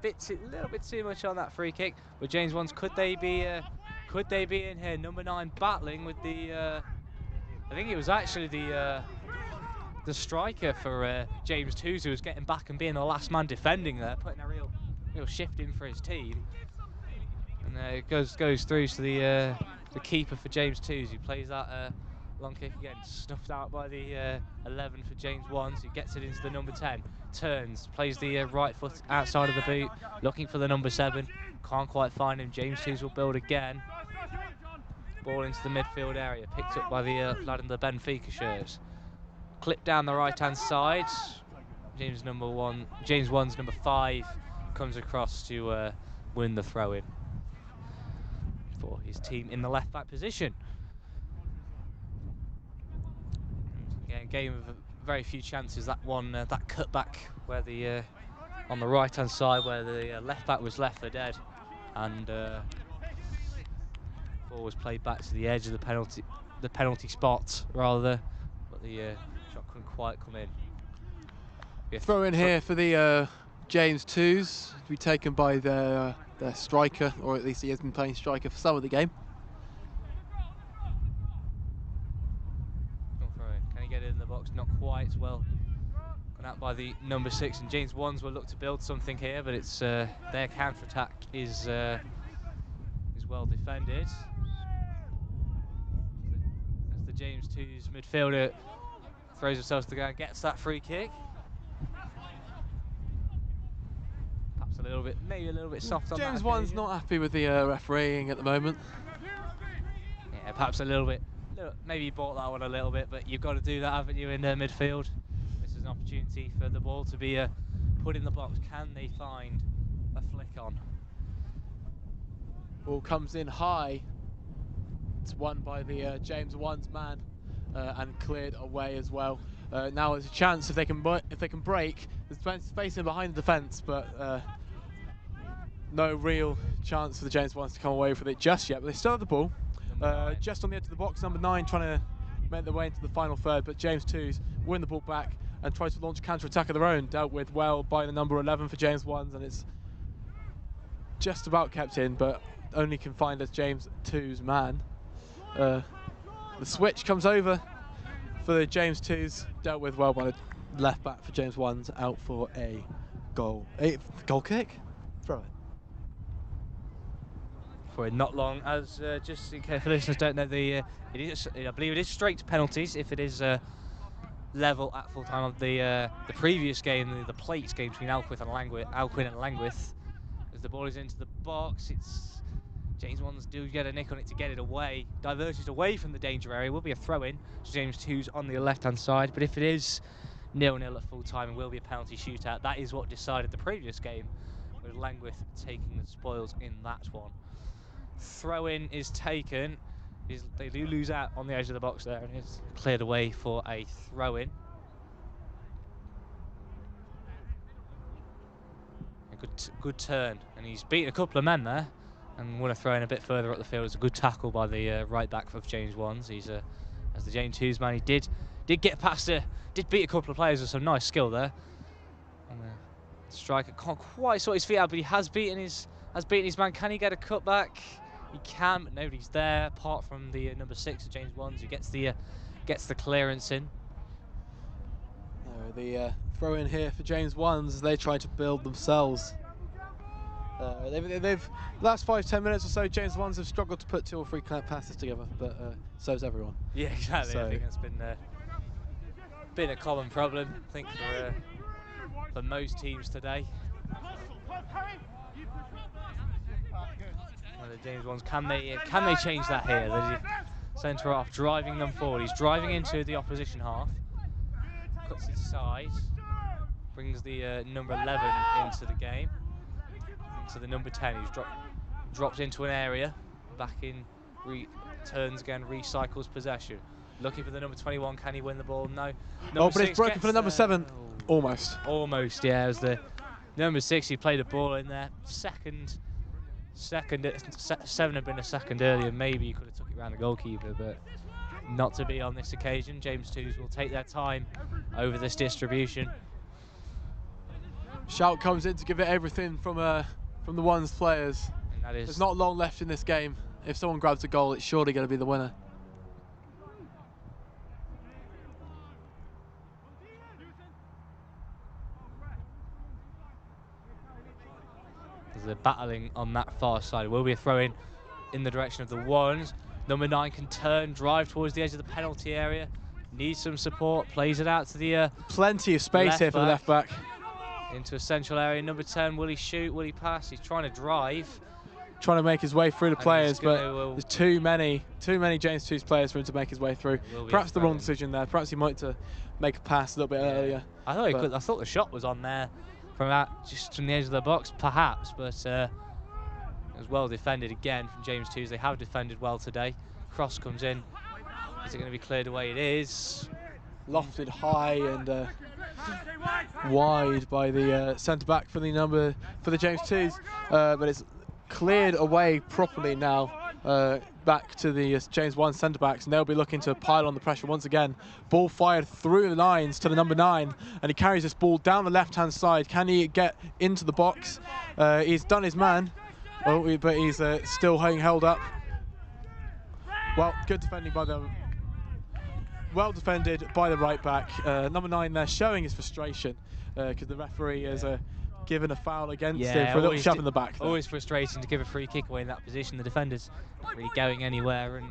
bit too much on that free kick. But James Wands, could they be in here? Number 9 battling with the, I think it was actually the striker for James 2s, who was getting back and being the last man defending there, putting a real shift in for his team. And it goes through to the keeper for James 2s, who plays that long kick again, snuffed out by the 11 for James Wands, who gets it into the number 10, turns, plays the right foot outside of the boot, looking for the number 7, can't quite find him. James 2s will build again. Ball into the midfield area, picked up by the lad in the Benfica shirts. Clipped down the right-hand side. James Wands number 5 comes across to win the throw-in for his team in the left-back position. Again, game of very few chances. That one, that cutback where the on the right-hand side where the left-back was left for dead, and ball was played back to the edge of the penalty spot rather, but the shot couldn't quite come in. Throw in here for the James 2s to be taken by their striker, or at least he has been playing striker for some of the game. Can he get it in the box? Not quite. Well, gone out by the number 6, and James Wands will look to build something here, but it's their counter-attack is well defended. As the James 2's midfielder throws himself to the ground, gets that free kick. Perhaps maybe a little bit soft on that. James Wands not happy with the refereeing at the moment. Yeah, perhaps a little bit. Maybe you bought that one a little bit, but you've got to do that, haven't you, in midfield? This is an opportunity for the ball to be put in the box. Can they find a flick on? Ball comes in high. It's won by the James Wands man and cleared away as well. Now there's a chance if they can break. There's space in behind the defence, but no real chance for the James Ones to come away with it just yet, but they still have the ball. Just on the edge of the box, number 9 trying to make their way into the final third, but James 2s win the ball back and try to launch a counter-attack of their own, dealt with well by the number 11 for James Ones, and it's just about kept in, but only confined as James 2's man. The switch comes over for the James 2s, dealt with well by the left back for James 1s, out for a goal. Goal kick? Throw it. For not long, as just in case the listeners don't know, I believe it is straight to penalties if it is level at full time of the previous game, the plates game between Alcuin and Langwith. As the ball is into the box, it's James 1s do get a nick on it to get it away, diverges away from the danger area. Will be a throw-in to James 2's on the left-hand side, but if it is 0-0 at full time, it will be a penalty shootout. That is what decided the previous game, with Langwith taking the spoils in that one. Throw-in is taken. They do lose out on the edge of the box there, and it's cleared away for a throw-in. A good turn, and he's beaten a couple of men there, and won a throw-in a bit further up the field. It's a good tackle by the right back of James 1s. He's as the James 2's man, he did get past did beat a couple of players with some nice skill there. And the striker can't quite sort his feet out, but he has beaten his man. Can he get a cut back? He can, but nobody's there apart from the number 6 of James 1s, who gets the clearance in. The throw in here for James 1s as they try to build themselves. They've last 5-10 minutes or so, James 1s have struggled to put 2 or 3 passes together, but so has everyone. Yeah, exactly. So, I think that's been a common problem, I think, for most teams today. Well, the James 1s, can they change that here? The centre half driving them forward. He's driving into the opposition half, cuts inside, brings the number 11 into the game, into the number 10 who's dropped into an area, back in, turns again, recycles possession. Looking for the number 21, can he win the ball? No. But it's broken for the number 7. Almost. Almost, yeah. As the number 6, he played a ball in there. 7 had been a second earlier. Maybe he could have took it around the goalkeeper, but not to be on this occasion. James 2s will take their time over this distribution. Shout comes in to give it everything from the 1s players. And that is, there's not long left in this game. If someone grabs a goal, it's surely going to be the winner. They're battling on that far side. Will be a throw in the direction of the 1s. Number 9 can turn, drive towards the edge of the penalty area. Needs some support, plays it out to the plenty of space here for the left back. Into a central area. Number 10, will he shoot? Will he pass? He's trying to drive. Trying to make his way through the players, but there's too many James 2's players for him to make his way through. Perhaps the wrong decision there. Perhaps he might to make a pass a little bit earlier. I thought the shot was on there. Just from the edge of the box, perhaps, but it was well defended again from James 2s. They have defended well today. Cross comes in. Is it going to be cleared away? It is. Lofted high and wide by the centre back for the James 2s, but it's cleared away properly now. Back to the James 1 centre backs, and they'll be looking to pile on the pressure once again. Ball fired through the lines to the number 9, and he carries this ball down the left-hand side. Can he get into the box? He's done his man, but he's still held up. Well, good defending by the. Well defended by the right back. Number 9 there showing his frustration because the referee has given a foul against him for a little shove in the back. Always frustrating to give a free kick away in that position. The defender's not really going anywhere,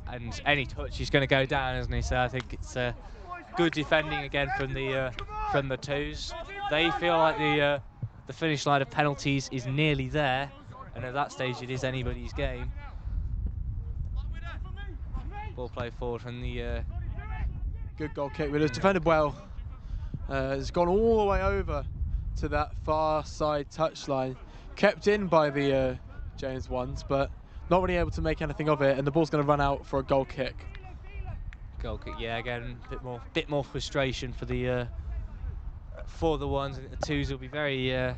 and any touch he's going to go down, isn't he? So I think it's good defending again from the 2s. They feel like the finish line of penalties is nearly there, and at that stage it is anybody's game. Ball play forward from the good goal kick, but it's defended well. It's gone all the way over to that far side touchline, kept in by the James 1s, but not really able to make anything of it, and the ball's going to run out for a goal kick. Goal kick, yeah, again, bit more frustration for the 1s. I think the 2s will be very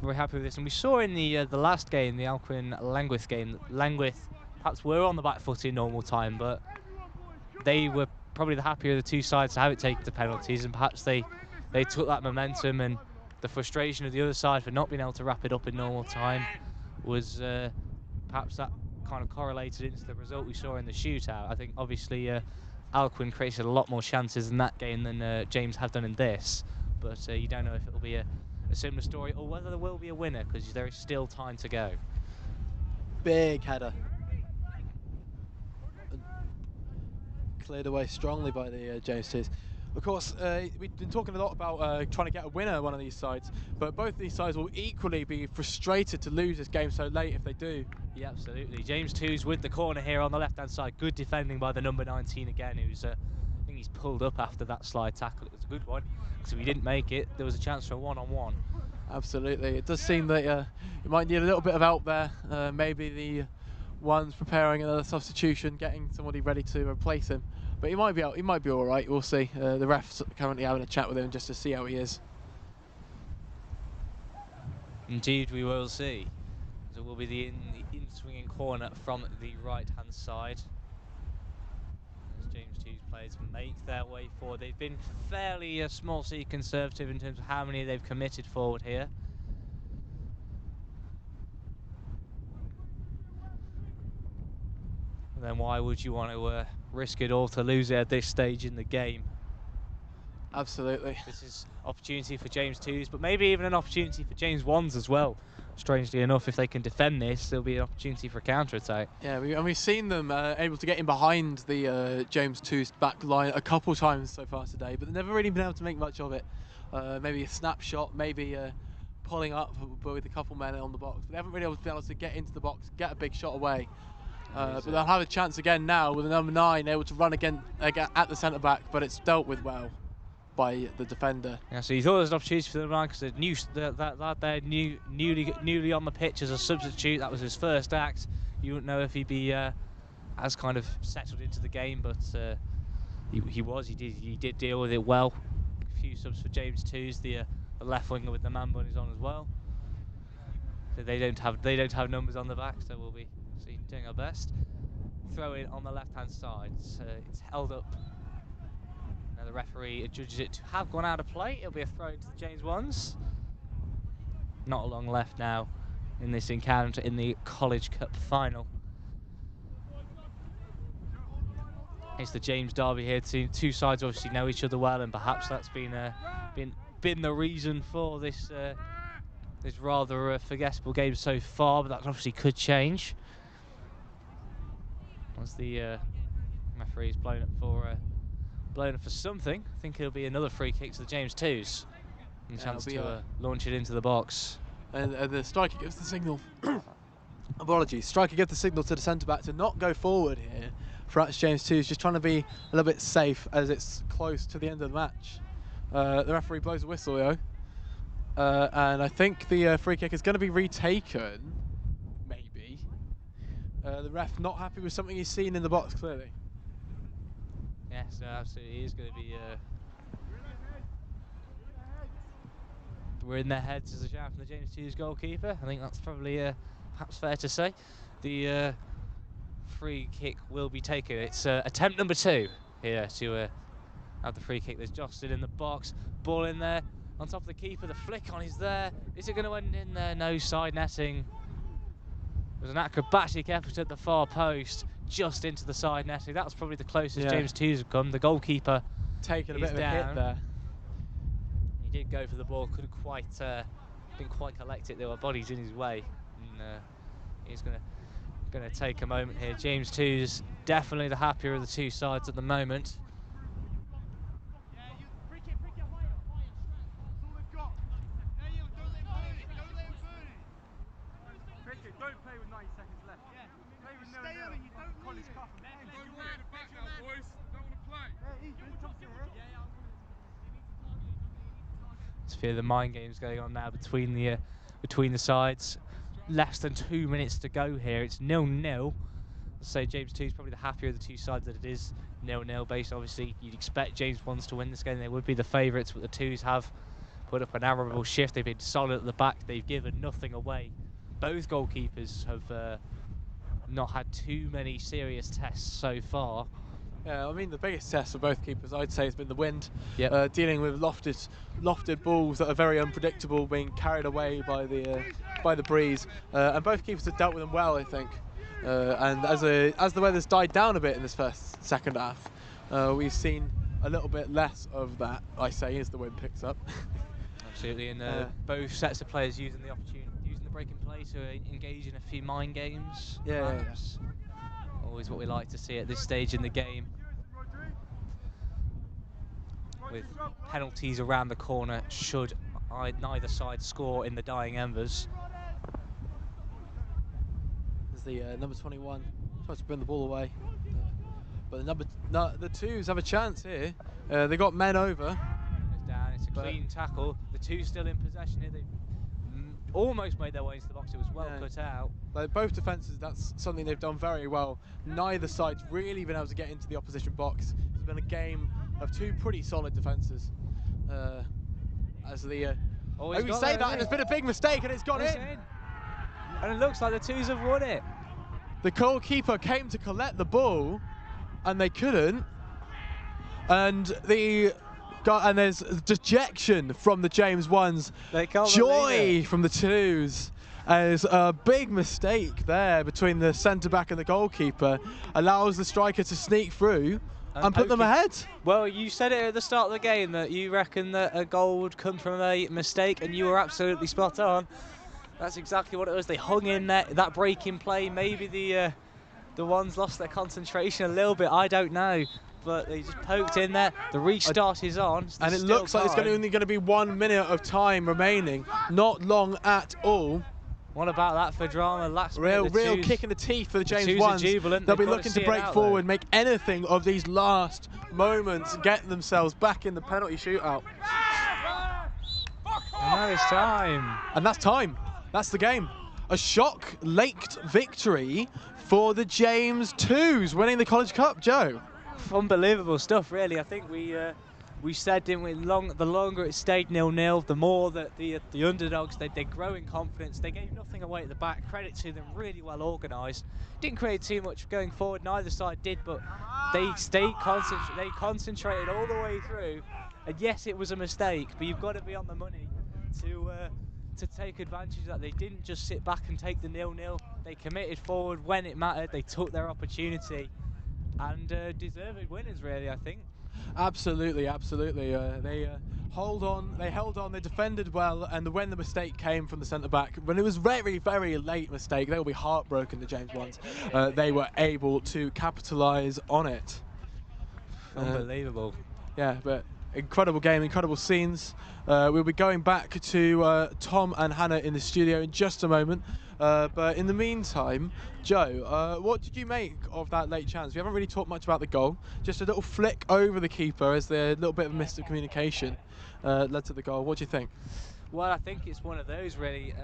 very happy with this. And we saw in the last game, the Alcuin-Langwith game, that Langwith perhaps were on the back foot in normal time, but they were probably the happier of the two sides to have it take the penalties, and perhaps they took that momentum, and the frustration of the other side for not being able to wrap it up in normal time was perhaps that kind of correlated into the result we saw in the shootout. I think obviously Alcuin created a lot more chances in that game than James have done in this, but you don't know if it'll be a similar story or whether there will be a winner, because there is still time to go. Big header. Cleared away strongly by the James Twos. Of course, we've been talking a lot about trying to get a winner one of these sides, but both these sides will equally be frustrated to lose this game so late if they do. Yeah, absolutely. James Twos with the corner here on the left-hand side. Good defending by the number 19 again, who's I think he's pulled up after that slide tackle. It was a good one, because if he didn't make it, there was a chance for a one-on-one. Absolutely. It does seem that you might need a little bit of help there. Maybe the ones preparing another substitution, getting somebody ready to replace him. But he might be out. He might be all right. We'll see. The ref's currently having a chat with him just to see how he is. Indeed, we will see. So it will be the in-swinging corner from the right-hand side. As James Twos players make their way forward. They've been fairly small C conservative in terms of how many they've committed forward here. Then why would you want to risk it all to lose it at this stage in the game? Absolutely. This is opportunity for James Twos, but maybe even an opportunity for James Ones as well. Strangely enough, if they can defend this, there'll be an opportunity for a counter-attack. Yeah, and we've seen them able to get in behind the James Twos back line a couple times so far today, but they've never really been able to make much of it. Maybe a snapshot, maybe pulling up with a couple men on the box. But they haven't really been able to get into the box, get a big shot away. But they'll have a chance again now with the number 9 able to run again at the centre back, but it's dealt with well by the defender. Yeah, so you thought there was an opportunity for the number 9 because they're newly on the pitch as a substitute. That was his first act. You wouldn't know if he'd be as kind of settled into the game, but he did deal with it well. A few subs for James Twos, the left winger with the man bunnies on as well. So they don't have numbers on the back, so we'll be doing our best. Throw in on the left-hand side. It's held up. Now the referee judges it to have gone out of play. It'll be a throw into the James Ones. Not long left now in this encounter in the College Cup final. It's the James derby here. Two sides obviously know each other well, and perhaps that's been the reason for this this rather forgettable game so far. But that obviously could change. Once the referee's blown up for something, I think it'll be another free kick to the James Twos. And a chance to launch it into the box. And the striker gives the signal. Apologies. Striker gives the signal to the centre back to not go forward here. Perhaps James Twos just trying to be a little bit safe as it's close to the end of the match. The referee blows a whistle, though. And I think the free kick is going to be retaken. The ref not happy with something he's seen in the box, clearly. Yes, no, absolutely. He is going to be... We're in their heads as a shout from the James Twos goalkeeper. I think that's probably perhaps fair to say. The free kick will be taken. It's attempt number 2 here to have the free kick. There's Jostin in the box. Ball in there. On top of the keeper. The flick on is there. Is it going to end in there? No, side netting. There's an acrobatic effort at the far post, just into the side netting. That was probably the closest James Twos have come. The goalkeeper taking a bit of a hit there. He did go for the ball, didn't quite collect it. There were bodies in his way, and he's going to take a moment here. James Twos definitely the happier of the two sides at the moment. It's fear the mind games going on now between the sides. Less than 2 minutes to go here. It's 0-0. I'd say James Twos probably the happier of the two sides that it is 0-0 based. Obviously, you'd expect James Ones to win this game. They would be the favourites, but the Twos have put up an admirable shift. They've been solid at the back. They've given nothing away. Both goalkeepers have not had too many serious tests so far. Yeah, I mean the biggest test for both keepers, I'd say, has been the wind. Yep. Dealing with lofted balls that are very unpredictable, being carried away by the breeze, and both keepers have dealt with them well, I think. And as the weather's died down a bit in this second half, we've seen a little bit less of that, I say, as the wind picks up. Absolutely, and both sets of players using the opportunity, using the break in play to engage in a few mind games. Yeah. Always what we like to see at this stage in the game. With penalties around the corner should neither side score in the dying embers. As the number 21 tries to bring the ball away. But the twos have a chance here. They got men over. Goes down, it's a clean tackle. The two still in possession here. They almost made their way into the box. It was well cut out. Like both defences, that's something they've done very well. Neither side's really been able to get into the opposition box. It's been a game of two pretty solid defences. As the we say that, and it's been a big mistake, and it's gone in. And it looks like the twos have won it. The goalkeeper came to collect the ball, and they couldn't. And there's dejection from the James ones, joy from the twos, as a big mistake there between the centre back and the goalkeeper allows the striker to sneak through and put them ahead. Well, you said it at the start of the game that you reckon that a goal would come from a mistake, and you were absolutely spot on. That's exactly what it was. They hung in there, that break in play. Maybe the ones lost their concentration a little bit, I don't know. But they just poked in there. The restart is on. And it looks like there's only going to be 1 minute of time remaining. Not long at all. What about that for drama? Last real kick in the teeth for the James ones. They'll be looking to break forward, make anything of these last moments, get themselves back in the penalty shootout. And that is time. And that's time. That's the game. A shock late victory for the James twos, winning the College Cup, Joe. Unbelievable stuff, really. I think we said, didn't we, the longer it stayed 0-0, the more that the underdogs, they grow in confidence. They gave nothing away at the back. Credit to them, really well organised. Didn't create too much going forward, neither side did, but they stayed concentrated. They concentrated all the way through. And yes, it was a mistake, but you've got to be on the money to take advantage of that. They didn't just sit back and take the 0-0. They committed forward when it mattered. They took their opportunity. And deserved winners, really, I think. Absolutely. They held on, they defended well, and when the mistake came from the centre-back, when it was very, very late mistake, they will be heartbroken, the James ones. They were able to capitalise on it. Unbelievable. Yeah, but incredible game, incredible scenes. We'll be going back to Tom and Hannah in the studio in just a moment. But in the meantime, Joe, what did you make of that late chance? We haven't really talked much about the goal. Just a little flick over the keeper as the little bit of missed communication led to the goal. What do you think? Well, I think it's one of those, really.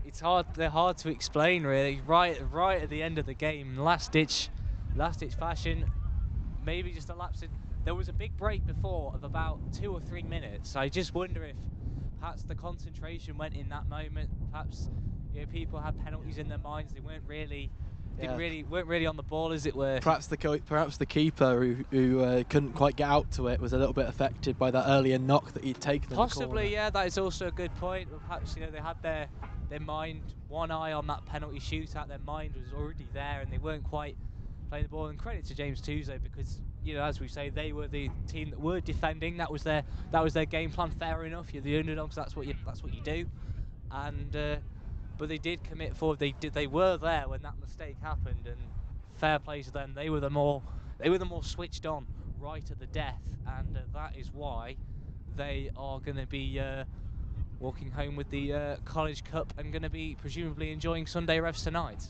It's hard. They're hard to explain, really. Right at the end of the game, last ditch fashion. Maybe just a lapse in. There was a big break before of about 2 or 3 minutes. I just wonder if perhaps the concentration went in that moment. Perhaps people had penalties in their minds. They weren't really on the ball, as it were. Perhaps the keeper who couldn't quite get out to it was a little bit affected by that earlier knock that he'd taken. Possibly, yeah. That is also a good point. Perhaps they had their mind, one eye on that penalty shootout. Their mind was already there, and they weren't quite playing the ball. And credit to James Tuesday, because as we say, they were the team that were defending. That was their game plan. Fair enough. You're the underdogs. That's what you do. And but they did commit forward. They were there when that mistake happened, and fair play to them. They were the more switched on right at the death, and that is why they are going to be walking home with the College Cup and going to be presumably enjoying Sunday revs tonight.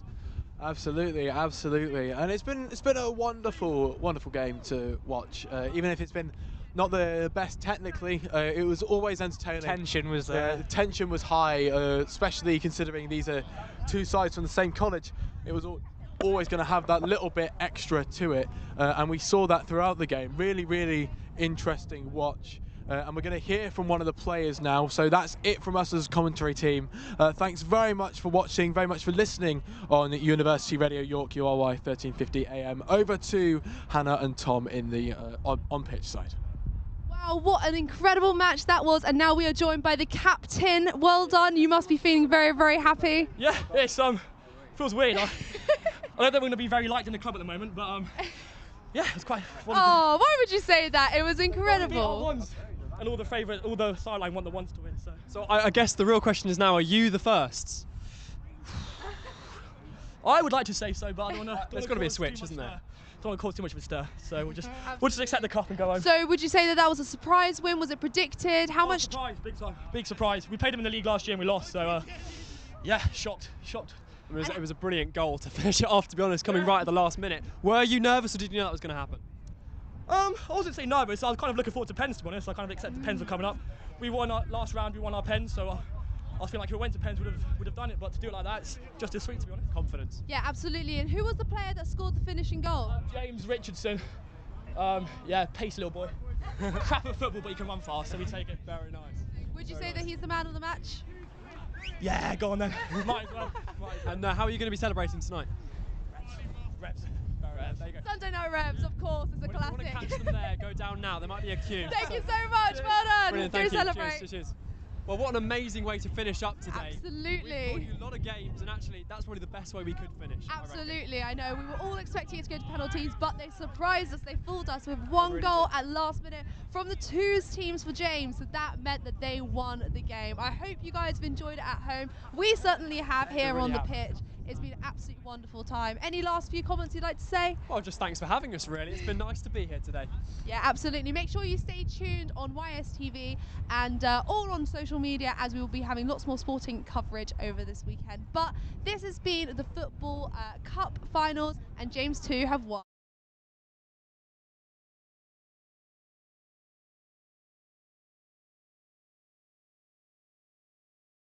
Absolutely, and it's been a wonderful game to watch. Even if it's been not the best technically, it was always entertaining. Tension was there. Tension was high, especially considering these are two sides from the same college. It was always going to have that little bit extra to it, and we saw that throughout the game. Really, really interesting watch. and we're going to hear from one of the players now. So that's it from us as a commentary team. Thanks very much for watching, very much for listening on University Radio York URY 1350 AM. Over to Hannah and Tom in the on-pitch side. Wow, what an incredible match that was. And now we are joined by the captain. Well done. You must be feeling very, very happy. Yeah, it's feels weird. I don't think we're going to be very liked in the club at the moment, but yeah, it's quite wonderful. Oh, why would you say that? It was incredible. We beat our ones, and all the sideline want the ones to win. So I guess the real question is now: are you the firsts? I would like to say so, but I don't want to. There's got to be a switch, isn't there? Don't want to cause too much of a stir, so we'll just accept the cup and go home. So would you say that was a surprise win? Was it predicted? How much? Surprise, big time, big surprise. We played them in the league last year and we lost, so yeah, shocked. It was a brilliant goal to finish it off, to be honest, coming right at the last minute. Were you nervous, or did you know that was going to happen? I wasn't saying nervous. I was kind of looking forward to pens, to be honest. I kind of accepted pens were coming up. We won our last round. We won our pens, so I was feeling like if we went to pens, would have done it. But to do it like that, it's just as sweet, to be honest. Confidence. Yeah, absolutely. And who was the player that scored the finishing goal? James Richardson. Yeah, pace little boy. Crap at football, but he can run fast, so we take it. Very nice. Would you say that he's the man of the match? Yeah, go on then. Might as well. And how are you going to be celebrating tonight? Revs. There you go. Sunday Night Revs, of course, is a classic. Want to catch them there, go down now. There might be a queue. Thank you so much. Well done. Brilliant, Do thank you. celebrate. Cheers. Well, what an amazing way to finish up today. Absolutely. We brought you a lot of games, and actually, that's probably the best way we could finish. Absolutely. I know. We were all expecting it to go to penalties, but they surprised us. They fooled us with one goal at last minute from the twos teams for James. So that meant that they won the game. I hope you guys have enjoyed it at home. We certainly have here on the pitch. It's been an absolutely wonderful time. Any last few comments you'd like to say? Well, just thanks for having us, really. It's been nice to be here today. Yeah, absolutely. Make sure you stay tuned on YSTV and all on social media, as we will be having lots more sporting coverage over this weekend. But this has been the Football Cup finals, and James 2 have won.